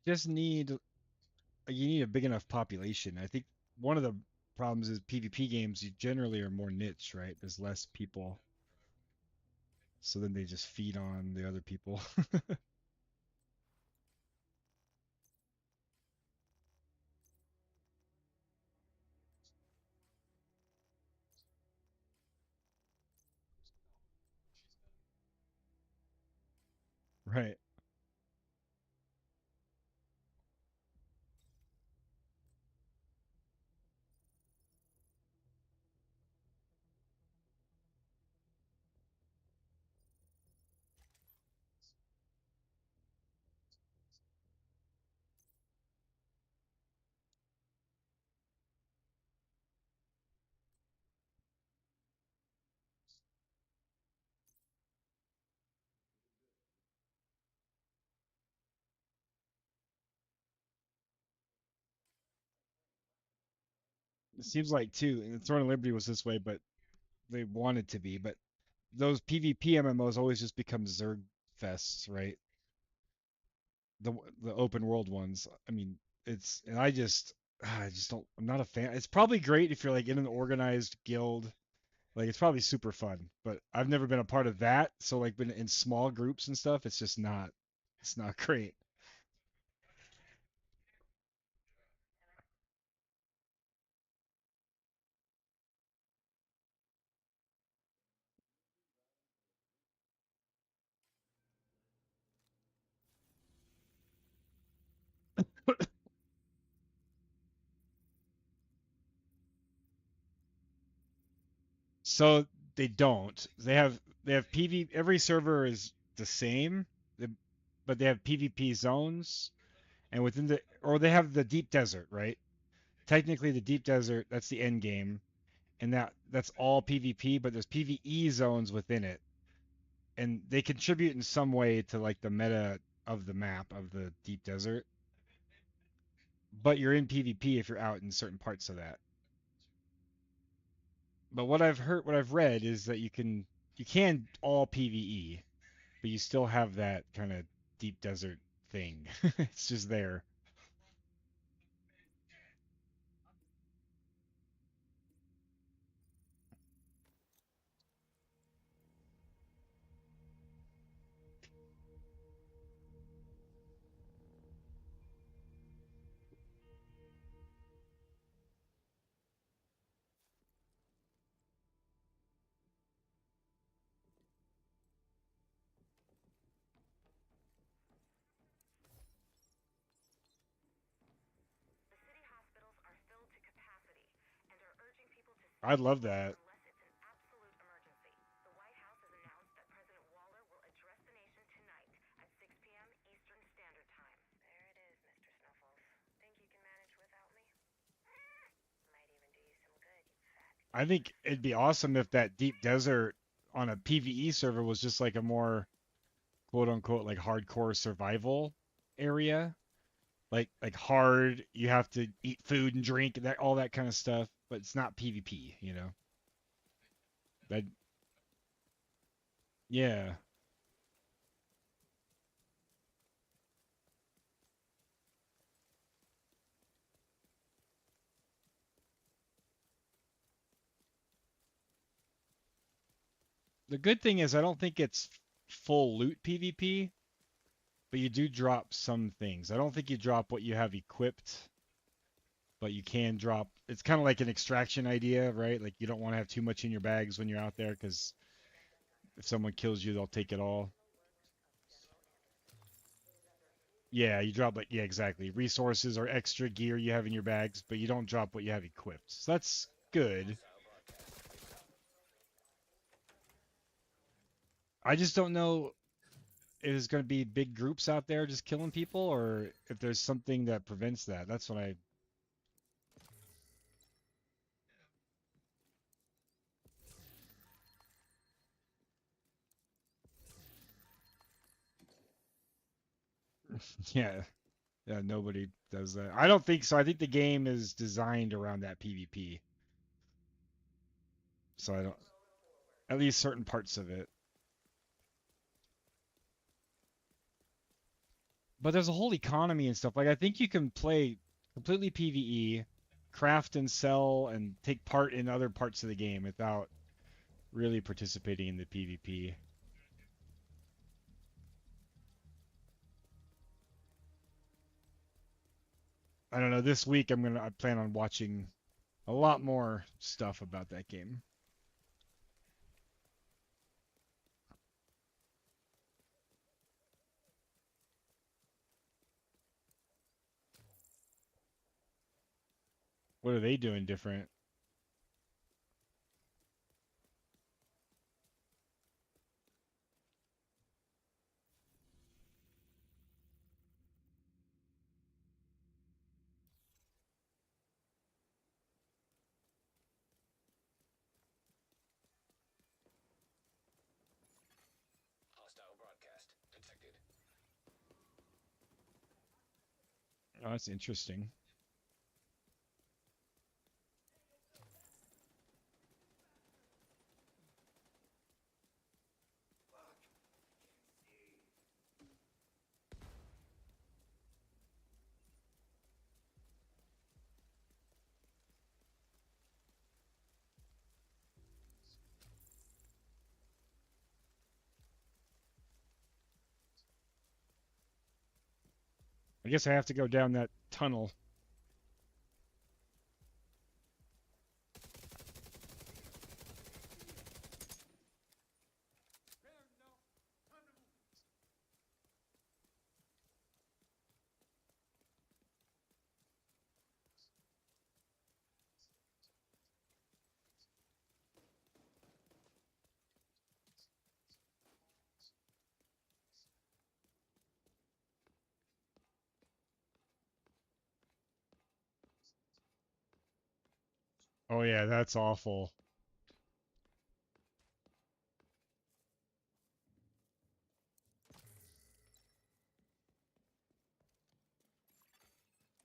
Just need you need a big enough population. I think one of the problems is PvP games you generally are more niche, right? There's less people, so then they just feed on the other people. Right. It seems like too, and Throne of Liberty was this way, but they wanted to be. But those PvP MMOs always just become Zerg fests, right? The the open world ones. I mean, it's and I just don't. I'm not a fan. It's probably great if you're like in an organized guild Like it's probably super fun, but I've never been a part of that. So like been in small groups and stuff, it's just not it's not great. So they don't. They have PV. Every server is the same, they- but they have PvP zones, and within the or they have the deep desert, right? Technically, the deep desert that's the end game, and that's all PvP, but there's PvE zones within it, and they contribute in some way to like the meta of the map of the deep desert. But you're in PvP if you're out in certain parts of that. But what I've read is that you can all PvE, but you still have that kind of deep desert thing. It's just there. The city hospitals are filled to capacity and are urging people to I stay love home that. unless it's an absolute emergency. The White House has announced that President Waller will address the nation tonight at 6 p.m. Eastern Standard Time. There it is, Mr. Snuffles. Think you can manage without me? Might even do you some good, you fat. I think it'd be awesome if that deep desert on a PvE server was just like a more quote unquote like hardcore survival area. Like hard, you have to eat food and drink and that all that kind of stuff, but it's not PvP, you know. That yeah. The good thing is I don't think it's full loot PvP, but you do drop some things. I don't think you drop what you have equipped, but you can drop. It's kind of like an extraction idea, right? Like you don't want to have too much in your bags when you're out there because if someone kills you, they'll take it all. Yeah, you drop like yeah, exactly. Resources or extra gear you have in your bags, but you don't drop what you have equipped. So that's good. I just don't know if there's going to be big groups out there just killing people or if there's something that prevents that. That's what I yeah. Yeah, nobody does that. I don't think so. I think the game is designed around that PvP. So I don't, at least certain parts of it. But there's a whole economy and stuff. Like I think you can play completely PvE, craft and sell and take part in other parts of the game without really participating in the PvP. I don't know. This week I plan on watching a lot more stuff about that game. What are they doing different? Hostile broadcast detected. Oh, that's interesting. I guess I have to go down that tunnel. Oh yeah, that's awful.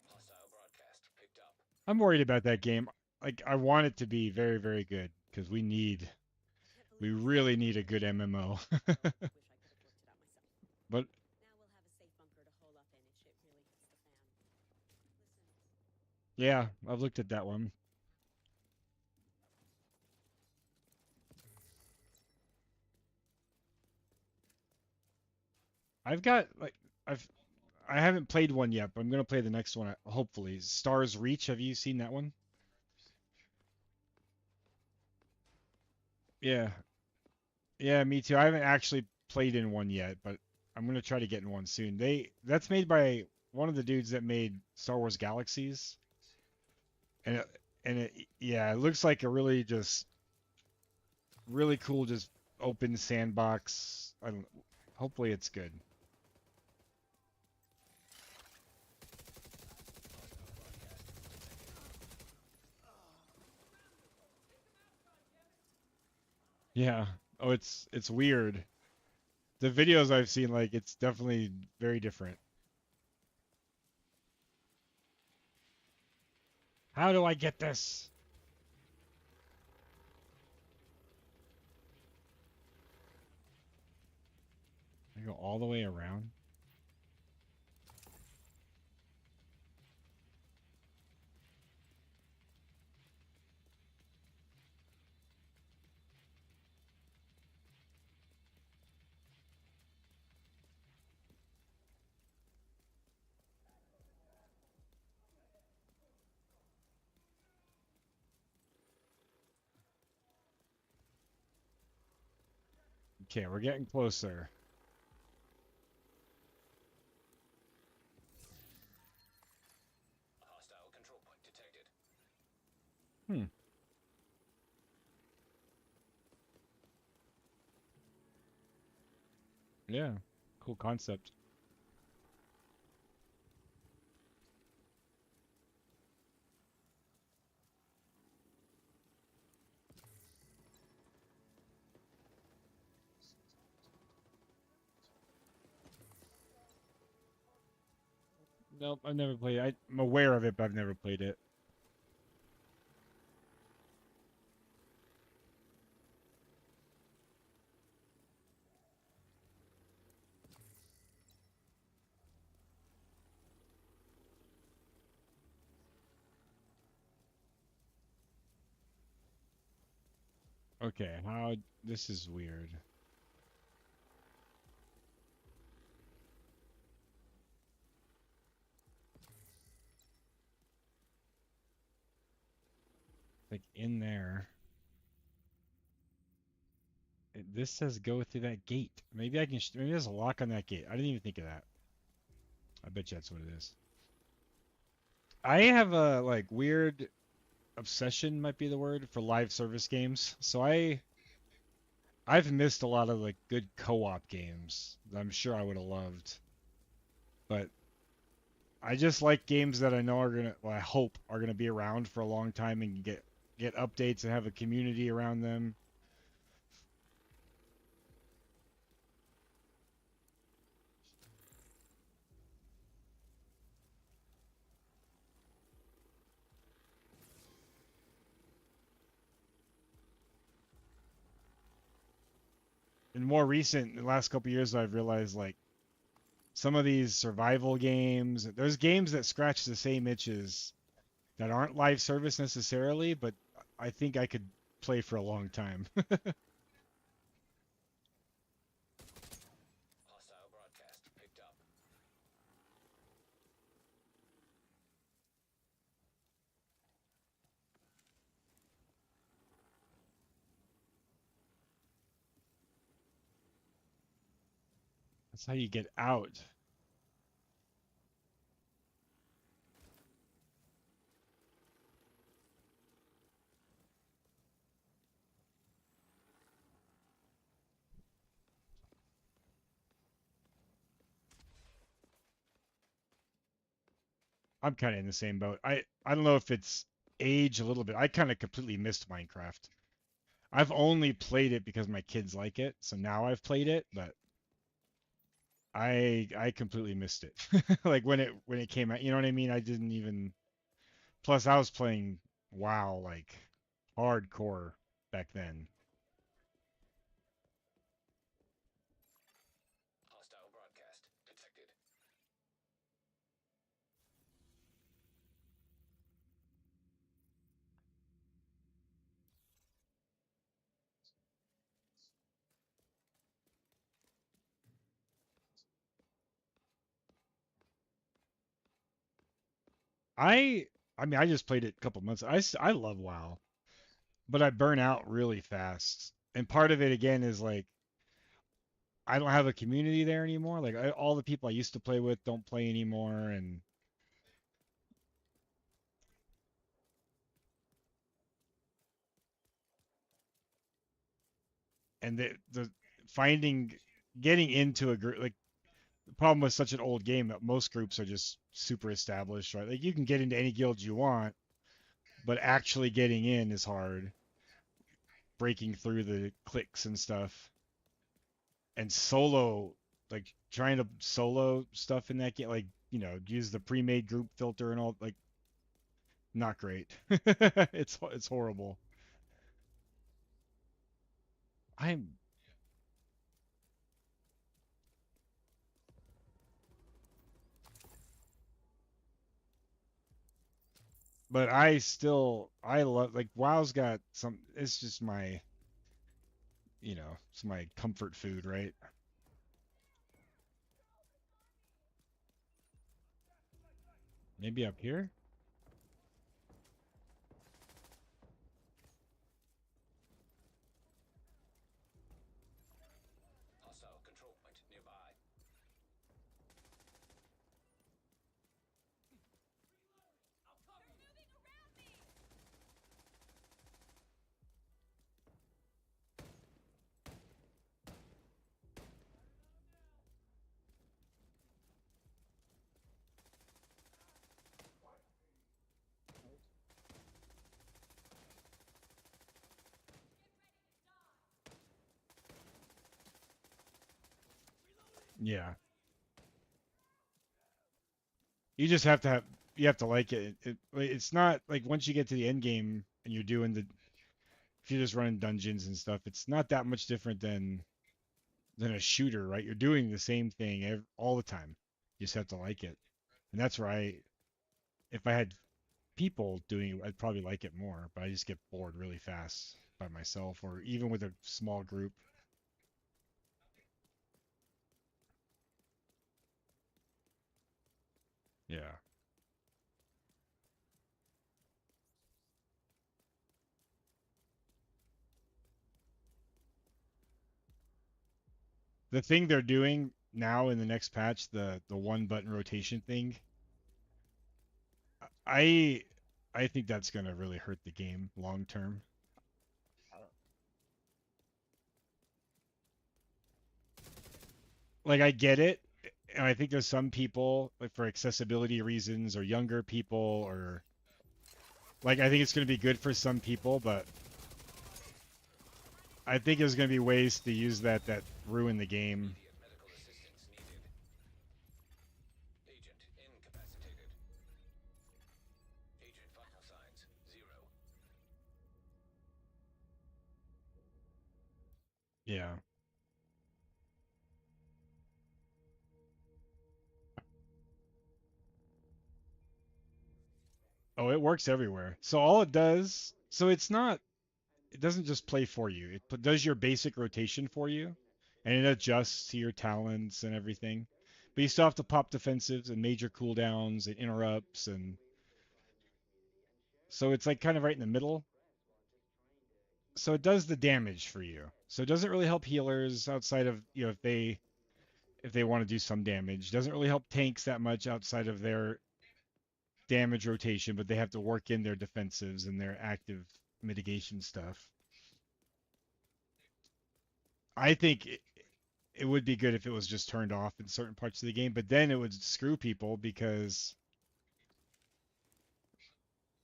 Hostile broadcast picked up. I'm worried about that game. Like I want it to be very, very good because we really need a good MMO. But yeah, I've looked at that one. I've got like I've I haven't played one yet, but I'm gonna play the next one hopefully. Stars Reach. Have you seen that one? Yeah, yeah, me too. I haven't actually played in one yet, but I'm gonna try to get in one soon. That's made by one of the dudes that made Star Wars Galaxies, and yeah, it looks like a really cool, just open sandbox. I don't, hopefully it's good. Yeah. Oh, it's weird. The videos I've seen, like, it's definitely very different. How do I get this? I go all the way around. Okay, we're getting closer. Hostile control point detected. Hmm. Yeah. Cool concept. Nope, I've never played it. I'm aware of it, but I've never played it. Okay, how this is weird. Like in there. This says go through that gate. Maybe I can. Maybe there's a lock on that gate. I didn't even think of that. I bet you that's what it is. I have a like weird obsession, might be the word, for live service games. So I've missed a lot of like good co-op games that I'm sure I would have loved. But I just like games that I know are gonna, well, I hope are gonna be around for a long time and get updates and have a community around them. In more recent, in the last couple years, I've realized like some of these survival games, there's games that scratch the same itches that aren't live service necessarily, but I think I could play for a long time. Hostile broadcast picked up. That's how you get out. I'm kind of in the same boat. I don't know if it's age a little bit. I kind of completely missed Minecraft. I've only played it because my kids like it, so now I've played it, but I completely missed it. Like when it came out, you know what I mean? I didn't even plus I was playing WoW like hardcore back then. Hostile broadcast detected. I I mean I just played it a couple months. I love WoW, but I burn out really fast. And part of it again is like I don't have a community there anymore. Like all the people I used to play with don't play anymore, and the finding getting into a group like the problem with such an old game that most groups are just super established, right? Like you can get into any guild you want, but actually getting in is hard. Breaking through the cliques and stuff, and solo like trying to solo stuff in that game, like use the pre-made group filter and all like not great. It's horrible. I'm but I love like WoW's got some it's just my it's my comfort food, right? Maybe up here? Hostile control point nearby. Yeah. You just have to have you have to like it. It's not like once you get to the end game and you're doing the if you're just running dungeons and stuff, it's not that much different than a shooter, right? You're doing the same thing all the time. You just have to like it. And that's where if I had people doing it, I'd probably like it more, but I just get bored really fast by myself or even with a small group. Yeah. The thing they're doing now in the next patch, the one button rotation thing, I I think that's gonna really hurt the game long term. Like I get it, and I think there's some people like for accessibility reasons or younger people or like I think it's gonna be good for some people, but I think there's gonna be ways to use that ruin the game. Immediate medical assistance needed. Agent incapacitated. Agent vital signs 0. Yeah. Oh, it works everywhere. So all it does, so it doesn't just play for you. Does your basic rotation for you, and it adjusts to your talents and everything. But you still have to pop defensives and major cooldowns and interrupts, and so it's like kind of right in the middle. So it does the damage for you. So it doesn't really help healers outside of if they if they want to do some damage. Doesn't really help tanks that much outside of their damage rotation, but they have to work in their defensives and their active mitigation stuff. I think it would be good if it was just turned off in certain parts of the game, but then it would screw people because,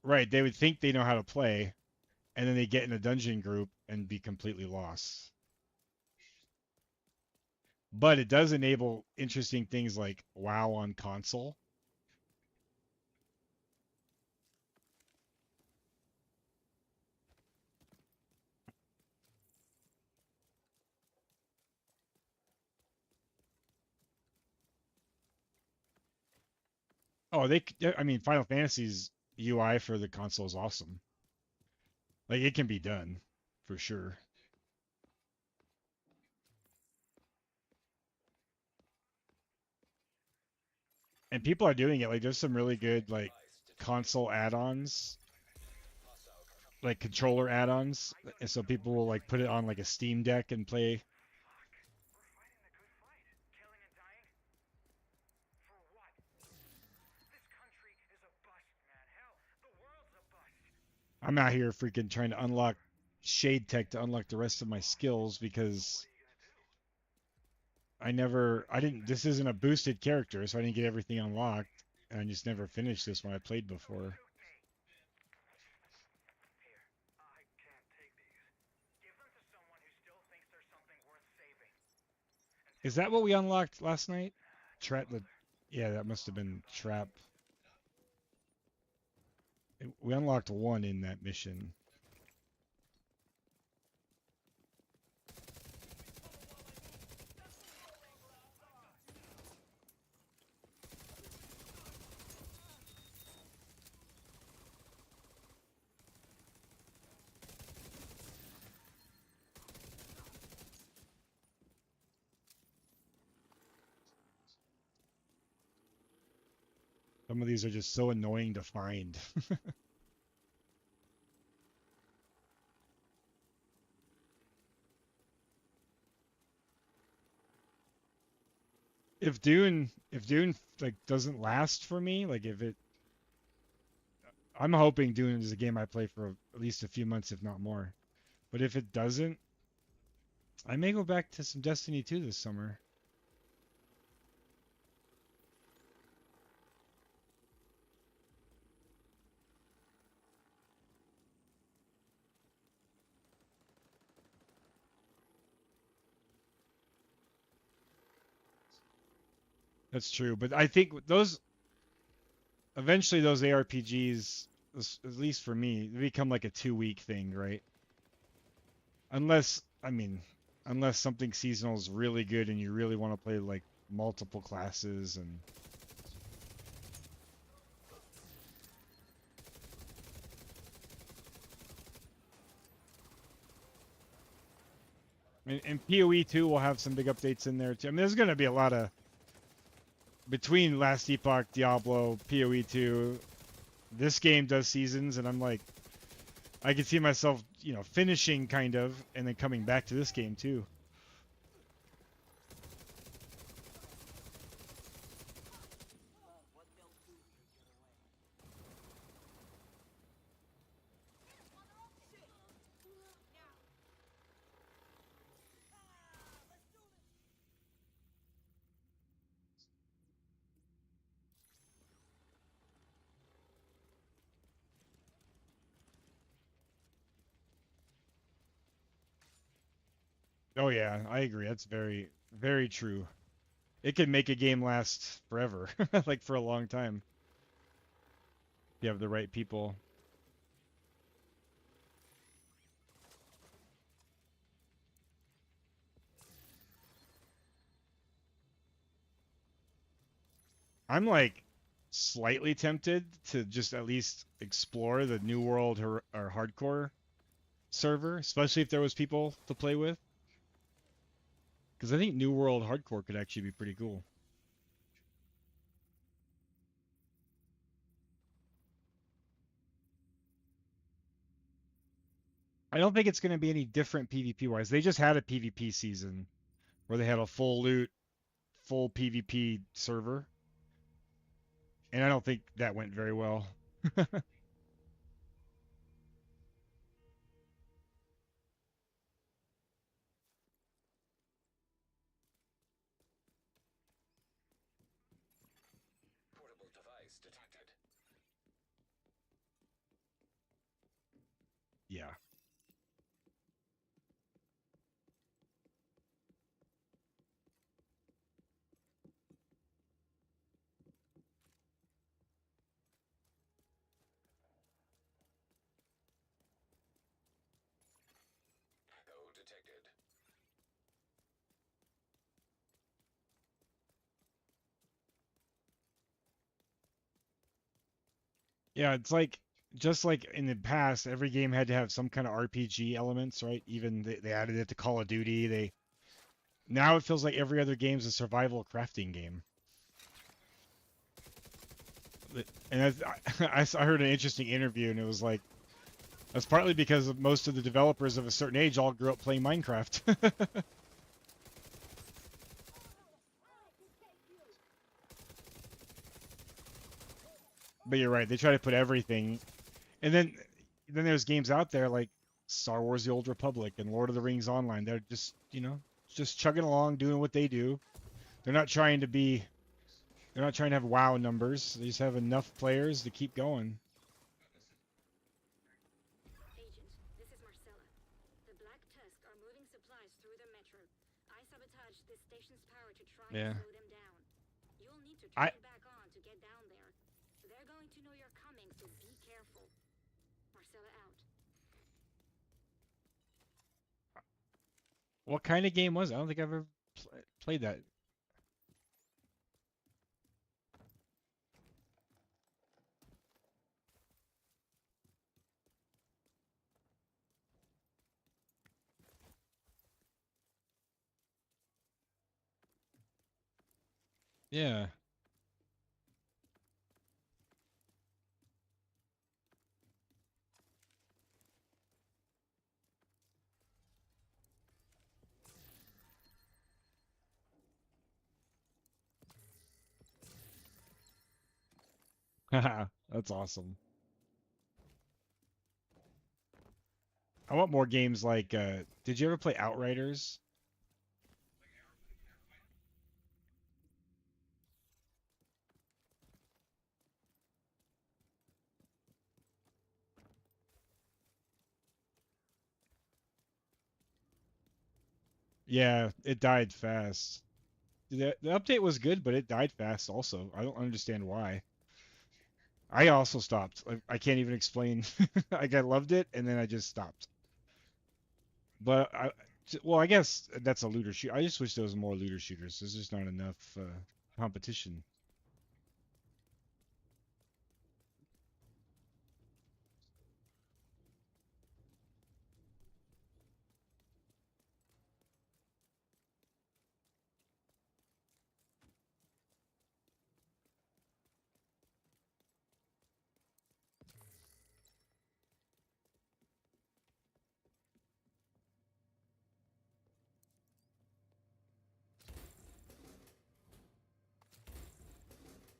right, they would think they know how to play, and then they get in a dungeon group and be completely lost. But it does enable interesting things like WoW on console. Oh, I mean, Final Fantasy's UI for the console is awesome. Like, it can be done, for sure. And people are doing it. Like, there's some really good, like, console add-ons, like controller add-ons. And so people will, like, put it on, like, a Steam Deck and play. We're fighting the good fight. Killing and dying. For what? This country is a bust, man. Hell, the world's a bust. I'm out here freaking trying to unlock Shade Tech to unlock the rest of my skills because this isn't a boosted character, so I didn't get everything unlocked, and I just never finished this when I played before. Here, I can't take these. Give them to someone who still thinks there's something worth saving. Is that what we unlocked last night? Yeah, that must have been Trap. We unlocked one in that mission. Some of these are just so annoying to find. If Dune like doesn't last for me, like I'm hoping Dune is a game I play for at least a few months, if not more. But if it doesn't, I may go back to some Destiny 2 this summer. That's true, but I think eventually those ARPGs, at least for me, they become like a 2-week thing, right? Unless something seasonal is really good and you really want to play like multiple classes and PoE 2 will have some big updates in there too. I mean, there's going to be a lot of between Last Epoch, Diablo, PoE 2. This game does seasons, and I'm like, I can see myself, finishing kind of, and then coming back to this game too. Oh yeah, I agree. That's very, very true. It could make a game last forever, like for a long time. If you have the right people. I'm like slightly tempted to just at least explore the New World or Hardcore server, especially if there was people to play with. Because I think New World Hardcore could actually be pretty cool. I don't think it's going to be any different PvP wise. They just had a PvP season where they had a full loot full PvP server, and I don't think that went very well. Portable device detected. Yeah. Echo detected. Yeah, it's like just like in the past, every game had to have some kind of RPG elements, right? Even they added it to Call of Duty. They now it feels like every other game's a survival crafting game. And I heard an interesting interview, and it was like that's partly because most of the developers of a certain age all grew up playing Minecraft. But you're right, they try to put everything, and then there's games out there like Star Wars: The Old Republic and Lord of the Rings Online. They're just just chugging along, doing what they do. They're not trying to be, they're not trying to have WoW numbers. They just have enough players to keep going. Agent, this is Marcella. The Black Tusk are moving supplies through the metro. I sabotaged this station's power to try Yeah. and slow them down. You'll need to I turn it back on to get down there. They're going to know you're coming, so be careful. Marcella out. What kind of game was it? I don't think I've ever played that. Yeah. That's awesome. I want more games like did you ever play Outriders? Yeah, it died fast. The update was good, but it died fast also. I don't understand why. I also stopped. I can't even explain. Like I loved it and then I just stopped. But well, I guess that's a looter shoot. I just wish there was more looter shooters. There's just not enough competition.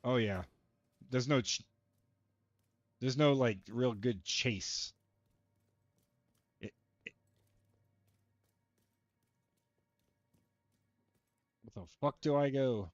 Oh yeah. There's no there's no like real good chase. It, what the fuck do I go?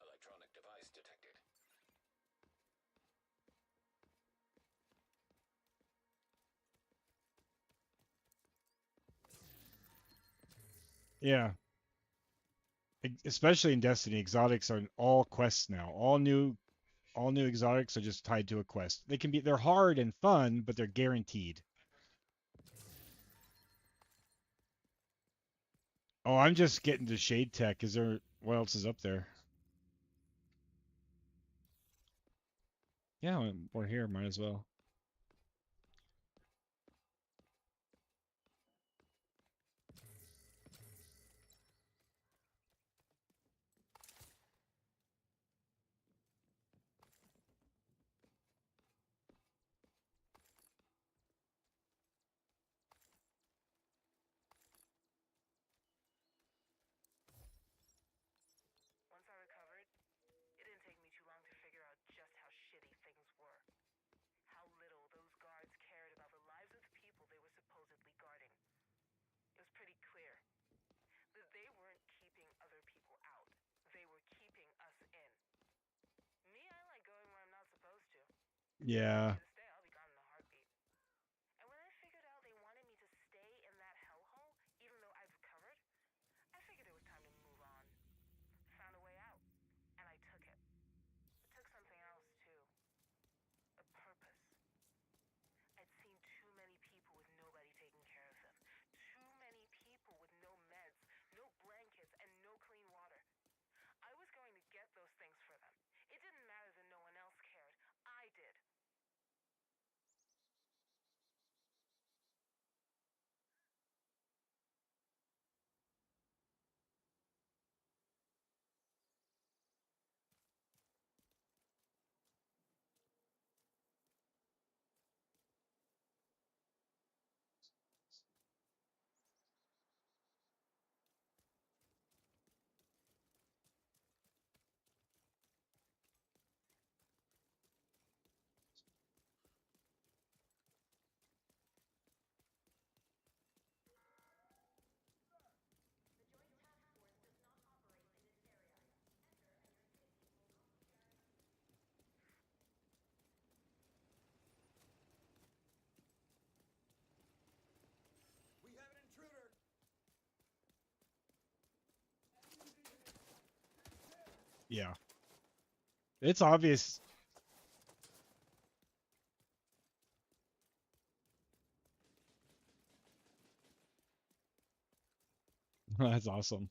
Electronic device detected. Yeah. Especially in Destiny, exotics are all quests now. All new exotics are just tied to a quest. They're hard and fun, but they're guaranteed. Oh, I'm just getting to Shade Tech. Is there what else is up there? Yeah, we're here, might as well. Yeah. To stay, I'll be gone in a heartbeat. And when I figured out they wanted me to stay in that hellhole, even though I've recovered, I figured it was time to move on. Found a way out, and I took it. It took something else, too. A purpose. I'd seen too many people with nobody taking care of them. Too many people with no meds, no blankets, and no clean water. I was going to get those things for them. It didn't matter that no one else cared. I did. We have an intruder! Yeah. It's obvious. That's awesome.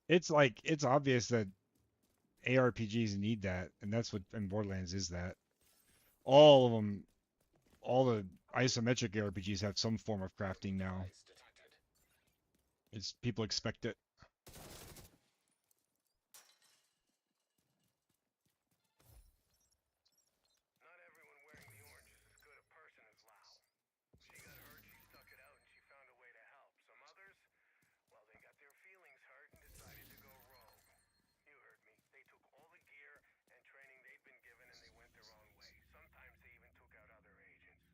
It's like it's obvious that ARPGs need that, and that's what and Borderlands is that. All of them, all the isometric ARPGs have some form of crafting now. Device detected. It's people expect it. Not everyone wearing the orange is as good a person as Lau. She got hurt, she stuck it out, and she found a way to help. Some others, well, they got their feelings hurt and decided to go rogue. You heard me. They took all the gear and training they'd been given and they went their own way. Sometimes they even took out other agents.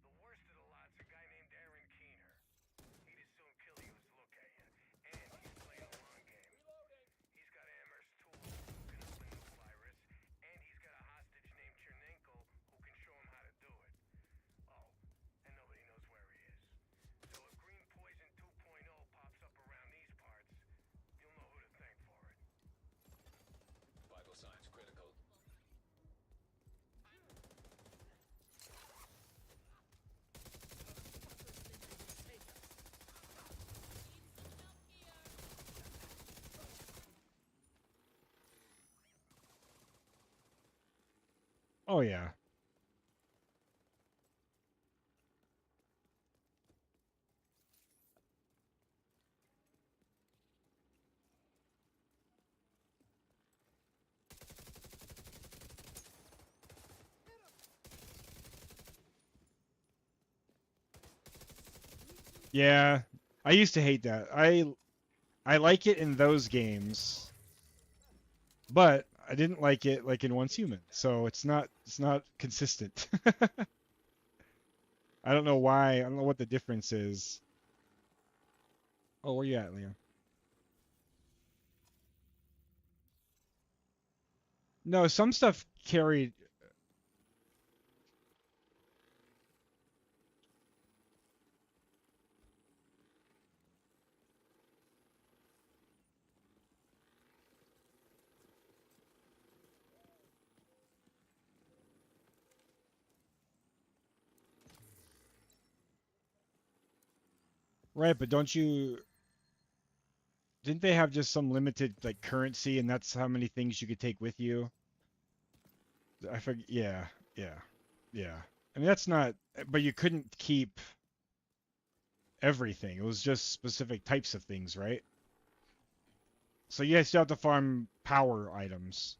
The worst of the lot's a guy named Aaron Keener. He'd as soon kill you as look at you. And he's playing a long game. He's got Amherst tools who can open the virus, and he's got a hostage named Chernenko who can show him how to do it. Oh, and nobody knows where he is. So if Green Poison 2.0 pops up around these parts, you'll know who to thank for it. Vital signs critical. Oh yeah. Yeah. I used to hate that. I like it in those games, but I didn't like it like in Once Human. So it's not consistent. I don't know why. I don't know what the difference is. Oh, where you at, Liam? No, some stuff carried. Right, but don't you didn't they have just some limited like currency and that's how many things you could take with you? I forget. Yeah, yeah, yeah. I mean that's not, but you couldn't keep everything. It was just specific types of things, right? So you still have to farm power items.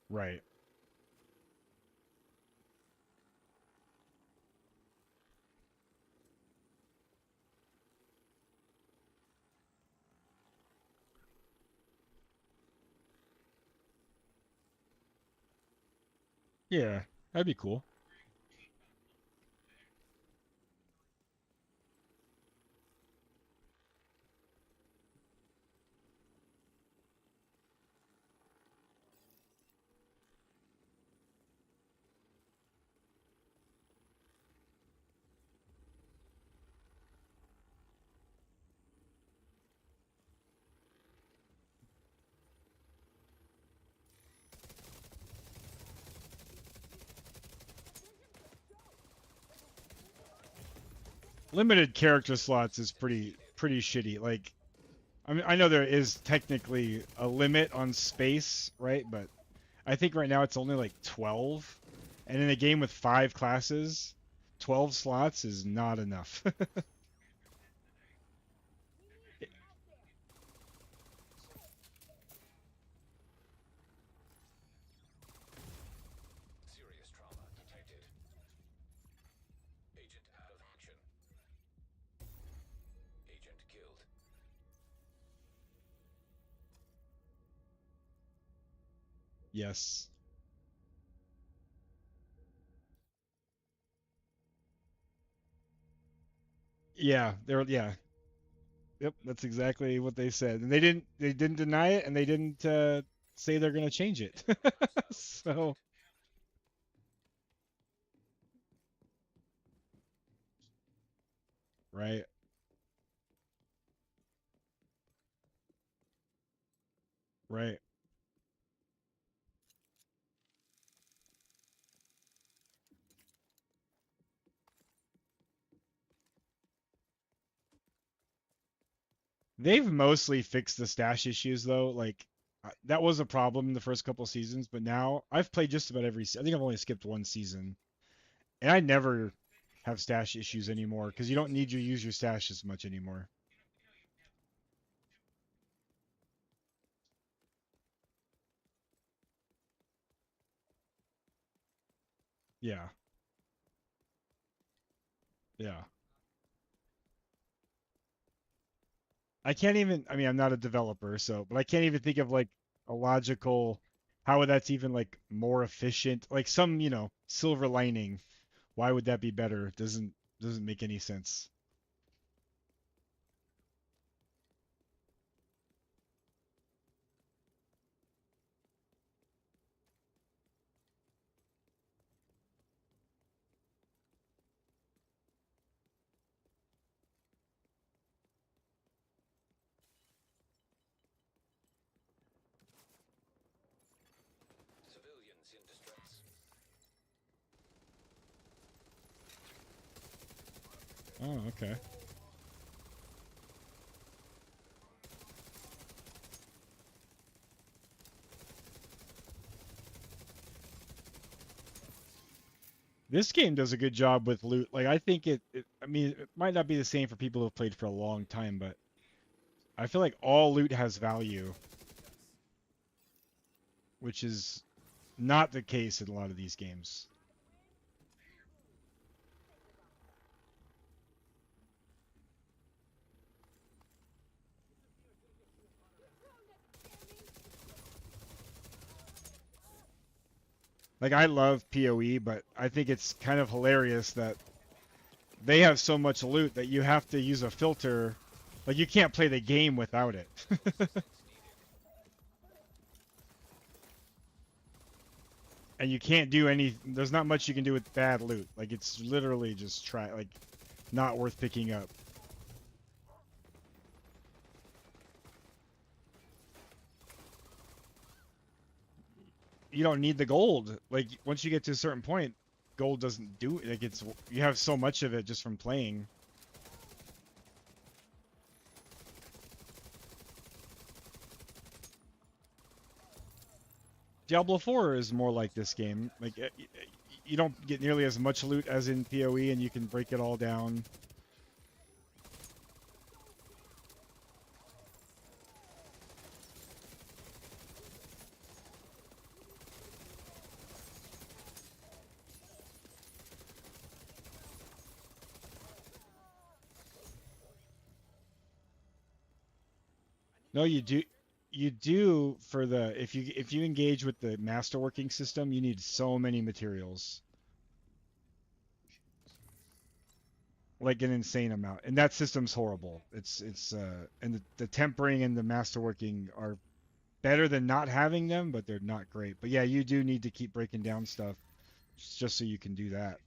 Right. Yeah, that'd be cool. Limited character slots is pretty shitty. Like, I mean, I know there is technically a limit on space, right? But I think right now it's only like 12. And in a game with 5 classes, 12 slots is not enough. Serious trauma detected. Agent out of action. Agent killed. Yes. Yeah, yeah. Yep, that's exactly what they said. And they didn't deny it and they didn't say they're going to change it. So, right. Right. They've mostly fixed the stash issues though. Like that was a problem in the first couple seasons, but now I've played just about I think I've only skipped one season, and I never have stash issues anymore because you don't need to use your stash as much anymore. Yeah. Yeah. I can't even. I mean, I'm not a developer, so but I can't even think of like a logical how that's even like more efficient. Like some, silver lining. Why would that be better? Doesn't make any sense. Civilians in distress. Oh, okay. This game does a good job with loot. Like I think I mean, it might not be the same for people who've played for a long time, but I feel like all loot has value, which is not the case in a lot of these games. Like I love PoE, but I think it's kind of hilarious that they have so much loot that you have to use a filter. Like you can't play the game without it. And you can't do there's not much you can do with bad loot. Like it's literally just like not worth picking up. You don't need the gold. Like once you get to a certain point, gold doesn't do it. Like you have so much of it just from playing. Diablo 4 is more like this game. Like you don't get nearly as much loot as in PoE, and you can break it all down. No, you you do for the if you engage with the masterworking system, you need so many materials, like an insane amount, and that system's horrible. It's and the tempering and the masterworking are better than not having them, but they're not great. But yeah, you do need to keep breaking down stuff just so you can do that.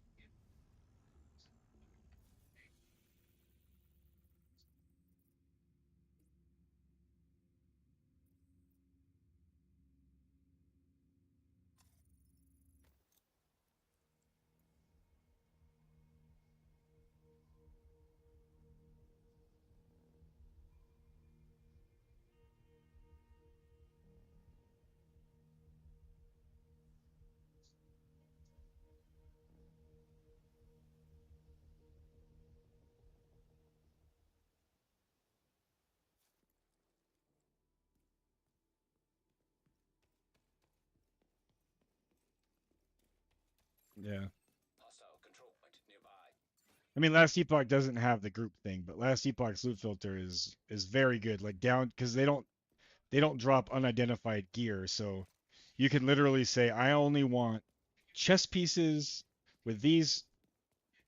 Yeah. Hostile control point nearby. I mean, Last Epoch doesn't have the group thing, but Last Epoch's loot filter is very good. Like down because they don't drop unidentified gear, so you can literally say, I only want chess pieces with these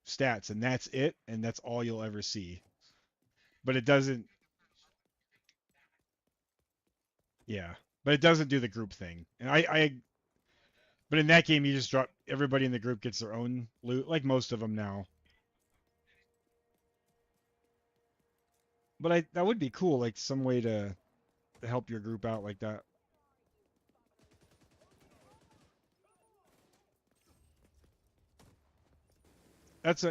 stats, and that's it, and that's all you'll ever see. But it doesn't, yeah, but it doesn't do the group thing. And but in that game, you just drop everybody in the group gets their own loot, like most of them now. But that would be cool, like some way to help your group out like that. That's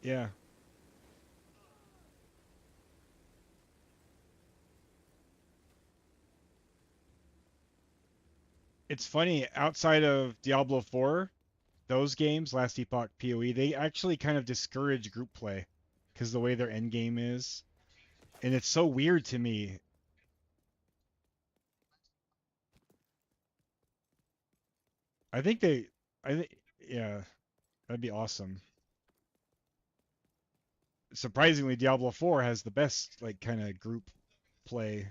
yeah. It's funny, outside of Diablo 4, those games, Last Epoch, PoE, they actually kind of discourage group play because the way their end game is. And it's so weird to me. I think I think, yeah, that'd be awesome. Surprisingly, Diablo 4 has the best, like, kind of group play.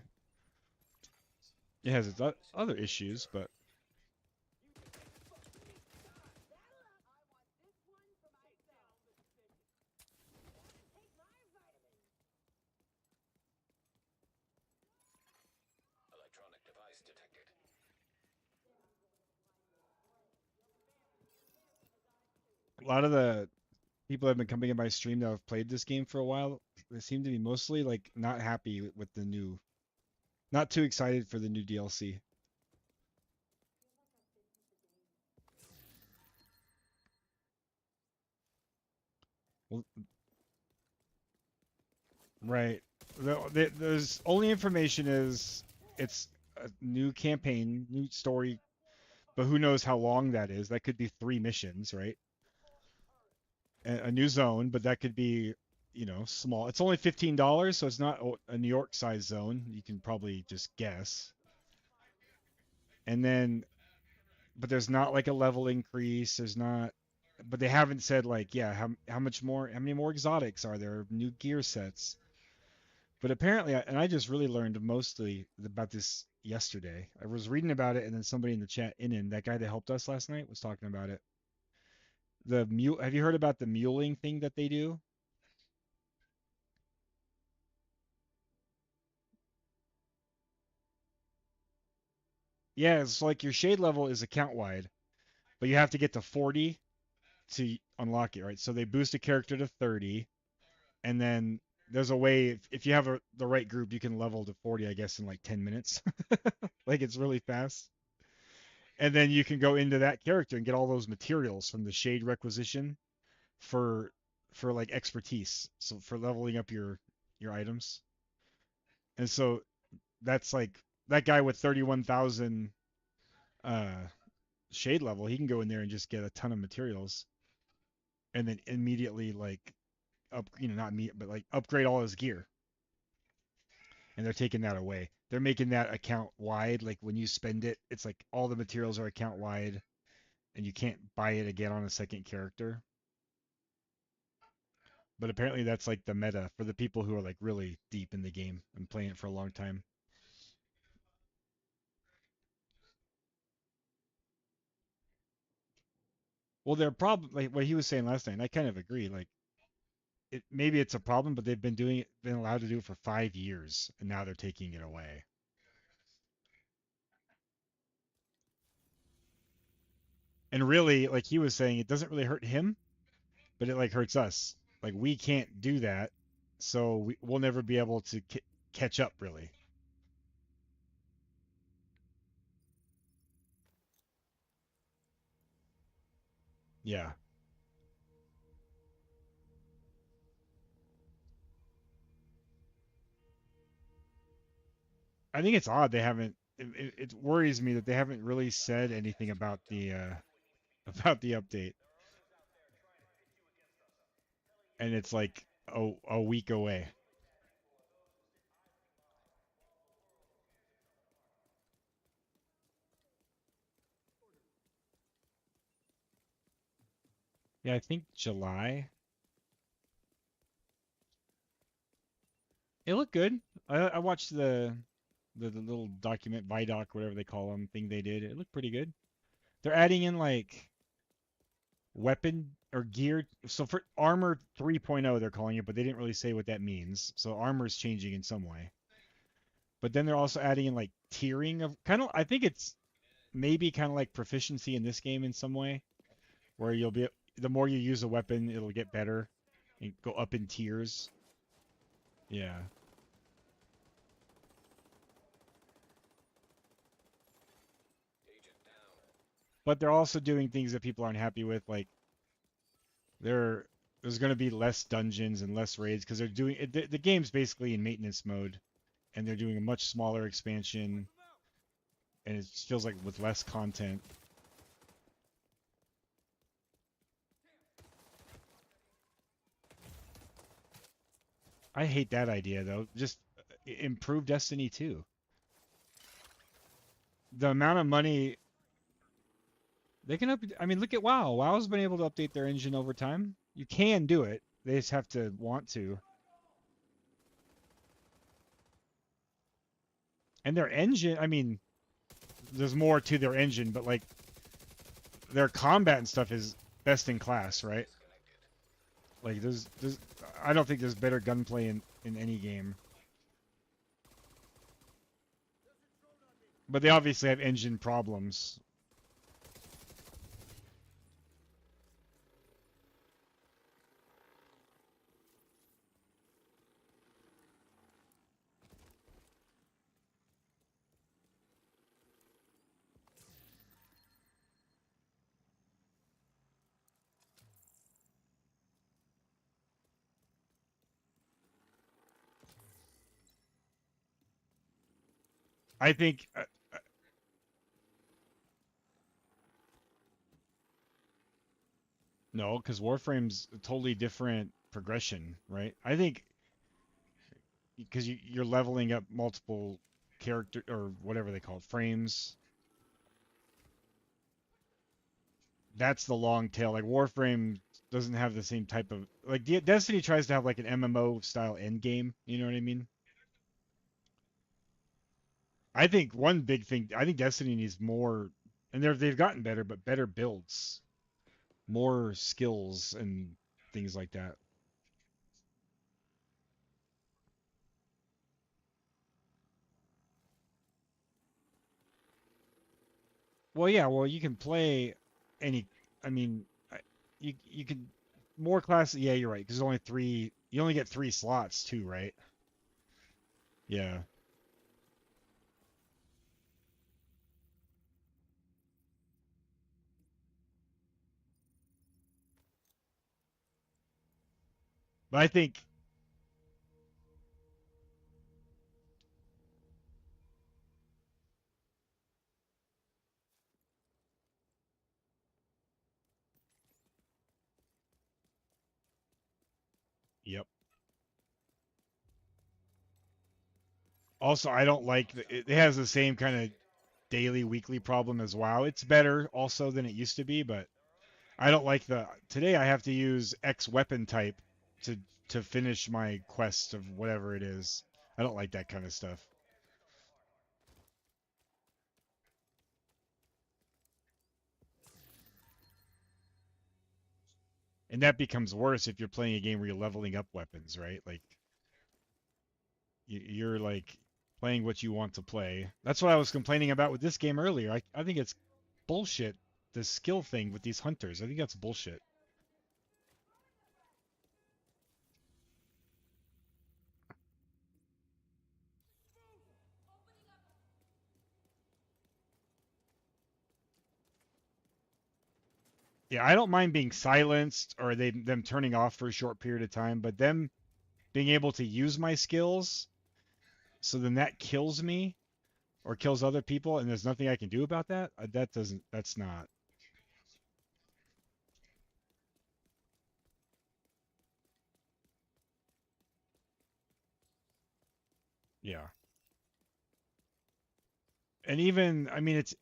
It has its other issues, but Electronic device detected. a lot of the people that have been coming in my stream that have played this game for a while, they seem to be mostly, like, not happy with the new, not too excited for the new DLC. Well, right. There's only information is it's a new campaign, new story, but who knows how long that is? That could be 3 missions, right? A new zone, but that could be, small. It's only $15, so it's not a New York size zone. You can probably just guess. And then, but there's not like a level increase. There's not, but they haven't said like, yeah, how much more, how many more exotics are there? New gear sets. But apparently, and I just really learned mostly about this yesterday. I was reading about it, and then somebody in the chat, that guy that helped us last night, was talking about it. The mule. Have you heard about the muling thing that they do? Yeah, it's like your shade level is account wide, but you have to get to 40 to unlock it, right? So they boost a character to 30, and then there's a way if you have the right group, you can level to 40, I guess, in like 10 minutes. Like it's really fast. And then you can go into that character and get all those materials from the shade requisition for like expertise. So for leveling up your items. And so that's like that guy with 31,000 uh shade level, he can go in there and just get a ton of materials and then immediately like not me, but like upgrade all his gear. And they're taking that away. They're making that account wide. Like when you spend it, it's like all the materials are account wide and you can't buy it again on a second character. But apparently that's like the meta for the people who are like really deep in the game and playing it for a long time. Well, their problem, like what he was saying last night, and I kind of agree. Like, maybe it's a problem, but they've been doing it, been allowed to do it for 5 years, and now they're taking it away. And really, like he was saying, it doesn't really hurt him, but it like hurts us. Like we can't do that, so we'll never be able to catch up, really. Yeah. I think it's odd they haven't. It worries me that they haven't really said anything about the about the update, and it's like a week away. Yeah, I think July. It looked good. I watched the little document Vidoc, whatever they call them, thing they did. It looked pretty good. They're adding in like weapon or gear. So for armor 3.0, they're calling it, but they didn't really say what that means. So armor's changing in some way. But then they're also adding in like tiering of kind of. I think it's maybe kind of like proficiency in this game in some way, where you'll be the more you use a weapon, it'll get better and go up in tiers. Yeah. Agent down. But they're also doing things that people aren't happy with, like there's going to be less dungeons and less raids because they're doing the game's basically in maintenance mode, and they're doing a much smaller expansion, and it feels like with less content. I hate that idea though. Just improve Destiny 2. The amount of money they can up. I mean, look at WoW. WoW's been able to update their engine over time. You can do it. They just have to want to. And their engine, I mean, there's more to their engine, but like their combat and stuff is best in class, right? Like there's I don't think there's better gunplay in any game. But they obviously have engine problems. I think no, because Warframe's a totally different progression, right? I think because you're leveling up multiple character or whatever they call it, frames. That's the long tail. Like Warframe doesn't have the same type of like Destiny tries to have like an MMO style end game. You know what I mean? I think one big thing. I think Destiny needs more, and they've gotten better, but better builds, more skills and things like that. Well, yeah. Well, you can play any. I mean, you can more classes. Yeah, you're right. Because there's only three. You only get 3 slots too, right? Yeah. But I think, yep. Also, I don't like it has the same kind of daily, weekly problem as WoW. It's better also than it used to be, but I don't like today I have to use X weapon type to finish my quest of whatever it is. I don't like that kind of stuff. And that becomes worse if you're playing a game where you're leveling up weapons, right? Like you're like playing what you want to play. That's what I was complaining about with this game earlier. I think it's bullshit, the skill thing with these hunters. I think that's bullshit. Yeah, I don't mind being silenced or them turning off for a short period of time, but them being able to use my skills, so then that kills me or kills other people, and there's nothing I can do about that. That doesn't. That's not. Yeah. And even, I mean, it's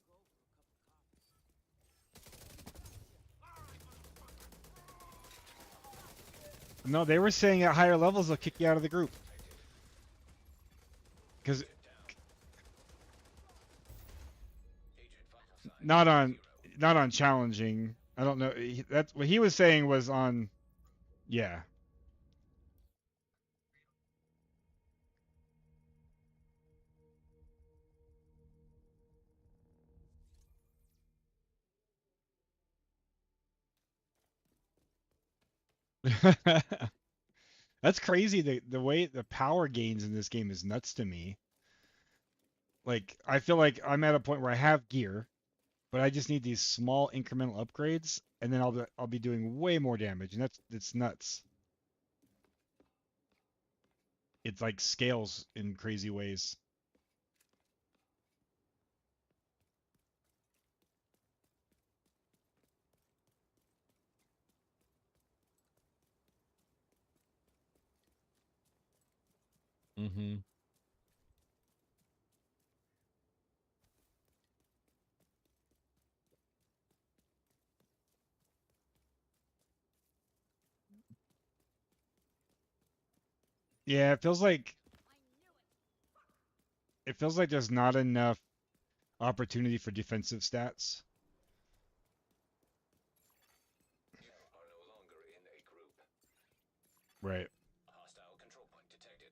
no. They were saying at higher levels they'll kick you out of the group because not on not on challenging. I don't know. That's what he was saying was on. Yeah. That's crazy. The way the power gains in this game is nuts to me. Like I feel like I'm at a point where I have gear, but I just need these small incremental upgrades, and then I'll be doing way more damage, and it's nuts. It like scales in crazy ways. Mm-hmm. Yeah, it feels like there's not enough opportunity for defensive stats. You are no longer in a group. Right. Hostile control point detected.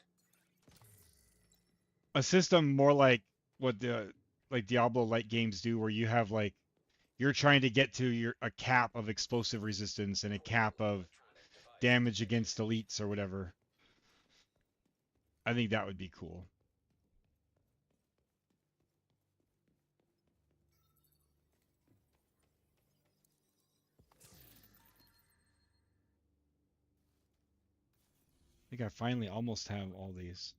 A system more like what the like Diablo like games do, where you have like you're trying to get to your a cap of explosive resistance and a cap of damage against elites or whatever. I think that would be cool. I think I finally almost have all these.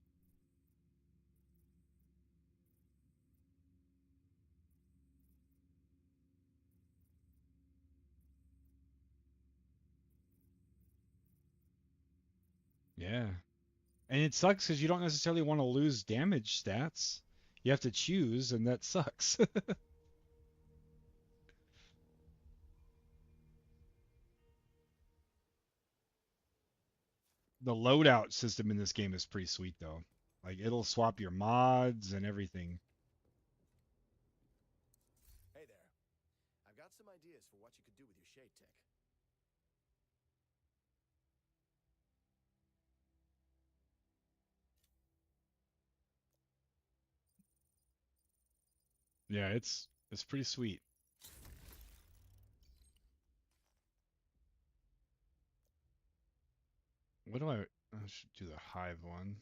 Yeah. And it sucks because you don't necessarily want to lose damage stats. You have to choose, and that sucks. The loadout system in this game is pretty sweet, though. Like, it'll swap your mods and everything. Hey there. I've got some ideas for what you could do with your shade tech. Yeah, it's pretty sweet. What do I should do the hive one.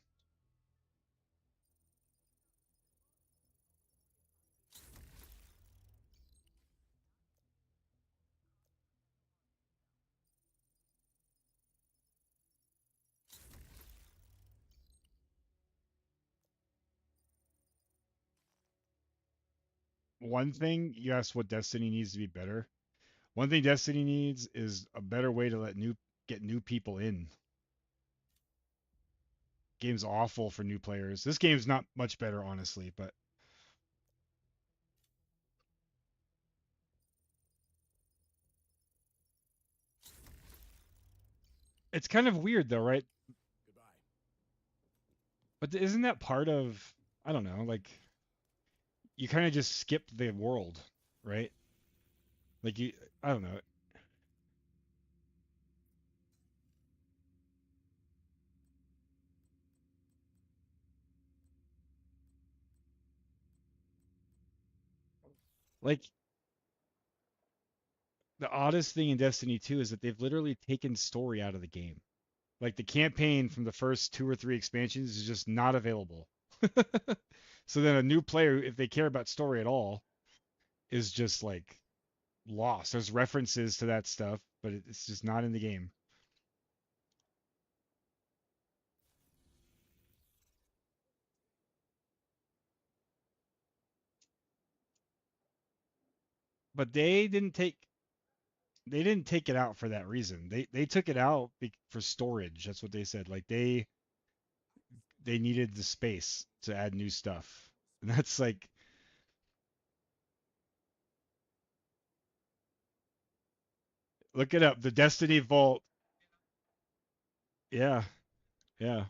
One thing you asked what Destiny needs to be better. One thing Destiny needs is a better way to get new people in. Game's awful for new players. This game's not much better, honestly, but it's kind of weird though, right? Goodbye. But isn't that part of, I don't know, like you kind of just skip the world, right? Like I don't know. Like the oddest thing in Destiny 2 is that they've literally taken story out of the game. Like the campaign from the first 2 or 3 expansions is just not available. So then a new player, if they care about story at all, is just like lost. There's references to that stuff, but it's just not in the game. But they didn't take it out for that reason. They took it out for storage. That's what they said. Like they needed the space to add new stuff. And that's like look it up. The Destiny Vault. Yeah, yeah.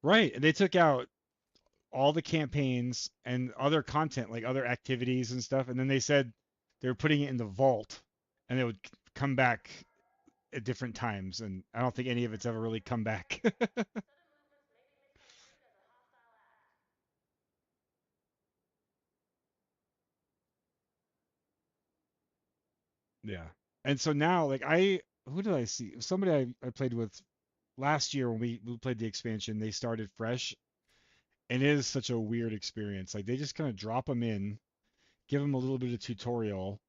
Right. And they took out all the campaigns and other content, like other activities and stuff. And then they said they were putting it in the vault and it would come back at different times. And I don't think any of it's ever really come back. Yeah. And so now, like, who did I see? Somebody I played with last year when we played the expansion, they started fresh. And it is such a weird experience. Like, they just kind of drop them in, give them a little bit of tutorial,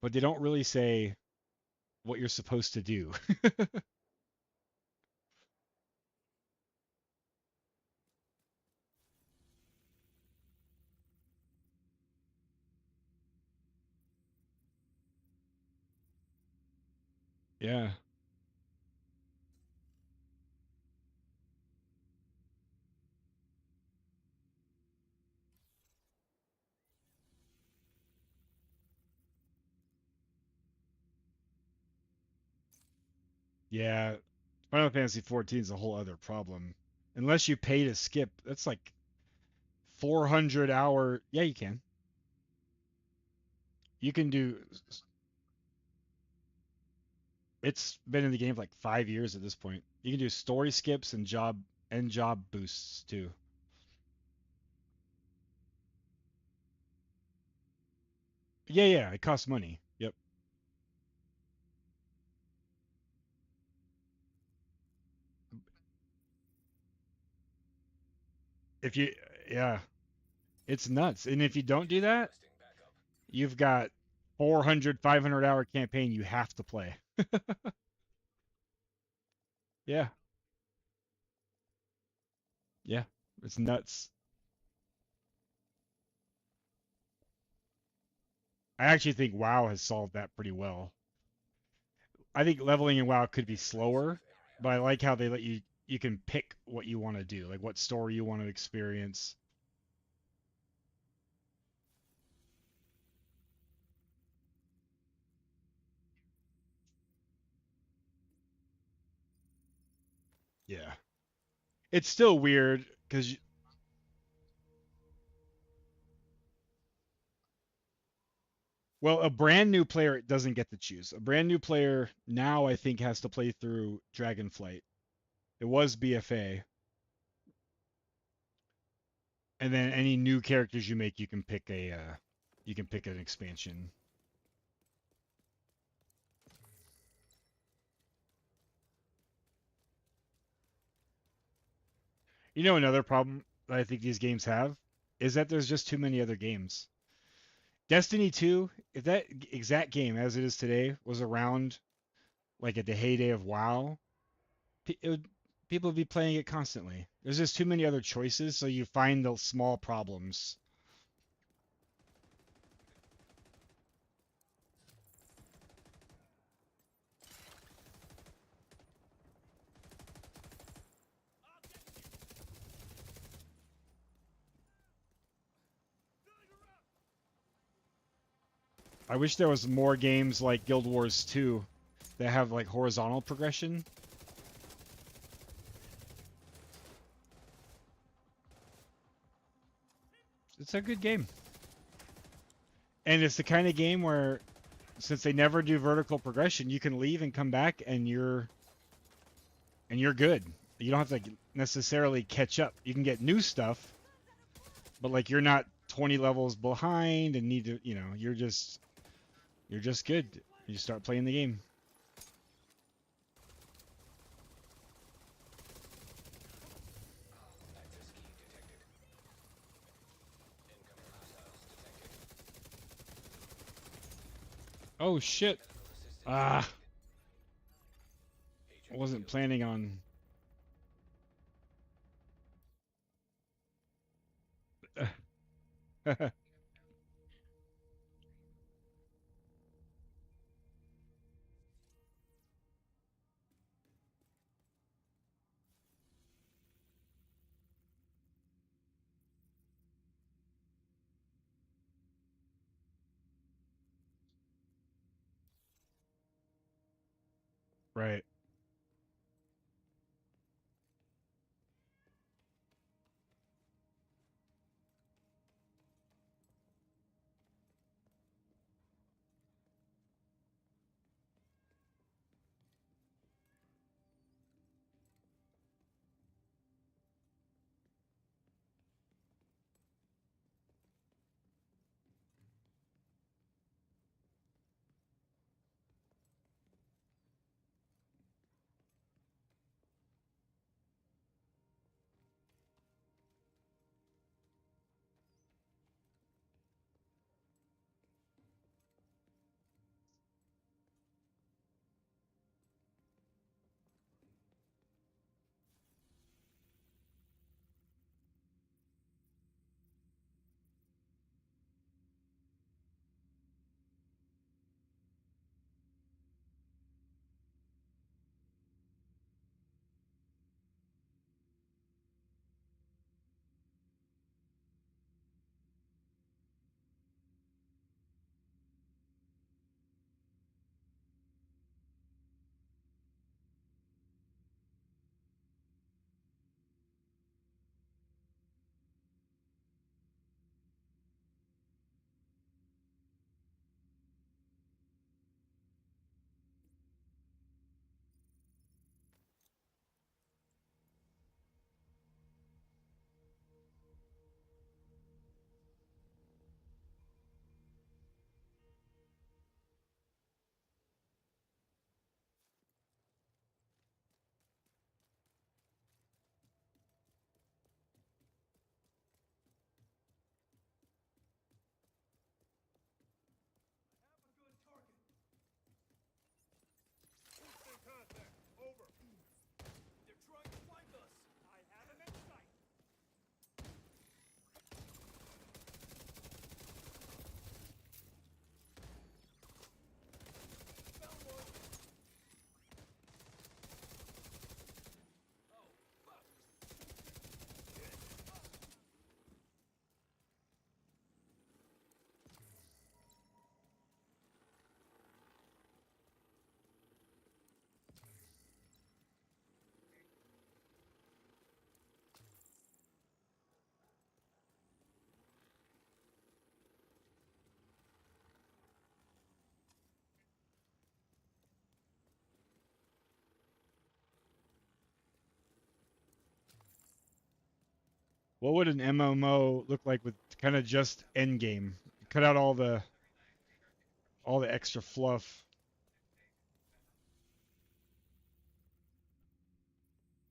but they don't really say what you're supposed to do. Yeah. Yeah. Final Fantasy 14 is a whole other problem. Unless you pay to skip, that's like 400 hour. Yeah, you can. You can do. It's been in the game for like 5 years at this point. You can do story skips and job boosts too. Yeah, yeah, it costs money. Yep. If you, yeah, it's nuts. And if you don't do that, Requesting backup. you've got 400, 500 hour campaign you have to play. Yeah, yeah, it's nuts. I actually think WoW has solved that pretty well. I think leveling in WoW could be slower, but I like how they let you can pick what you want to do, like what story you want to experience. Yeah. It's still weird because well, a brand new player doesn't get to choose. A brand new player now I think has to play through Dragonflight. It was BFA, and then any new characters you make, you can pick an expansion. You know, another problem that I think these games have is that there's just too many other games. Destiny 2, if that exact game as it is today was around like at the heyday of WoW, it would, people would be playing it constantly. There's just too many other choices, so you find the small problems. I wish there was more games like Guild Wars 2 that have like horizontal progression. It's a good game. And it's the kind of game where since they never do vertical progression, you can leave and come back and you're good. You don't have to necessarily catch up. You can get new stuff, but like you're not 20 levels behind and need to, you're just good. You start playing the game. Access key detected. Incoming hostiles detected. Oh shit. Medical assistance Ah, needed. I Agent wasn't killed. planning on. Right. Instant contact. Over. They're trying to flank us. I have him in sight. Found one. Oh, fuck. What would an MMO look like with kind of just end game? Cut out all the extra fluff.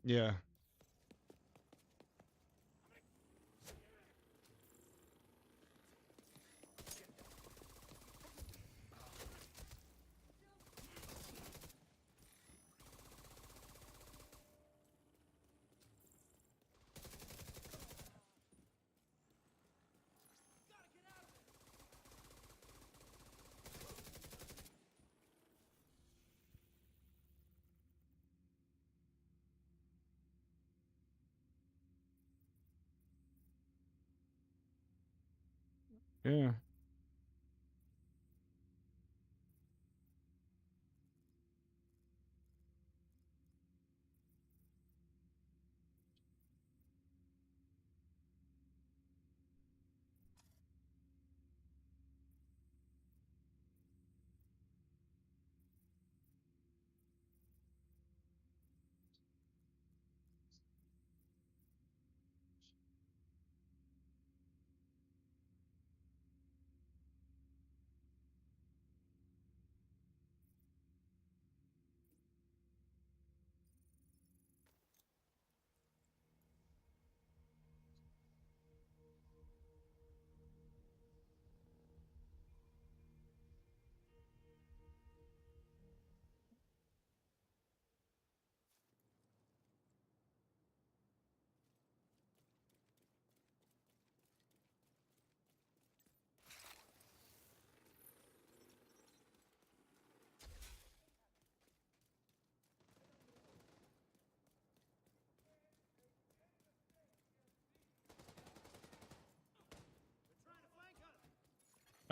Yeah. Yeah.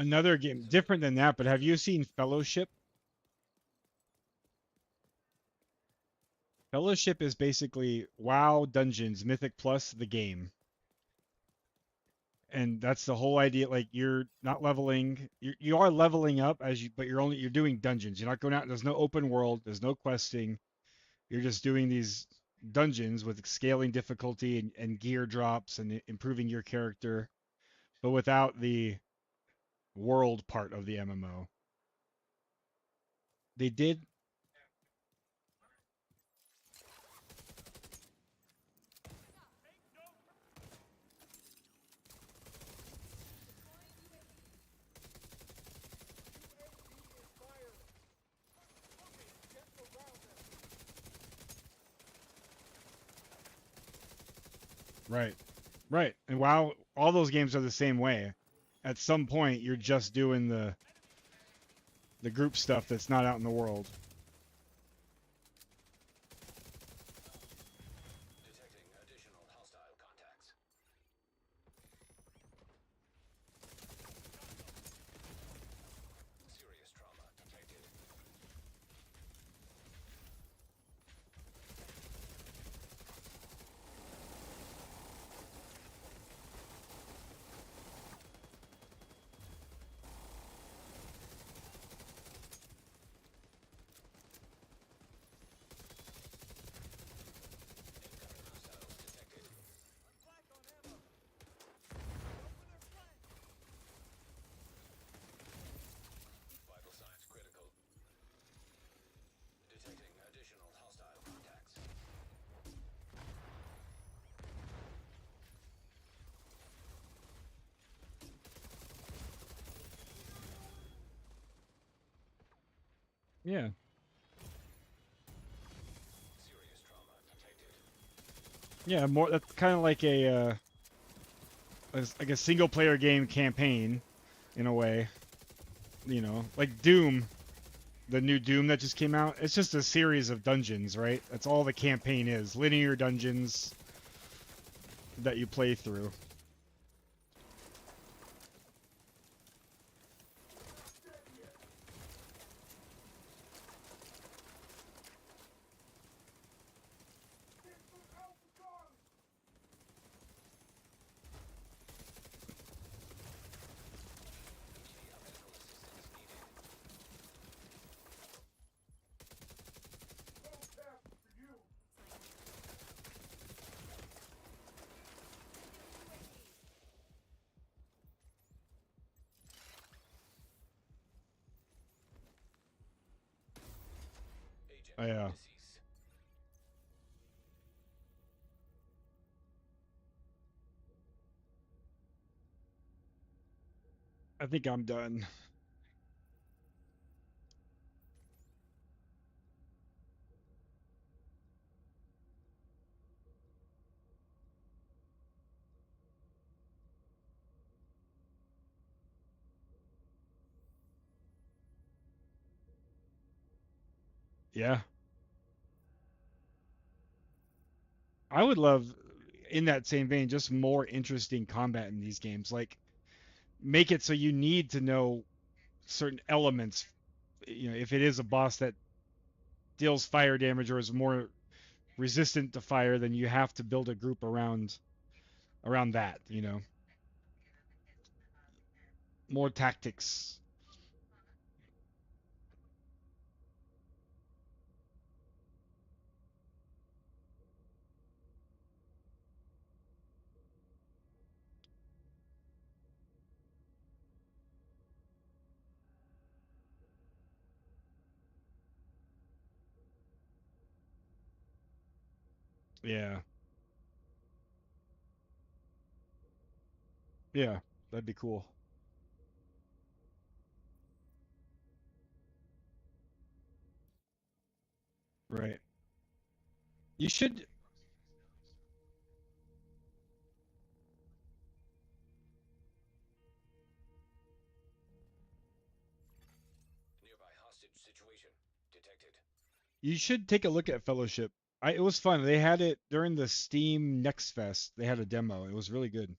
Another game different than that, but have you seen Fellowship? Fellowship is basically WoW Dungeons Mythic Plus the game. And that's the whole idea. Like you're not leveling, you are leveling up as you, but you're doing dungeons. You're not going out. There's no open world. There's no questing. You're just doing these dungeons with scaling difficulty and gear drops and improving your character, but without the world part of the MMO. They did. Right. Right. And WoW, all those games are the same way. At some point, you're just doing the group stuff that's not out in the world. Detecting additional hostile contacts. Serious trauma detected. Incoming hostiles detected. Vital signs critical. Detecting additional hostile contacts. Yeah. Serious trauma detected. Yeah, more that's kind of like like a single player game campaign in a way. You know, like Doom, the new Doom that just came out. It's just a series of dungeons, right? That's all the campaign is. Linear dungeons that you play through. Medical assistance needed. Agent Oh, yeah. deceased. I think I'm done. Yeah. I would love, in that same vein, just more interesting combat in these games. Like, make it so you need to know certain elements. You know, if it is a boss that deals fire damage or is more resistant to fire, then you have to build a group around that. You know, more tactics. Yeah. Yeah. That'd be cool. Right. You should. Nearby hostage situation detected. You should take a look at Fellowship. It was fun. They had it during the Steam Next Fest. They had a demo. It was really good.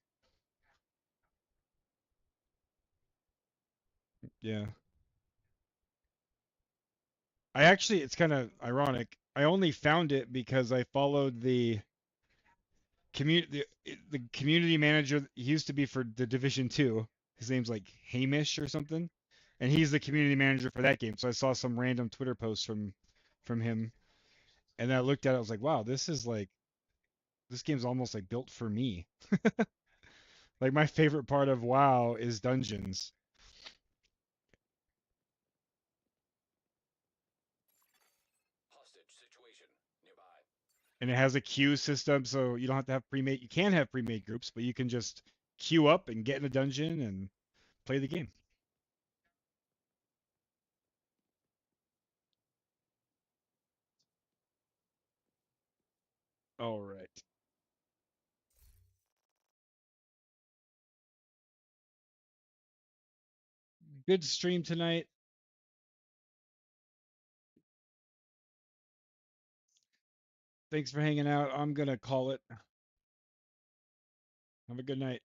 Yeah. I actually, it's kind of ironic. I only found it because I followed the community manager. He used to be for the Division 2. His name's like Hamish or something, and he's the community manager for that game. So I saw some random Twitter post from him, and then I looked at it. I was like, wow, this game's almost like built for me. Like my favorite part of WoW is dungeons. Hostage situation nearby. And it has a queue system, so you don't have to have pre-made. You can have pre-made groups, but you can just queue up and get in a dungeon and play the game. All right. Good stream tonight. Thanks for hanging out. I'm gonna call it. Have a good night.